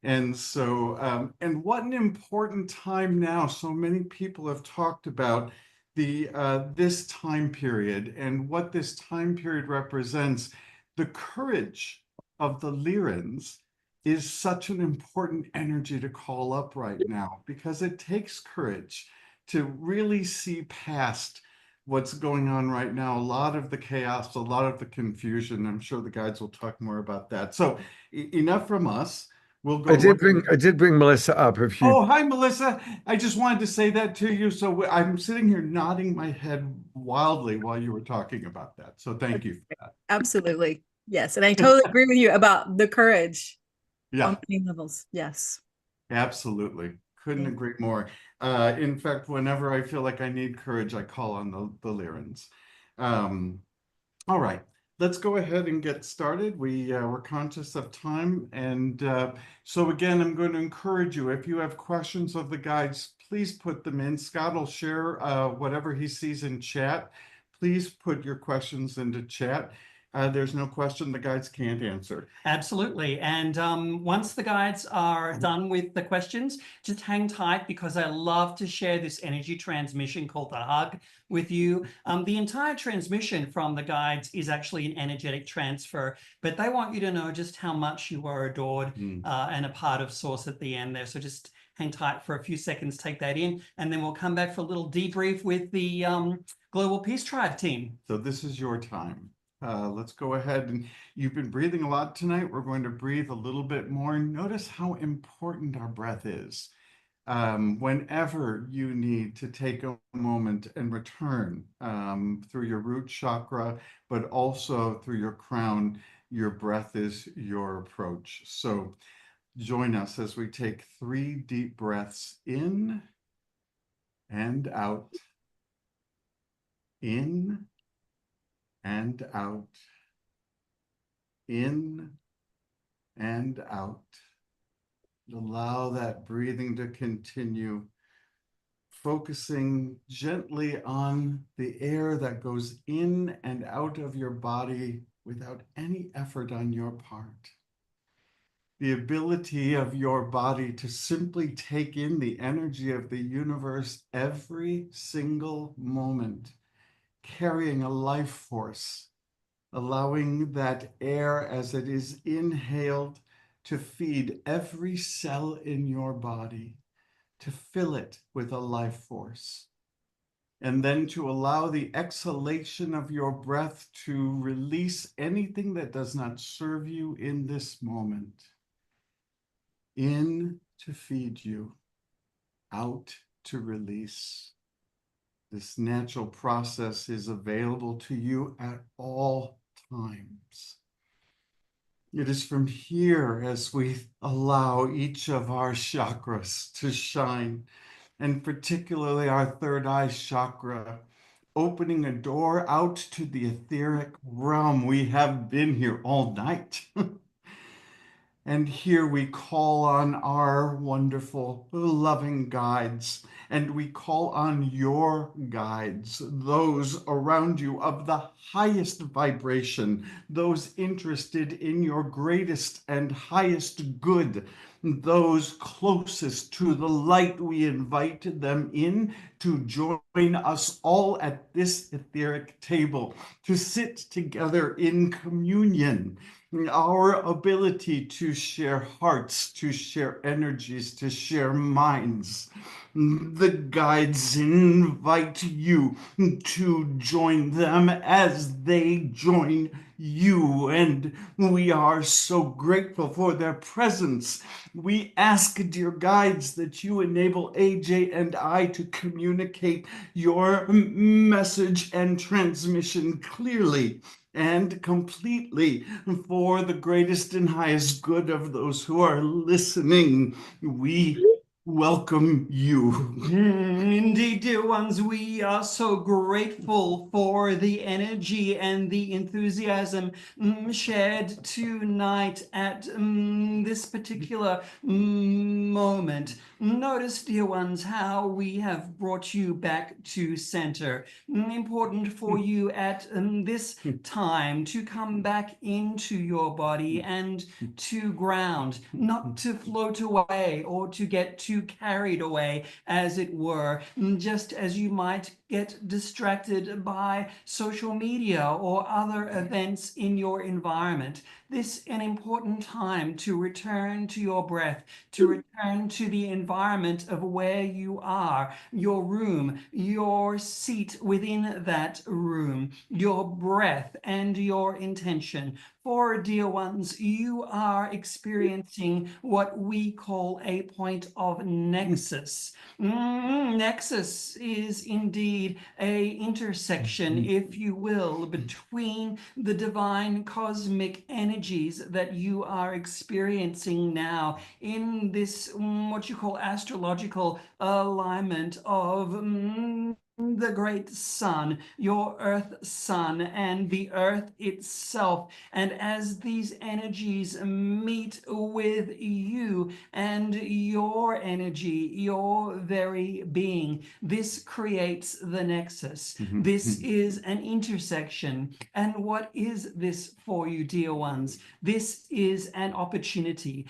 And so, and what an important time now. So many people have talked about this time period and what this time period represents. The courage of the Lyrans is such an important energy to call up right now, because it takes courage to really see past what's going on right now. A lot of the chaos, a lot of the confusion. I'm sure the guides will talk more about that. So enough from us. We'll go. I did bring Melissa up. If you Oh, hi, Melissa. I just wanted to say that to you. So I'm sitting here nodding my head wildly while you were talking about that. So thank you for that. Absolutely. Yes. And I totally agree with you about the courage Yeah, on many levels. Yes. absolutely. Couldn't agree more. In fact, whenever I feel like I need courage, I call on the Lyrans. All right, let's go ahead and get started. We're conscious of time. And so again, I'm going to encourage you, if you have questions of the guides, please put them in. Scott will share whatever he sees in chat. Please put your questions into chat. There's no question the guides can't answer. Absolutely. And once the guides are done with the questions, just hang tight, because I love to share this energy transmission called the hug with you. The entire transmission from the guides is actually an energetic transfer, but they want you to know just how much you are adored and a part of Source at the end there. So just hang tight for a few seconds, take that in, and then we'll come back for a little debrief with the Global Peace Tribe team. So this is your time. Let's go ahead. And you've been breathing a lot tonight. We're going to breathe a little bit more. Notice how important our breath is. Whenever you need to take a moment and return through your root chakra, but also through your crown, your breath is your approach. So join us as we take 3 deep breaths in and out, in and out, in and out. Allow that breathing to continue, focusing gently on the air that goes in and out of your body without any effort on your part. The ability of your body to simply take in the energy of the universe every single moment, carrying a life force, allowing that air as it is inhaled to feed every cell in your body, to fill it with a life force, and then to allow the exhalation of your breath to release anything that does not serve you in this moment. In to feed you, out to release. This natural process is available to you at all times. It is from here, as we allow each of our chakras to shine, and particularly our third eye chakra, opening a door out to the etheric realm. We have been here all night. And here we call on our wonderful, loving guides, and we call on your guides, those around you of the highest vibration, those interested in your greatest and highest good, those closest to the light. We invite them in to join us all at this etheric table, to sit together in communion. Our ability to share hearts, to share energies, to share minds. The guides invite you to join them as they join you, and we are so grateful for their presence. We ask, dear guides, that you enable AJ and I to communicate your message and transmission clearly and completely for the greatest and highest good of those who are listening. We welcome you. Indeed, dear ones, we are so grateful for the energy and the enthusiasm shared tonight at this particular moment. Notice, dear ones, how we have brought you back to center. Important for you at this time to come back into your body and to ground, not to float away or to get too carried away, as it were, just as you might get distracted by social media or other events in your environment. This is an important time to return to your breath, to return to the environment of where you are, your room, your seat within that room, your breath and your intention. For, dear ones, you are experiencing what we call a point of nexus. Nexus is indeed a intersection, if you will, between the divine cosmic energies that you are experiencing now in this what you call astrological alignment of the great sun, your earth sun, and the earth itself. And as these energies meet with you and your energy, your very being, this creates the nexus. This is an intersection. And what is this for you, dear ones? This is an opportunity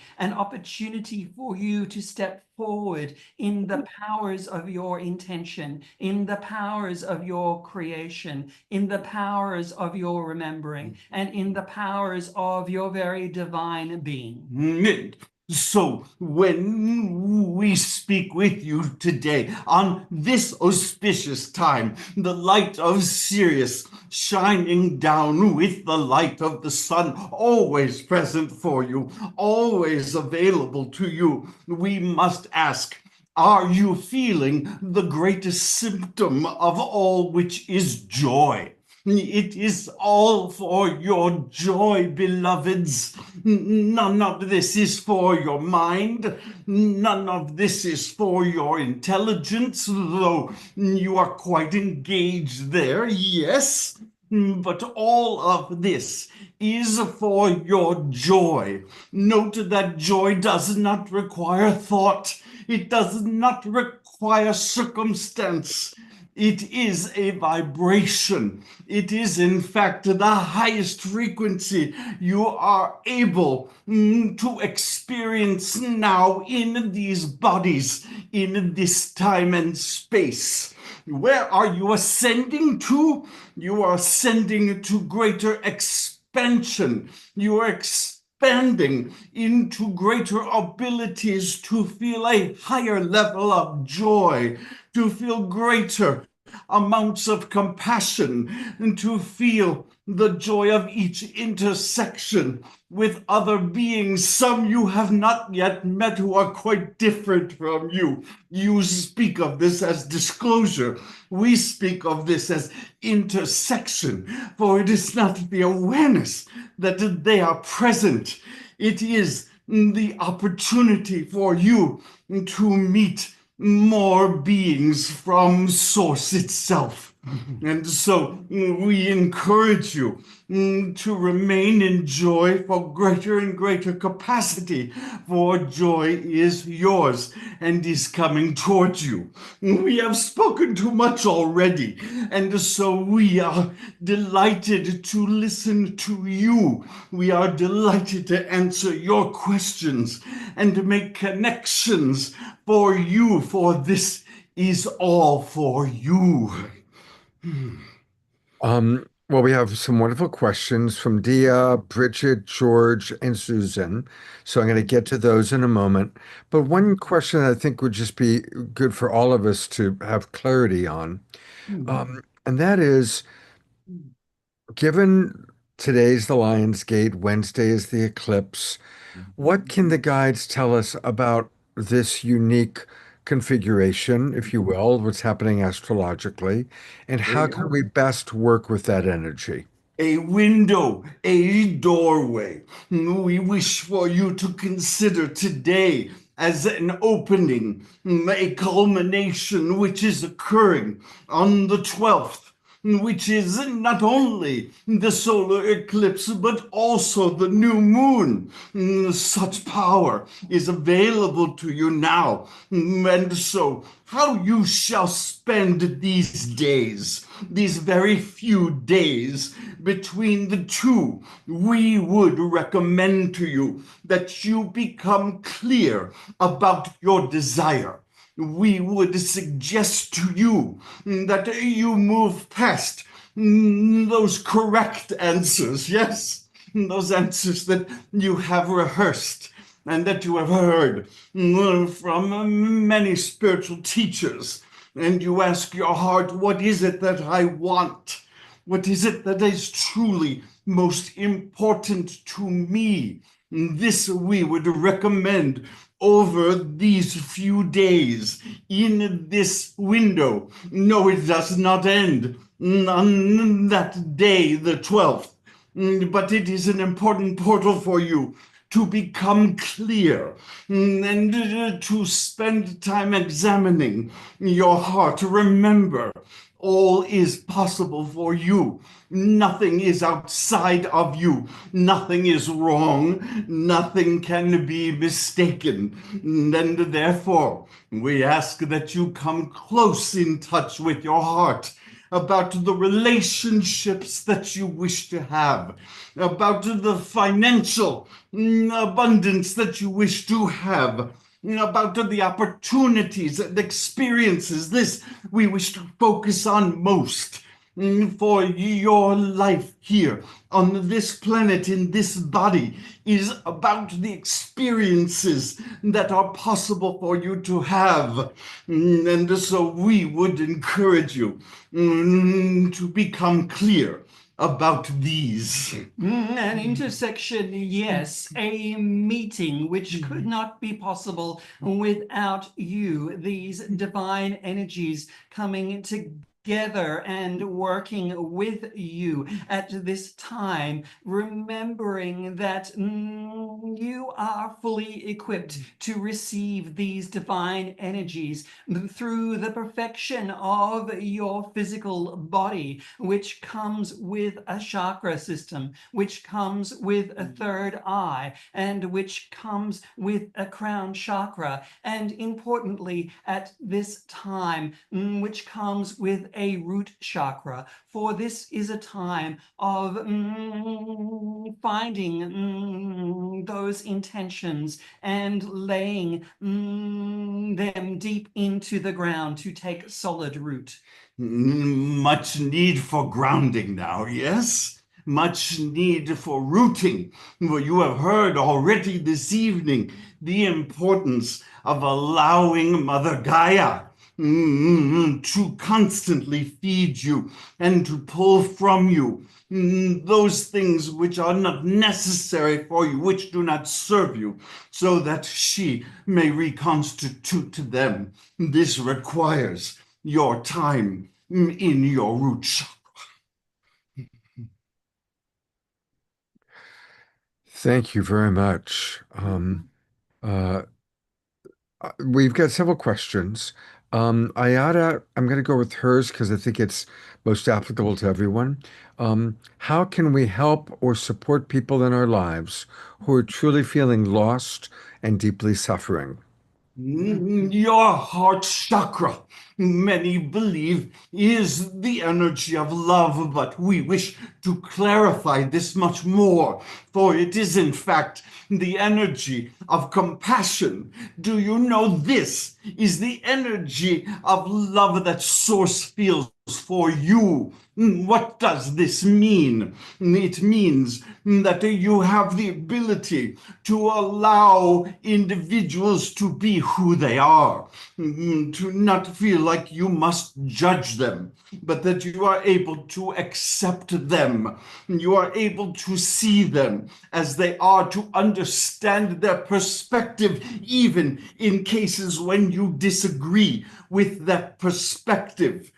for you to step forward in the powers of your intention, in the powers of your creation, in the powers of your remembering, and in the powers of your very divine being. So when we speak with you today on this auspicious time, the light of Sirius shining down with the light of the sun, always present for you, always available to you, we must ask, are you feeling the greatest symptom of all, which is joy? It is all for your joy, beloveds. None of this is for your mind. None of this is for your intelligence, though you are quite engaged there, yes. But all of this is for your joy. Note that joy does not require thought. It does not require circumstance. It is a vibration. It is, in fact, the highest frequency you are able to experience now in these bodies, in this time and space. Where are you ascending to? You are ascending to greater expansion. You are expanding into greater abilities to feel a higher level of joy, to feel greater amounts of compassion, and to feel the joy of each intersection with other beings, some you have not yet met who are quite different from you. You speak of this as disclosure. We speak of this as intersection, for it is not the awareness that they are present. It is the opportunity for you to meet more beings from Source itself. And so we encourage you to remain in joy for greater and greater capacity, for joy is yours and is coming towards you. We have spoken too much already, and so we are delighted to listen to you. We are delighted to answer your questions and to make connections for you, for this is all for you. Well, we have some wonderful questions from Dia, Bridget, George, and Susan. So I'm going to get to those in a moment. But one question I think would just be good for all of us to have clarity on. And that is, given today's the Lionsgate, Wednesday is the eclipse, what can the guides tell us about this unique configuration, if you will, what's happening astrologically, and how can we best work with that energy? A window, a doorway. We wish for you to consider today as an opening, a culmination which is occurring on the 12th, which is not only the solar eclipse, but also the new moon. Such power is available to you now. And so, how you shall spend these days, these very few days between the two, we would recommend to you that you become clear about your desire. We would suggest to you that you move past those correct answers, yes, those answers that you have rehearsed and that you have heard from many spiritual teachers. And you ask your heart, what is it that I want? What is it that is truly most important to me? This we would recommend over these few days in this window. No, it does not end on that day, the 12th, but it is an important portal for you to become clear and to spend time examining your heart. Remember, all is possible for you. Nothing is outside of you. Nothing is wrong. Nothing can be mistaken. And therefore, we ask that you come close in touch with your heart about the relationships that you wish to have, about the financial abundance that you wish to have, about the opportunities and experiences. This we wish to focus on most for your life here on this planet, in this body, is about the experiences that are possible for you to have. And so we would encourage you to become clear about these. An intersection, yes, a meeting which could not be possible without you, these divine energies coming together and working with you at this time, remembering that you are fully equipped to receive these divine energies through the perfection of your physical body, which comes with a chakra system, which comes with a third eye, and which comes with a crown chakra, and importantly at this time, which comes with a root chakra. For this is a time of finding those intentions and laying them deep into the ground to take solid root. Much need for grounding now, yes? Much need for rooting. For you have heard already this evening the importance of allowing Mother Gaia to constantly feed you and to pull from you those things which are not necessary for you, which do not serve you, so that she may reconstitute them. This requires your time in your root chakra. Thank you very much. We've got several questions. Ayada, I'm going to go with hers because I think it's most applicable to everyone. How can we help or support people in our lives who are truly feeling lost and deeply suffering? Your heart chakra, many believe, is the energy of love, but we wish to clarify this much more, for it is in fact the energy of compassion. Do you know this is the energy of love that Source feels for you? What does this mean? It means that you have the ability to allow individuals to be who they are, to not feel like you must judge them, but that you are able to accept them. You are able to see them as they are, to understand their perspective, even in cases when you disagree with that perspective.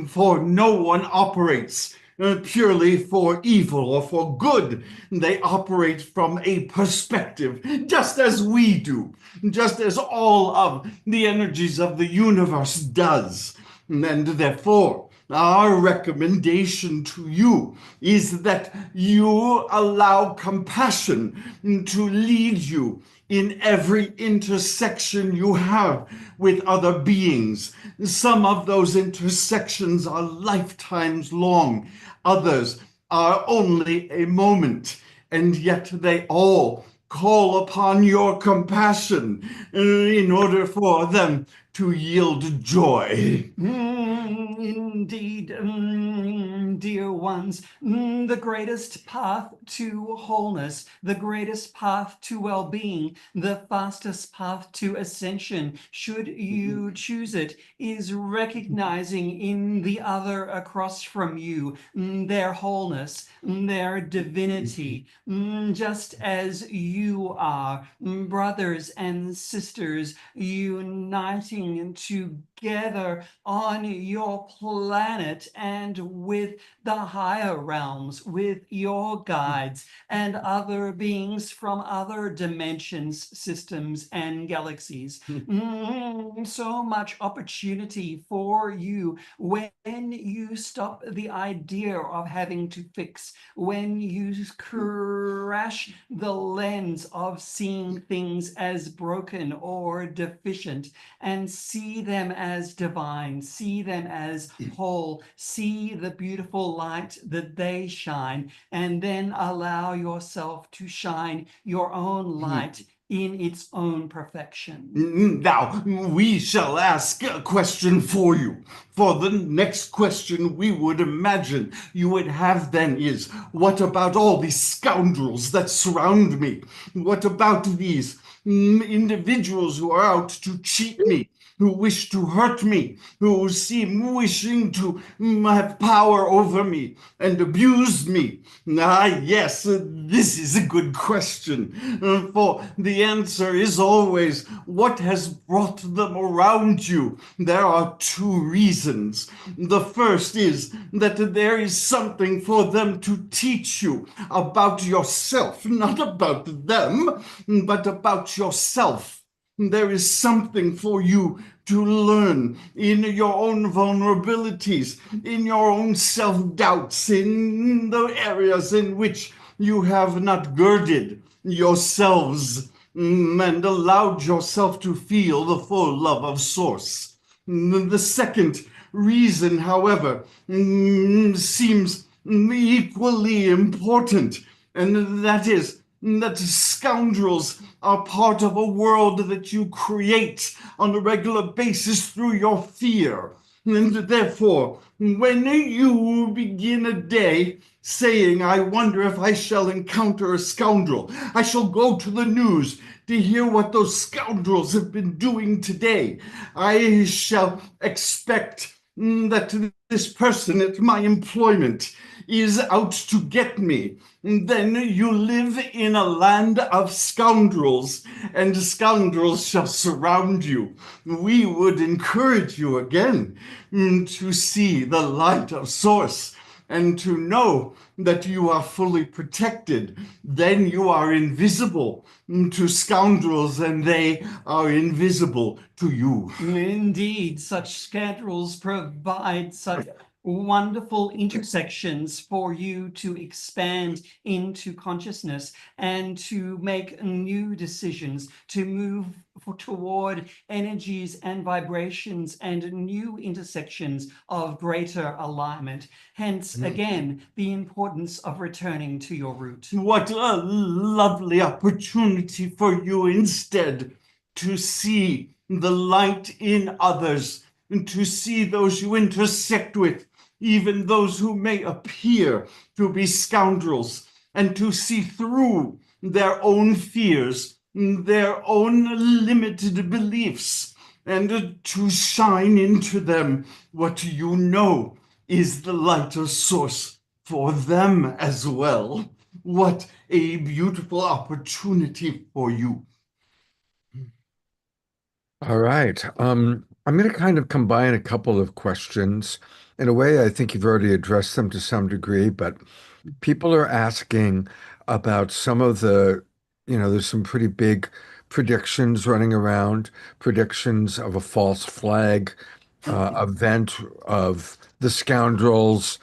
For no one operates purely for evil or for good. They operate from a perspective, just as we do, just as all of the energies of the universe does. And therefore, our recommendation to you is that you allow compassion to lead you in every intersection you have with other beings. Some of those intersections are lifetimes long, others are only a moment, and yet they all call upon your compassion in order for them to yield joy. Indeed, dear ones, the greatest path to wholeness, the greatest path to well-being, the fastest path to ascension, should you choose it, is recognizing in the other across from you their wholeness, their divinity, just as you are, brothers and sisters, uniting together on your planet and with the higher realms, with your guides and other beings from other dimensions, systems, and galaxies. So much opportunity for you when you stop the idea of having to fix, when you crash the lens of seeing things as broken or deficient and see them as divine, see them as whole, see the beautiful light that they shine, and then allow yourself to shine your own light in its own perfection. Now, we shall ask a question for you. For the next question we would imagine you would have then is, what about all these scoundrels that surround me? What about these individuals who are out to cheat me, who wish to hurt me, who seem wishing to have power over me and abuse me? Yes, this is a good question, for the answer is always, what has brought them around you? There are two reasons. The first is that there is something for them to teach you about yourself, not about them, but about yourself. There is something for you to learn in your own vulnerabilities, in your own self-doubts, in the areas in which you have not girded yourselves and allowed yourself to feel the full love of Source. The second reason, however, seems equally important, and that is that scoundrels are part of a world that you create on a regular basis through your fear. And therefore, when you begin a day saying, I wonder if I shall encounter a scoundrel, I shall go to the news to hear what those scoundrels have been doing today, I shall expect that this person at my employment is out to get me. And then you live in a land of scoundrels, and scoundrels shall surround you. We would encourage you again to see the light of Source and to know that you are fully protected. Then you are invisible to scoundrels and they are invisible to you. Indeed, such scoundrels provide such wonderful intersections for you to expand into consciousness and to make new decisions, to move toward energies and vibrations and new intersections of greater alignment. Hence, again, the importance of returning to your root. What a lovely opportunity for you instead to see the light in others and to see those you intersect with, even those who may appear to be scoundrels, and to see through their own fears, their own limited beliefs, and to shine into them what you know is the light of Source for them as well. What a beautiful opportunity for you. All right. I'm going to kind of combine a couple of questions. In a way, I think you've already addressed them to some degree, but people are asking about some of there's some pretty big predictions running around, predictions of a false flag event of the scoundrels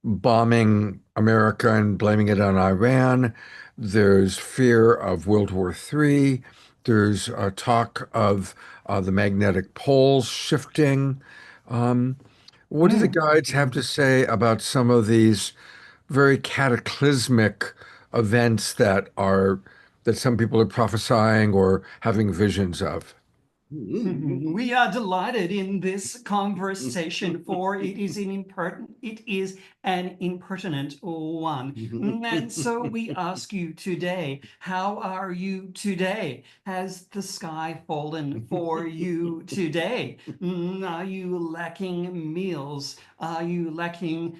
bombing America and blaming it on Iran. There's fear of World War III. There's talk of the magnetic poles shifting. What do the guides have to say about some of these very cataclysmic events that some people are prophesying or having visions of? We are delighted in this conversation, for it is an impertinent one. And so we ask you today, how are you today? Has the sky fallen for you today? Are you lacking meals? Are you lacking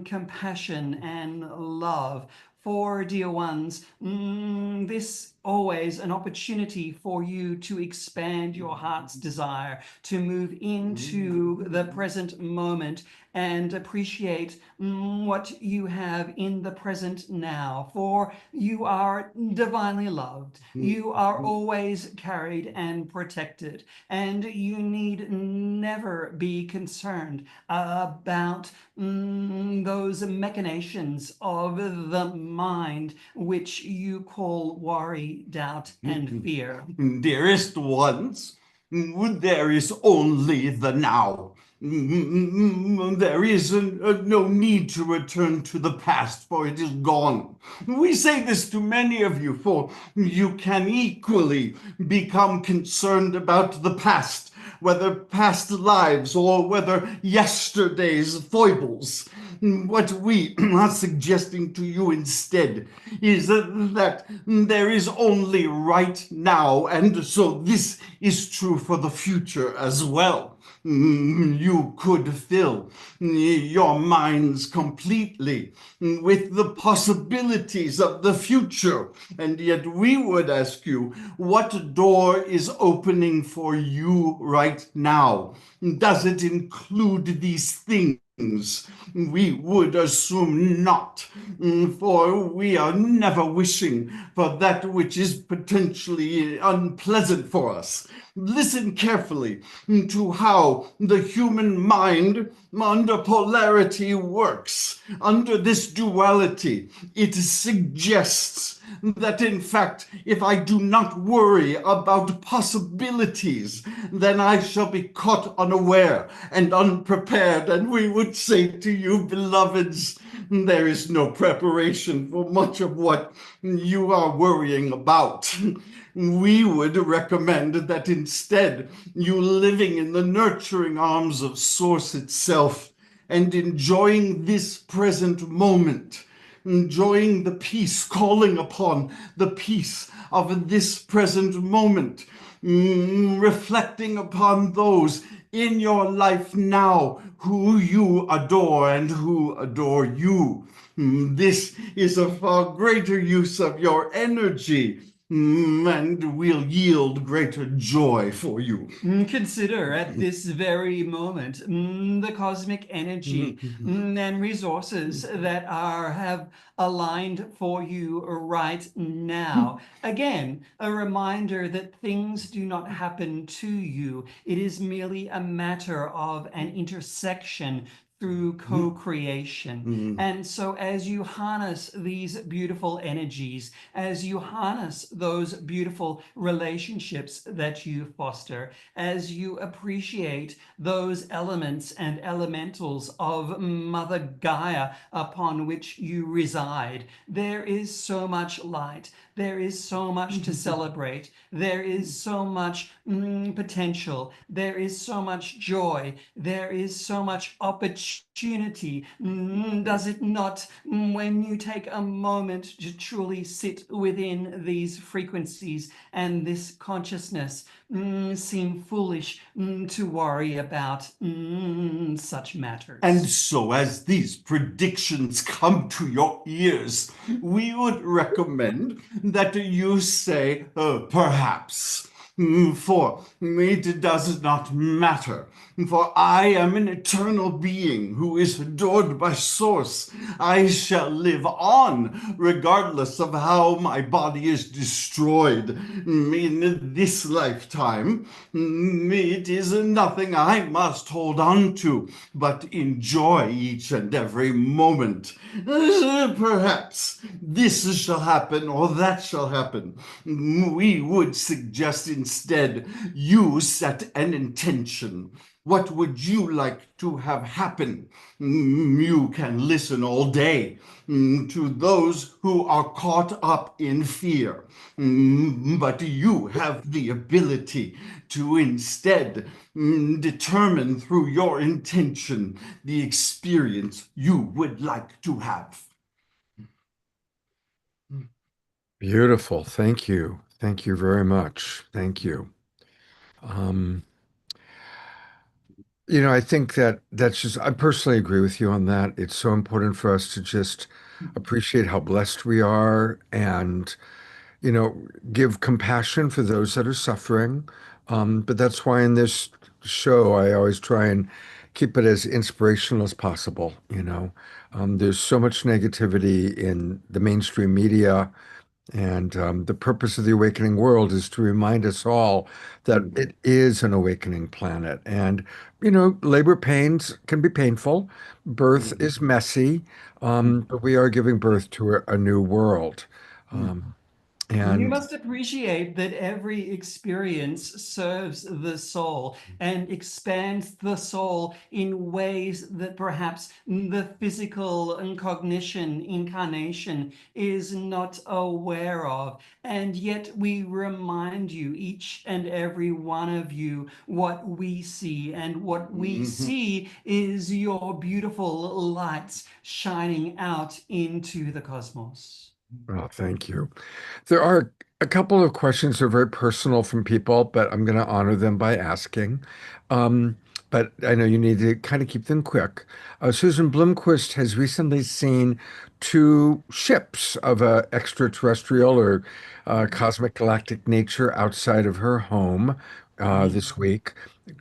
compassion and love? For dear ones, this always an opportunity for you to expand your heart's desire, to move into the present moment and appreciate what you have in the present now. For you are divinely loved. You are always carried and protected, and you need never be concerned about those machinations of the mind which you call worry, doubt, and fear. Dearest ones, there is only the now. There is no need to return to the past, for it is gone. We say this to many of you, for you can equally become concerned about the past, whether past lives or whether yesterday's foibles. What we are suggesting to you instead is that there is only right now, and so this is true for the future as well. You could fill your minds completely with the possibilities of the future, and yet we would ask you, what door is opening for you right now? Does it include these things? We would assume not, for we are never wishing for that which is potentially unpleasant for us. Listen carefully to how the human mind under polarity works. Under this duality, it suggests that in fact, if I do not worry about possibilities, then I shall be caught unaware and unprepared. And we would say to you, beloveds, there is no preparation for much of what you are worrying about. We would recommend that instead you living in the nurturing arms of Source itself and enjoying this present moment, enjoying the peace, calling upon the peace of this present moment, reflecting upon those in your life now who you adore and who adore you. This is a far greater use of your energy and will yield greater joy for you. Consider at this very moment the cosmic energy and resources that have aligned for you right now. Again, a reminder that things do not happen to you. It is merely a matter of an intersection through co-creation. And so as you harness these beautiful energies, as you harness those beautiful relationships that you foster, as you appreciate those elements and elementals of Mother Gaia upon which you reside, there is so much light. There is so much to celebrate. There is so much potential. There is so much joy. There is so much opportunity. Does it not, when you take a moment to truly sit within these frequencies and this consciousness, seem foolish to worry about such matters? And so as these predictions come to your ears, we would recommend that you say, perhaps. For it does not matter. For I am an eternal being who is adored by Source. I shall live on regardless of how my body is destroyed in this lifetime. It is nothing I must hold on to, but enjoy each and every moment. Perhaps this shall happen or that shall happen. We would suggest instead you set an intention. What would you like to have happen? You can listen all day to those who are caught up in fear. But you have the ability to instead determine through your intention the experience you would like to have. Beautiful. Thank you. Thank you very much. Thank you. I think that's just, I personally agree with you on that. It's so important for us to just appreciate how blessed we are and, give compassion for those that are suffering. But that's why in this show, I always try and keep it as inspirational as possible. There's so much negativity in the mainstream media. And the purpose of the Awakening World is to remind us all that it is an awakening planet. And, labor pains can be painful. Birth is messy, but we are giving birth to a new world. You And must appreciate that every experience serves the soul and expands the soul in ways that perhaps the physical incarnation is not aware of. And yet we remind you, each and every one of you, what we see. And what we see is your beautiful lights shining out into the cosmos. oh, thank you. There are a couple of questions that are very personal from people, but I'm going to honor them by asking. But I know you need to kind of keep them quick. Susan Blomquist has recently seen two ships of a extraterrestrial or cosmic galactic nature outside of her home this week.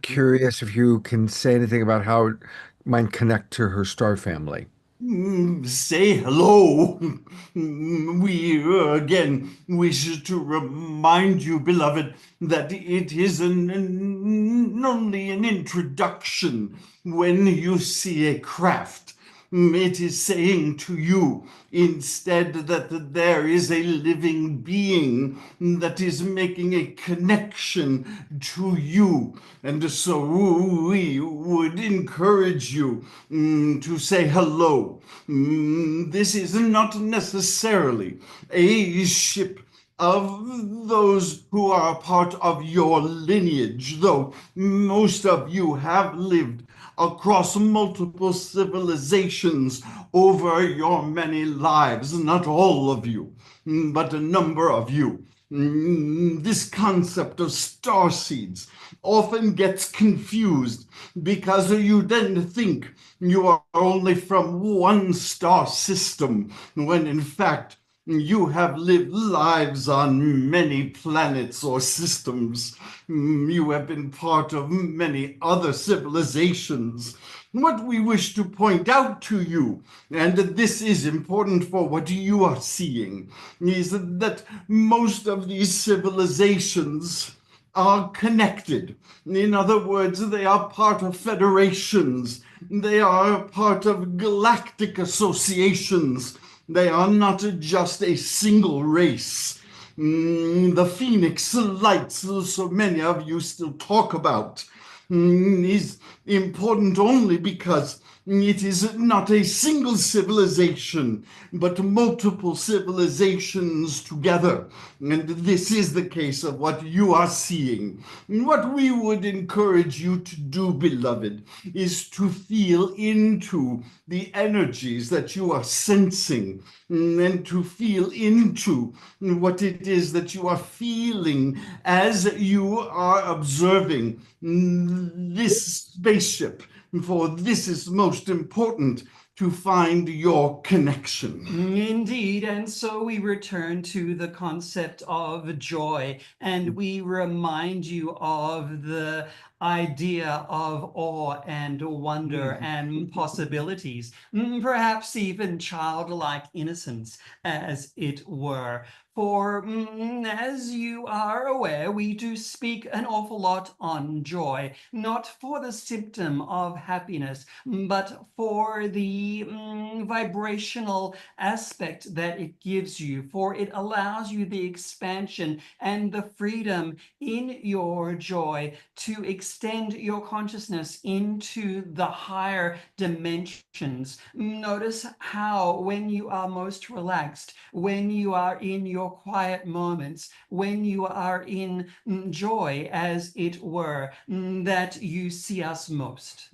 Curious if you can say anything about how it might connect to her star family. Say hello. We again wish to remind you, beloved, that it is only an introduction when you see a craft. It is saying to you instead that there is a living being that is making a connection to you. And so we would encourage you to say hello. This is not necessarily a ship of those who are part of your lineage, though most of you have lived across multiple civilizations over your many lives. Not all of you, but a number of you. This concept of star seeds often gets confused because you then think you are only from one star system, when in fact you have lived lives on many planets or systems. You have been part of many other civilizations. What we wish to point out to you, and this is important for what you are seeing, is that most of these civilizations are connected. In other words, they are part of federations. They are part of galactic associations. They are not just a single race. The Phoenix Lights, so many of you still talk about, is important only because it is not a single civilization, but multiple civilizations together. And this is the case of what you are seeing. What we would encourage you to do, beloved, is to feel into the energies that you are sensing and to feel into what it is that you are feeling as you are observing this spaceship. For this is most important, to find your connection. Indeed, and so we return to the concept of joy, and we remind you of the idea of awe and wonder and possibilities, perhaps even childlike innocence, as it were. For as you are aware, we do speak an awful lot on joy, not for the symptom of happiness, but for the vibrational aspect that it gives you, for it allows you the expansion and the freedom in your joy to extend your consciousness into the higher dimensions. Notice how when you are most relaxed, when you are in your quiet moments, when you are in joy, as it were, that you see us most.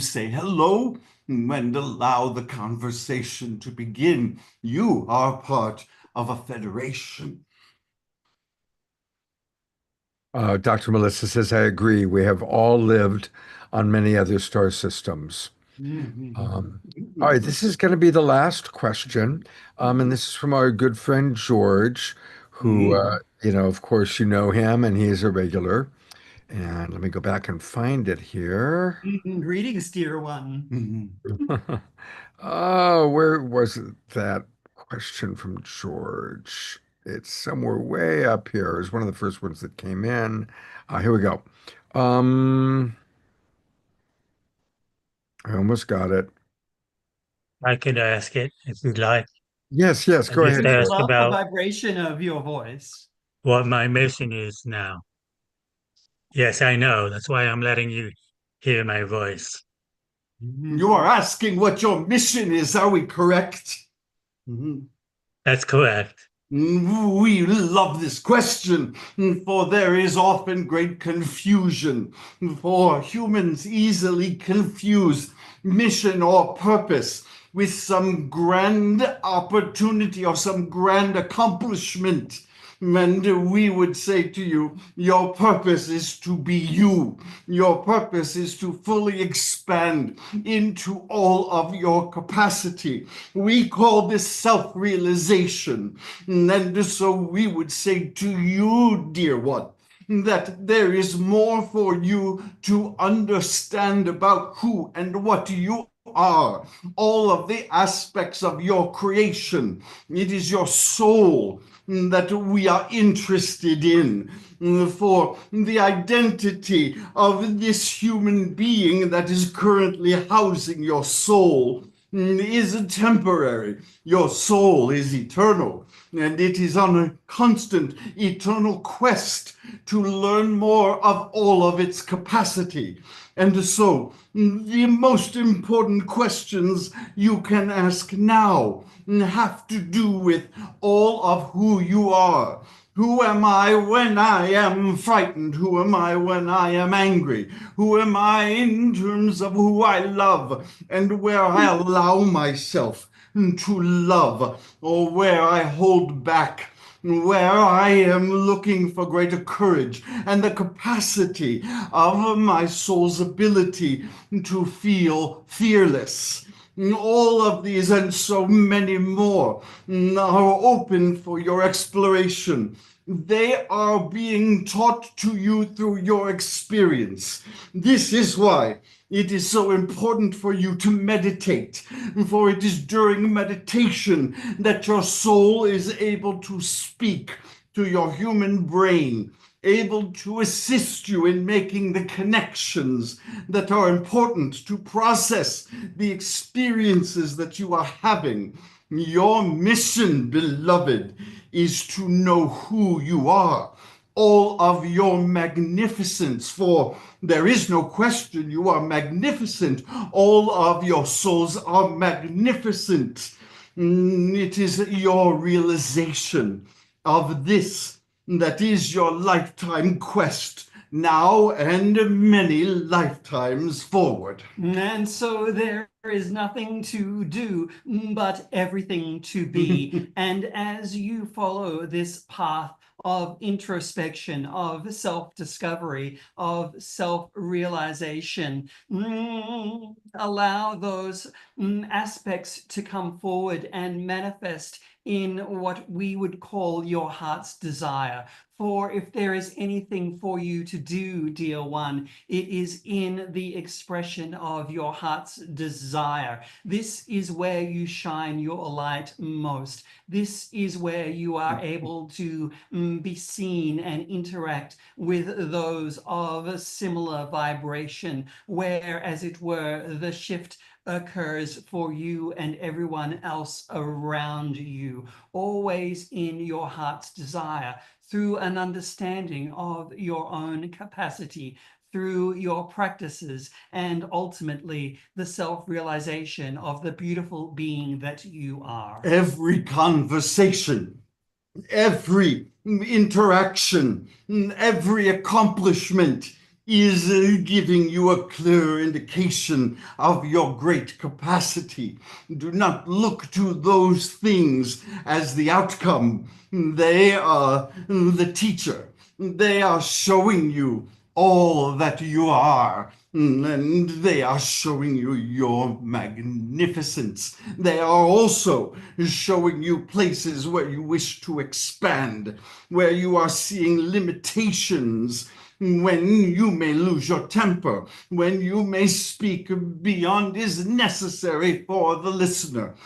Say hello and allow the conversation to begin. You are part of a federation. Dr. Melissa says, I agree. We have all lived on many other star systems. All right, this is going to be the last question. And this is from our good friend George, who, of course, you know him, and he is a regular. And let me go back and find it here. Greetings, dear one. Oh, where was that question from George? It's somewhere way up here. It was one of the first ones that came in. Here we go. I almost got it. I could ask it if you'd like. Yes, go ahead. We Ask love the about vibration of your voice. what my mission is now. Yes, I know. That's why I'm letting you hear my voice. You are asking what your mission is, are we correct? That's correct. We love this question, for there is often great confusion, for humans easily confuse mission or purpose with some grand opportunity or some grand accomplishment. And we would say to you, your purpose is to be you. Your purpose is to fully expand into all of your capacity. We call this self-realization. And so we would say to you, dear one, that there is more for you to understand about who and what you are, all of the aspects of your creation. It is your soul that we are interested in, for the identity of this human being that is currently housing your soul is temporary. Your soul is eternal, and it is on a constant eternal quest to learn more of all of its capacity. And so the most important questions you can ask now have to do with all of who you are. Who am I when I am frightened? Who am I when I am angry? Who am I in terms of who I love and where I allow myself to love, or where I hold back, where I am looking for greater courage and the capacity of my soul's ability to feel fearless. All of these and so many more are open for your exploration. They are being taught to you through your experience. This is why it is so important for you to meditate, for it is during meditation that your soul is able to speak to your human brain, able to assist you in making the connections that are important to process the experiences that you are having. Your mission, beloved, is to know who you are, all of your magnificence, for there is no question you are magnificent. All of your souls are magnificent. It is your realization of this that is your lifetime quest now and many lifetimes forward. And so there is nothing to do but everything to be. And as you follow this path of introspection, of self-discovery, of self-realization. Allow those aspects to come forward and manifest in what we would call your heart's desire. For if there is anything for you to do, dear one, it is in the expression of your heart's desire. This is where you shine your light most. This is where you are able to be seen and interact with those of a similar vibration, where, as it were, the shift occurs for you and everyone else around you, always in your heart's desire, through an understanding of your own capacity, through your practices, and ultimately the self-realization of the beautiful being that you are. Every conversation, every interaction, every accomplishment is giving you a clear indication of your great capacity. Do not look to those things as the outcome. They are the teacher. They are showing you all that you are. And they are showing you your magnificence. They are also showing you places where you wish to expand, where you are seeing limitations, when you may lose your temper, when you may speak beyond is necessary for the listener.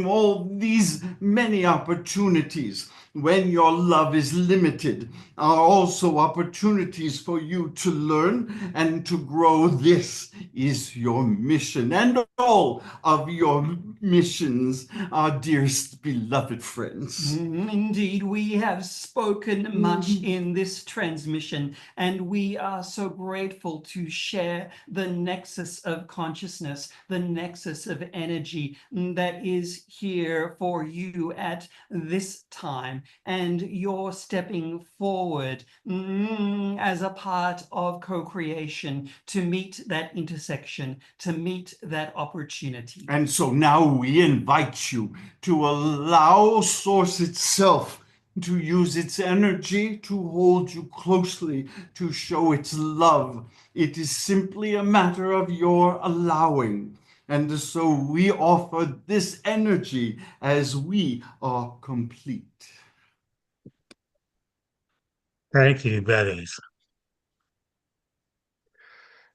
All these many opportunities, when your love is limited, are also opportunities for you to learn and to grow. This is your mission, and all of your missions, our dearest beloved friends. Indeed, we have spoken much in this transmission, and we are so grateful to share the nexus of consciousness, the nexus of energy that is here for you at this time. And you're stepping forward as a part of co-creation to meet that intersection, to meet that opportunity. And so now we invite you to allow Source itself to use its energy to hold you closely, to show its love. It is simply a matter of your allowing. And so we offer this energy as we are complete. Thank you, brothers.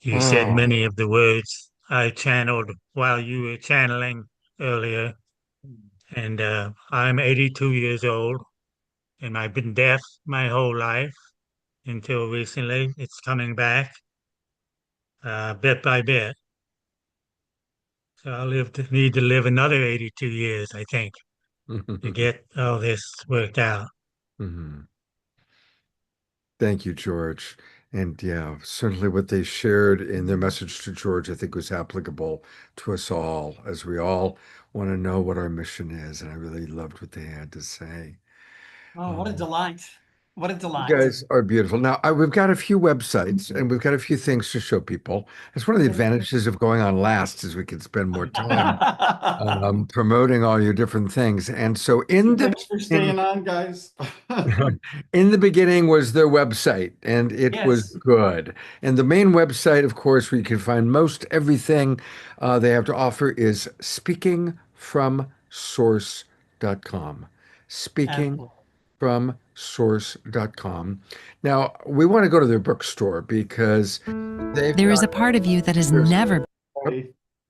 You said many of the words I channeled while you were channeling earlier. And I'm 82 years old, and I've been deaf my whole life until recently. It's coming back bit by bit. So I'll need to live another 82 years, I think, to get all this worked out. Thank you, George. And yeah, certainly what they shared in their message to George, I think was applicable to us all, as we all want to know what our mission is. And I really loved what they had to say. Oh, what a delight. What a delight. You guys are beautiful. Now, we've got a few websites and we've got a few things to show people. That's one of the advantages of going on last, is we can spend more time promoting all your different things. And so Thanks for staying on, guys. in the beginning was their website, and it was good. And the main website, of course, where you can find most everything they have to offer, is speakingfromsource.com. Speakingfromsource.com. Now, we want to go to their bookstore because there is a part of you that has never.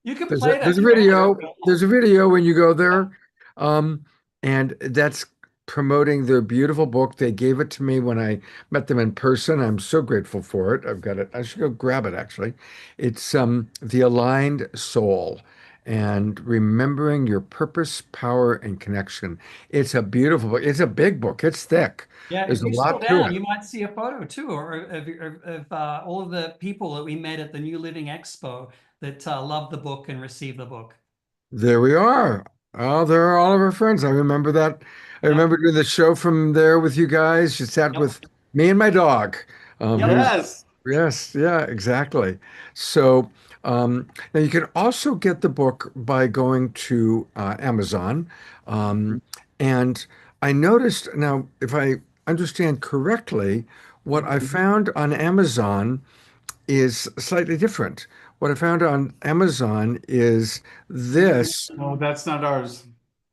You can There's play a, that. there's a video. There's a video when you go there, and that's promoting their beautiful book. They gave it to me when I met them in person. I'm so grateful for it. I've got it. I should go grab it, actually. It's The Aligned Soul and Remembering Your Purpose, Power, and Connection. It's a beautiful book. It's a big book. It's thick. Yeah, There's if you a lot scroll to down, it. you might see a photo too, or of all of the people that we met at the New Living Expo that loved the book and received the book. There we are. Oh, there are all of our friends. I remember that. I remember doing the show from there with you guys. You sat with me and my dog. Yes. Yes, yeah, exactly. So now you can also get the book by going to Amazon. And I noticed now, if I understand correctly, what I found on Amazon is slightly different. What I found on Amazon is this. No, that's not ours.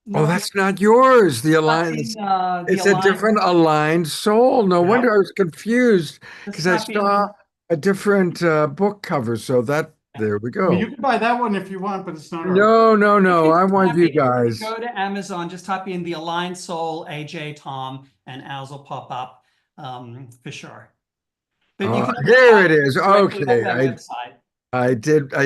Oh, No, that's not yours. The type Alliance. in the It's a Alliance. different Aligned Soul. No Yeah. wonder I was confused Just because I type saw in. a different book cover. So there we I mean, you go. can buy that one if you want, but it's not ours. No. I want Type you in- guys. Go to Amazon, just type in the Aligned Soul, AJ Tom, and ours will pop up for sure. But you can also Here buy it is. directly off Okay, their website. I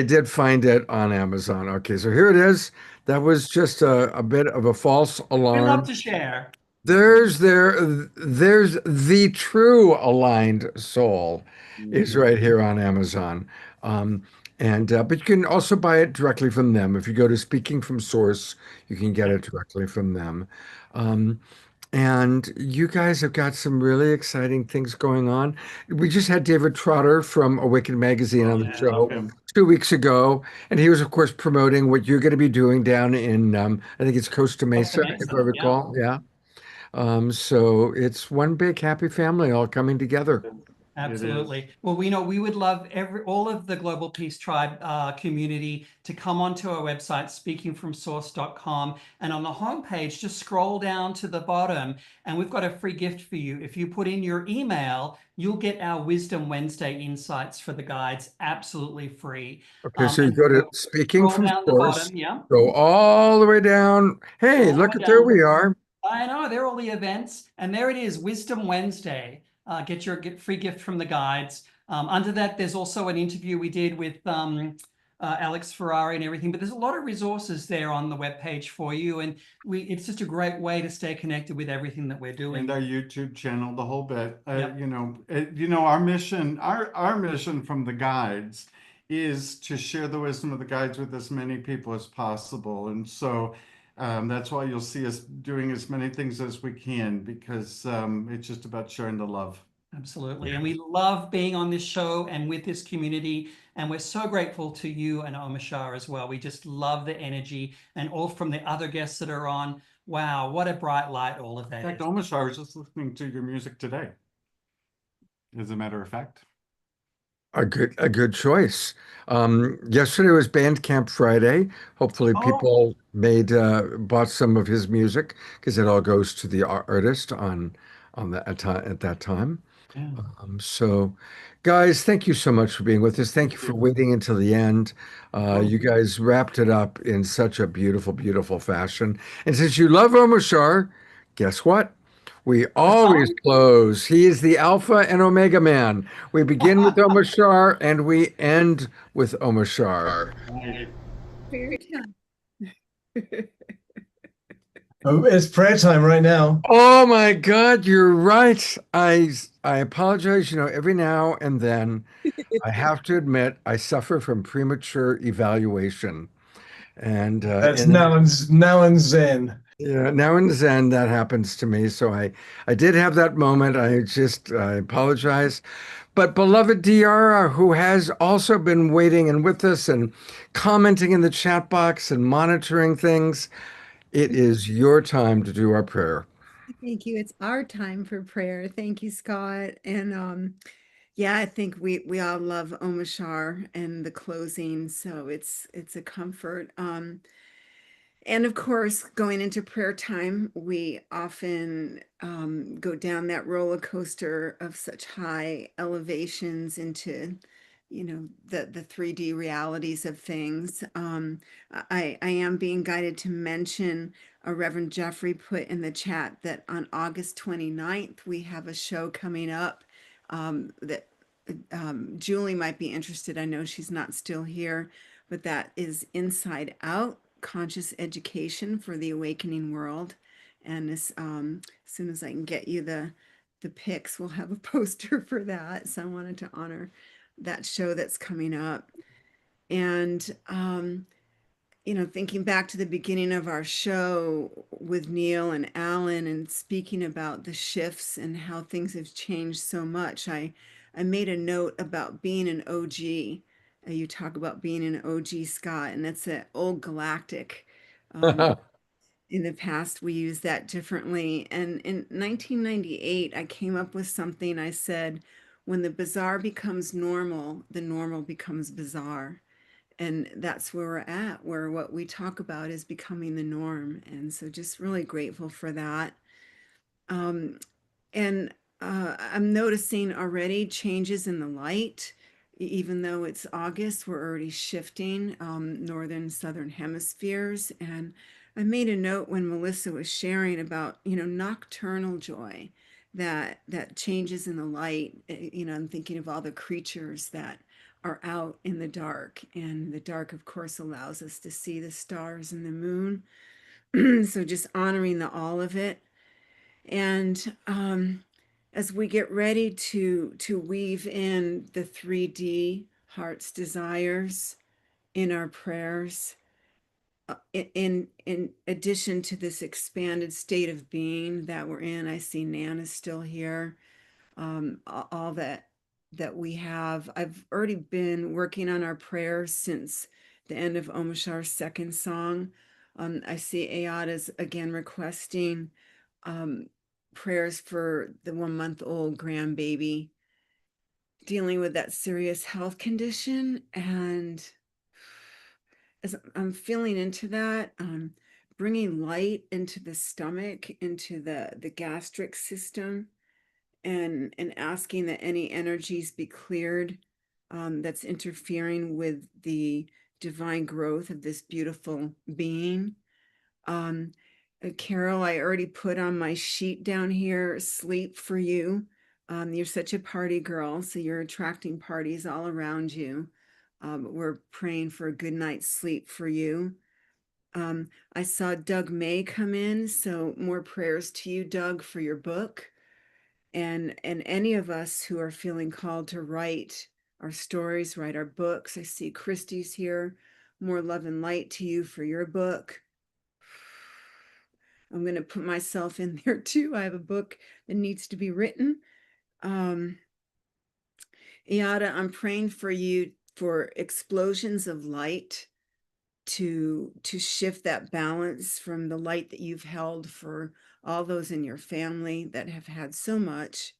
did find it on Amazon. Okay, so here it is. That was just a bit of a false We alarm. love to share. There's the true Aligned Soul is right here on Amazon. But you can also buy it directly from them. If you go to Speaking from Source, you can get it directly from them. And you guys have got some really exciting things going on. We just had David Trotter from Awaken Magazine on the Yeah, I show love him. 2 weeks ago, and he was, of course, promoting what you're going to be doing down in, I think it's Costa Mesa, Mesa, if I recall. Yeah. So it's one big happy family all coming together. Absolutely. Well, we know we would love all of the Global Peace Tribe community to come onto our website, speakingfromsource.com, and on the homepage, just scroll down to the bottom, and we've got a free gift for you. If you put in your email, you'll get our Wisdom Wednesday insights for the guides absolutely free. Okay, so you And go to so Speaking scroll from down the Source, bottom, yeah. go all the way down. Hey, All look the way at there down. we are. I know, they're all the events, and there it is, Wisdom Wednesday. Get your free gift from the guides. Under that, there's also an interview we did with Alex Ferrari and everything, but there's a lot of resources there on the webpage for you, and it's just a great way to stay connected with everything that we're doing. And our YouTube channel, the whole bit. Yep. Our mission, our mission from the guides is to share the wisdom of the guides with as many people as possible. And so that's why you'll see us doing as many things as we can, because it's just about sharing the love. Absolutely. And we love being on this show and with this community. And we're so grateful to you and Omar Shah as well. We just love the energy, and all from the other guests that are on. Wow, what a bright light all of that In fact, is. Omar, I was just listening to your music today, as a matter of fact. A good choice. Yesterday was Bandcamp Friday. Hopefully people bought some of his music, because it all goes to the artist at that time. Yeah. So guys, thank you so much for being with us. Thank you for waiting until the end. You guys wrapped it up in such a beautiful, beautiful fashion. And since you love Omar Shah, guess what? We always close. He is the Alpha and Omega man. We begin with Omar Shah and we end with Omar Shah. Oh, it's prayer time right now. Oh my God, you're right. I apologize. Every now and then I have to admit I suffer from premature evaluation. And That's now and Zen. yeah, now and then that happens to me. So I did have that moment. I apologize. But beloved Diara, who has also been waiting and with us and commenting in the chat box and monitoring things, it is your time to do our prayer. Thank you. It's our time for prayer. Thank you, Scott. And yeah, I think we all love Omar Shah and the closing, so it's a comfort. And of course, going into prayer time, we often go down that roller coaster of such high elevations into, the 3D realities of things. I am being guided to mention Reverend Jeffrey put in the chat that on August 29th, we have a show coming up that Julie might be interested. I know she's not still here, but that is Inside Out, Conscious Education for the Awakening World. And as soon as I can get you the pics, we'll have a poster for that. So I wanted to honor that show that's coming up. And thinking back to the beginning of our show with Neil and Alan and speaking about the shifts and how things have changed so much, I made a note about being an OG. You talk about being an OG, Scott, and that's an old galactic. in the past, we used that differently. And in 1998, I came up with something. I said, when the bizarre becomes normal, the normal becomes bizarre. And that's where we're at, where what we talk about is becoming the norm. And so just really grateful for that. Um, and I'm noticing already changes in the light. Even though it's August, we're already shifting northern, southern hemispheres. And I made a note when Melissa was sharing about, nocturnal joy, that changes in the light. I'm thinking of all the creatures that are out in the dark, and the dark, of course, allows us to see the stars and the moon. So just honoring the all of it. And as we get ready to weave in the 3D heart's desires in our prayers, in addition to this expanded state of being that we're in, I see Nana's still here. All that we have. I've already been working on our prayers since the end of Omashar's second song. I see Ayada's again requesting prayers for the 1-month-old grandbaby dealing with that serious health condition. And as I'm feeling into that, bringing light into the stomach, into the gastric system, and asking that any energies be cleared that's interfering with the divine growth of this beautiful being. Carol, I already put on my sheet down here, sleep for you. You're such a party girl, so you're attracting parties all around you. We're praying for a good night's sleep for you. I saw Doug May come in, so more prayers to you, Doug, for your book. And any of us who are feeling called to write our stories, write our books. I see Christy's here. More love and light to you for your book. I'm going to put myself in there too. I have a book that needs to be written. Iada, I'm praying for you for explosions of light to shift that balance from the light that you've held for all those in your family that have had so much.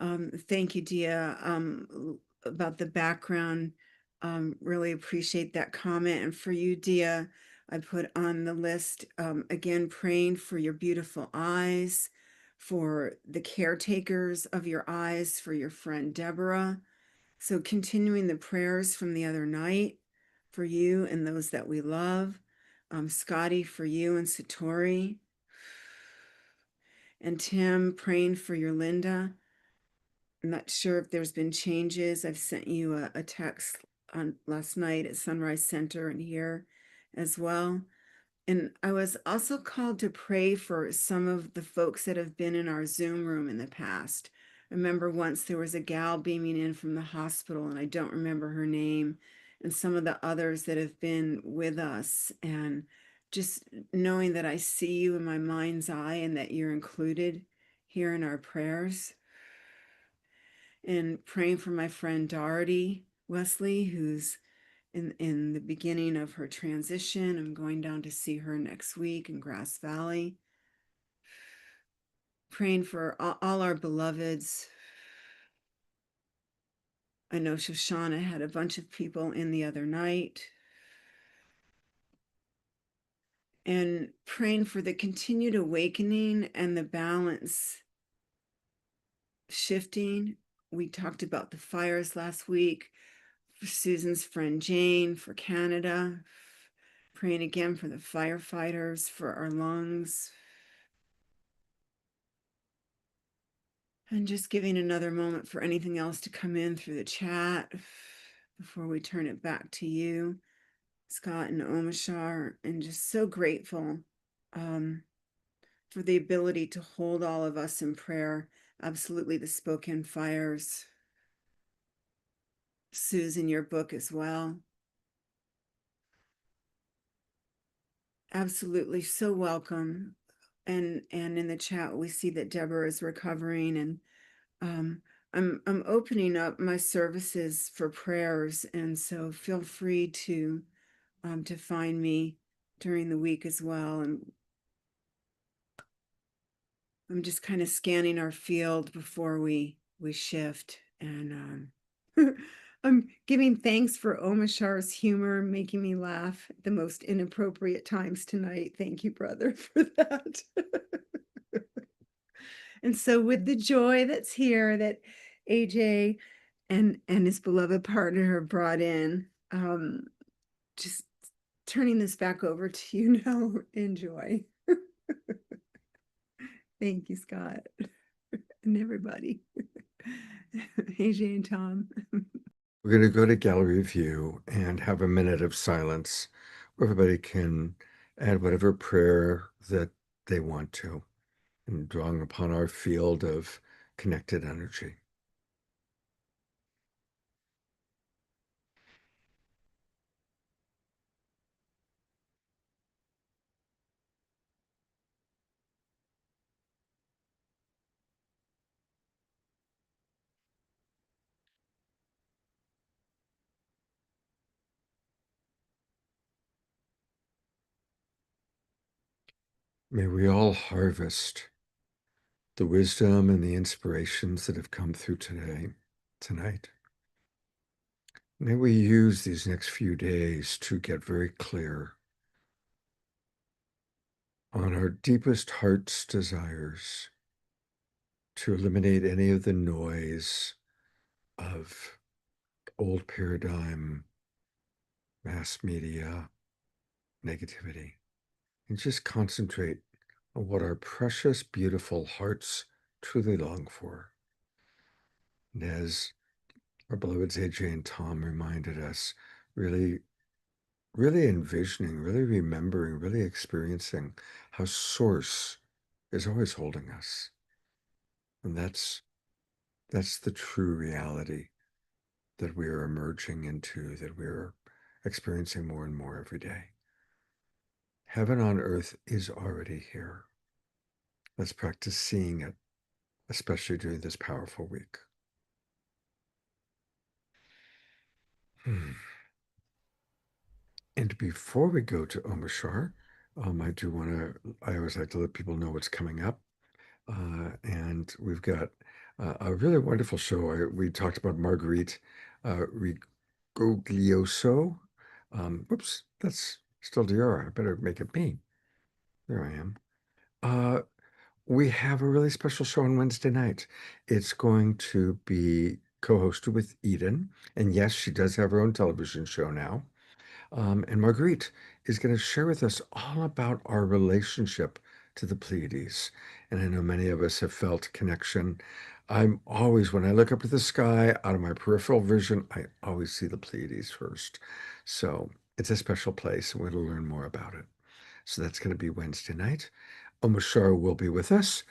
Thank you, Dia, about the background. Really appreciate that comment. And for you, Dia, I put on the list, again, praying for your beautiful eyes, for the caretakers of your eyes, for your friend Deborah. So continuing the prayers from the other night for you and those that we love. Scotty, for you and Satori. And Tim, praying for your Linda. I'm not sure if there's been changes. I've sent you a text on last night at Sunrise Center and here as well. And I was also called to pray for some of the folks that have been in our Zoom room in the past. I remember once there was a gal beaming in from the hospital, and I don't remember her name, and some of the others that have been with us. And just knowing that I see you in my mind's eye and that you're included here in our prayers. And praying for my friend Doherty Wesley, who's in the beginning of her transition. I'm going down to see her next week in Grass Valley. Praying for all our beloveds. I know Shoshana had a bunch of people in the other night. And praying for the continued awakening and the balance shifting. We talked about the fires last week. For Susan's friend Jane, for Canada, praying again for the firefighters, for our lungs. And just giving another moment for anything else to come in through the chat before we turn it back to you, Scott and Omashar, and just so grateful for the ability to hold all of us in prayer. Absolutely, the Spokane fires. Susan, your book as well. Absolutely, so welcome. And in the chat, we see that Deborah is recovering, and I'm opening up my services for prayers, and so feel free to find me during the week as well. And I'm just kind of scanning our field before we shift, and I'm giving thanks for Omashar's humor, making me laugh at the most inappropriate times tonight. Thank you, brother, for that. And so with the joy that's here that AJ and his beloved partner have brought in, just turning this back over to you now. Enjoy. Thank you, Scott, and everybody. AJ and Tom. We're going to go to gallery view and have a minute of silence where everybody can add whatever prayer that they want to, and drawing upon our field of connected energy. May we all harvest the wisdom and the inspirations that have come through tonight. May we use these next few days to get very clear on our deepest heart's desires, to eliminate any of the noise of old paradigm, mass media, negativity, and just concentrate on what our precious, beautiful hearts truly long for. And as our beloveds AJ and Tom reminded us, really envisioning, really remembering, really experiencing how Source is always holding us. And that's the true reality that we are emerging into, that we're experiencing more and more every day. Heaven on earth is already here. Let's practice seeing it, especially during this powerful week. And before we go to Omashar, I always like to let people know what's coming up. And we've got a really wonderful show. We talked about Marguerite Rigoglioso. Whoops, that's still Diora. I better make it me. There I am. We have a really special show on Wednesday night. It's going to be co-hosted with Eden. And yes, she does have her own television show now. And Marguerite is going to share with us all about our relationship to the Pleiades. And I know many of us have felt connection. I'm always, when I look up at the sky out of my peripheral vision, I always see the Pleiades first. So it's a special place, and we're going to learn more about it. So that's going to be Wednesday night. Omashar will be with us,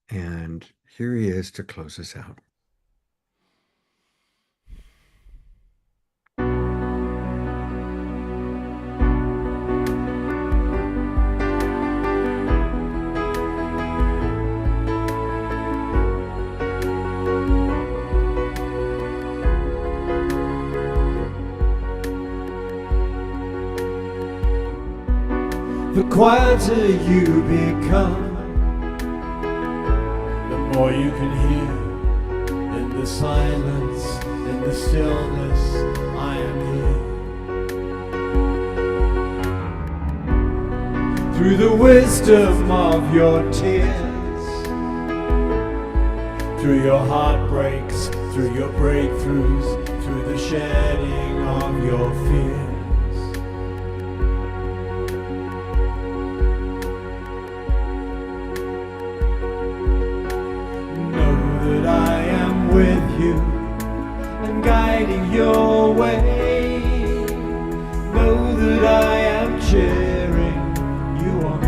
and here he is to close us out. The quieter you become, the more you can hear. In the silence, in the stillness, I am here. Through the wisdom of your tears, through your heartbreaks, through your breakthroughs, through the shedding of your fears. With you and guiding your way, know that I am cheering you on.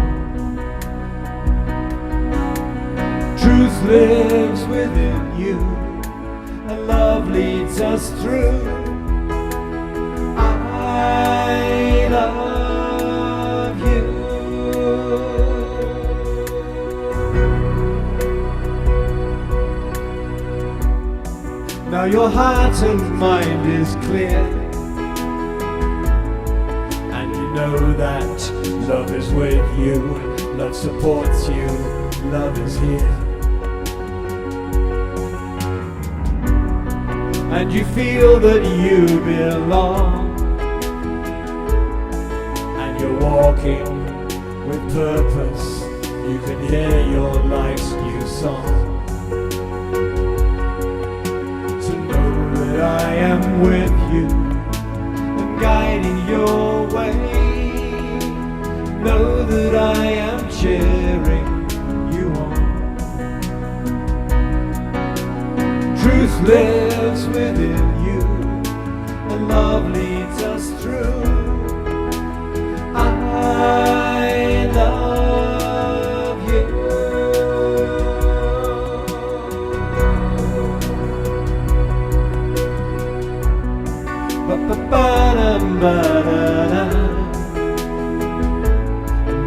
Truth lives within you and love leads us through. I love you. Now your heart and mind is clear, and you know that love is with you, love supports you, love is here. and you feel that you belong, and you're walking with purpose. You can hear your life's new song. So know that I am with you and guiding your way. Know that I am cheering you on. Truth lives within you, and love leads us through. I love you. Ba-ba-ba-dum-ba-da-da.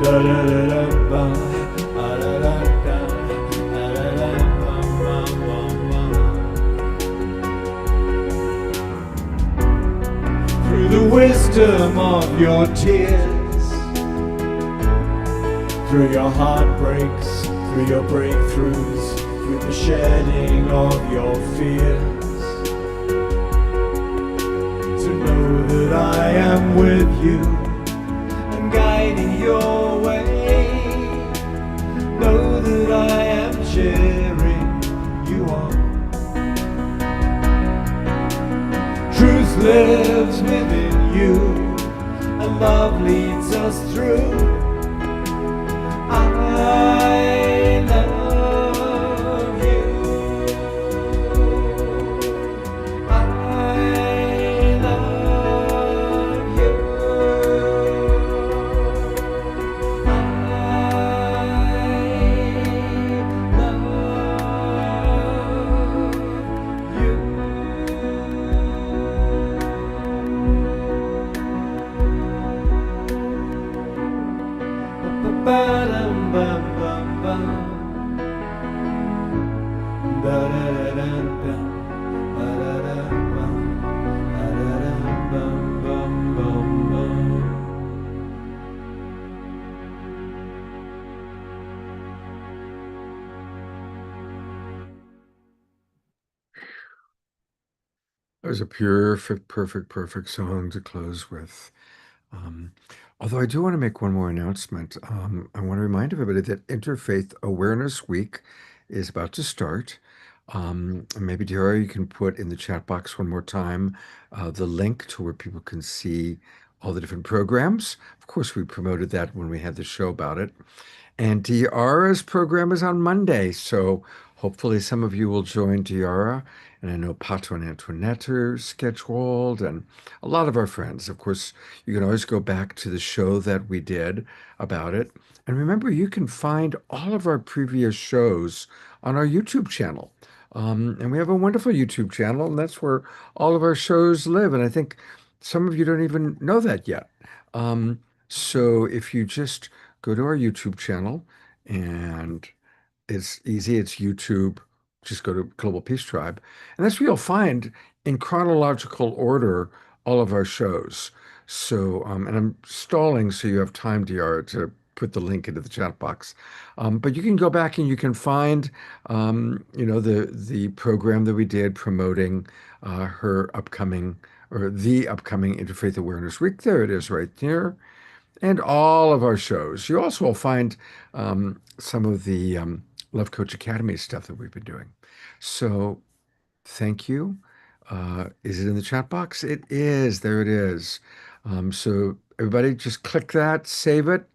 Da-da-da-da-ba. Da-da-da-da. Da-da-da-ba-ba-ba-ba. Through the wisdom of your tears, through your heartbreaks, through your breakthroughs, through the shedding of your fears, to know that I am with you and guiding your way. Know that I am cheering you on. Truth lives within you, and love leads us through. I love you. I love you. I love you. Ba-ba-dum-bum-bum-bum. Da-da-da-da-da. Ba-da-da-bum. Da-da-dum-bum-bum-bum-bum. That was a perfect song to close with. Although I do want to make one more announcement. I want to remind everybody that Interfaith Awareness Week is about to start. And maybe, Diara, you can put in the chat box one more time the link to where people can see all the different programs. Of course, we promoted that when we had the show about it. And Diara's program is on Monday, so hopefully some of you will join Diara. And I know Pato and Antoinette are scheduled, and a lot of our friends. Of course, you can always go back to the show that we did about it. And remember, you can find all of our previous shows on our YouTube channel. And we have a wonderful YouTube channel, and that's where all of our shows live. And I think some of you don't even know that yet. So if you just go to our YouTube channel, and it's easy, it's YouTube. Just go to Global Peace Tribe, and that's where you'll find, in chronological order, all of our shows. So, and I'm stalling so you have time, DR, to put the link into the chat box. But you can go back and you can find, the program that we did promoting the upcoming Interfaith Awareness Week. There it is right there. And all of our shows. You also will find some of the Love Coach Academy stuff that we've been doing. So thank you. Is it in the chat box? It is. There it is. So everybody just click that, save it.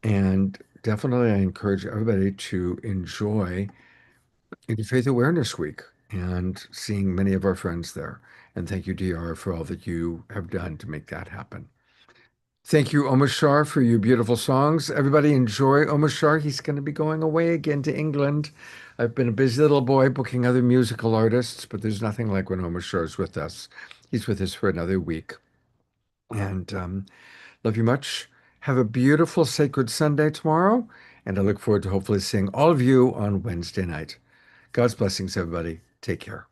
And definitely I encourage everybody to enjoy Interfaith Awareness Week and seeing many of our friends there. And thank you, DR, for all that you have done to make that happen. Thank you, Omar Shar, for your beautiful songs. Everybody enjoy Omar Shar. He's going to be going away again to England. I've been a busy little boy booking other musical artists, but there's nothing like when Omar Shar's with us. He's with us for another week. And love you much. Have a beautiful Sacred Sunday tomorrow. And I look forward to hopefully seeing all of you on Wednesday night. God's blessings, everybody. Take care.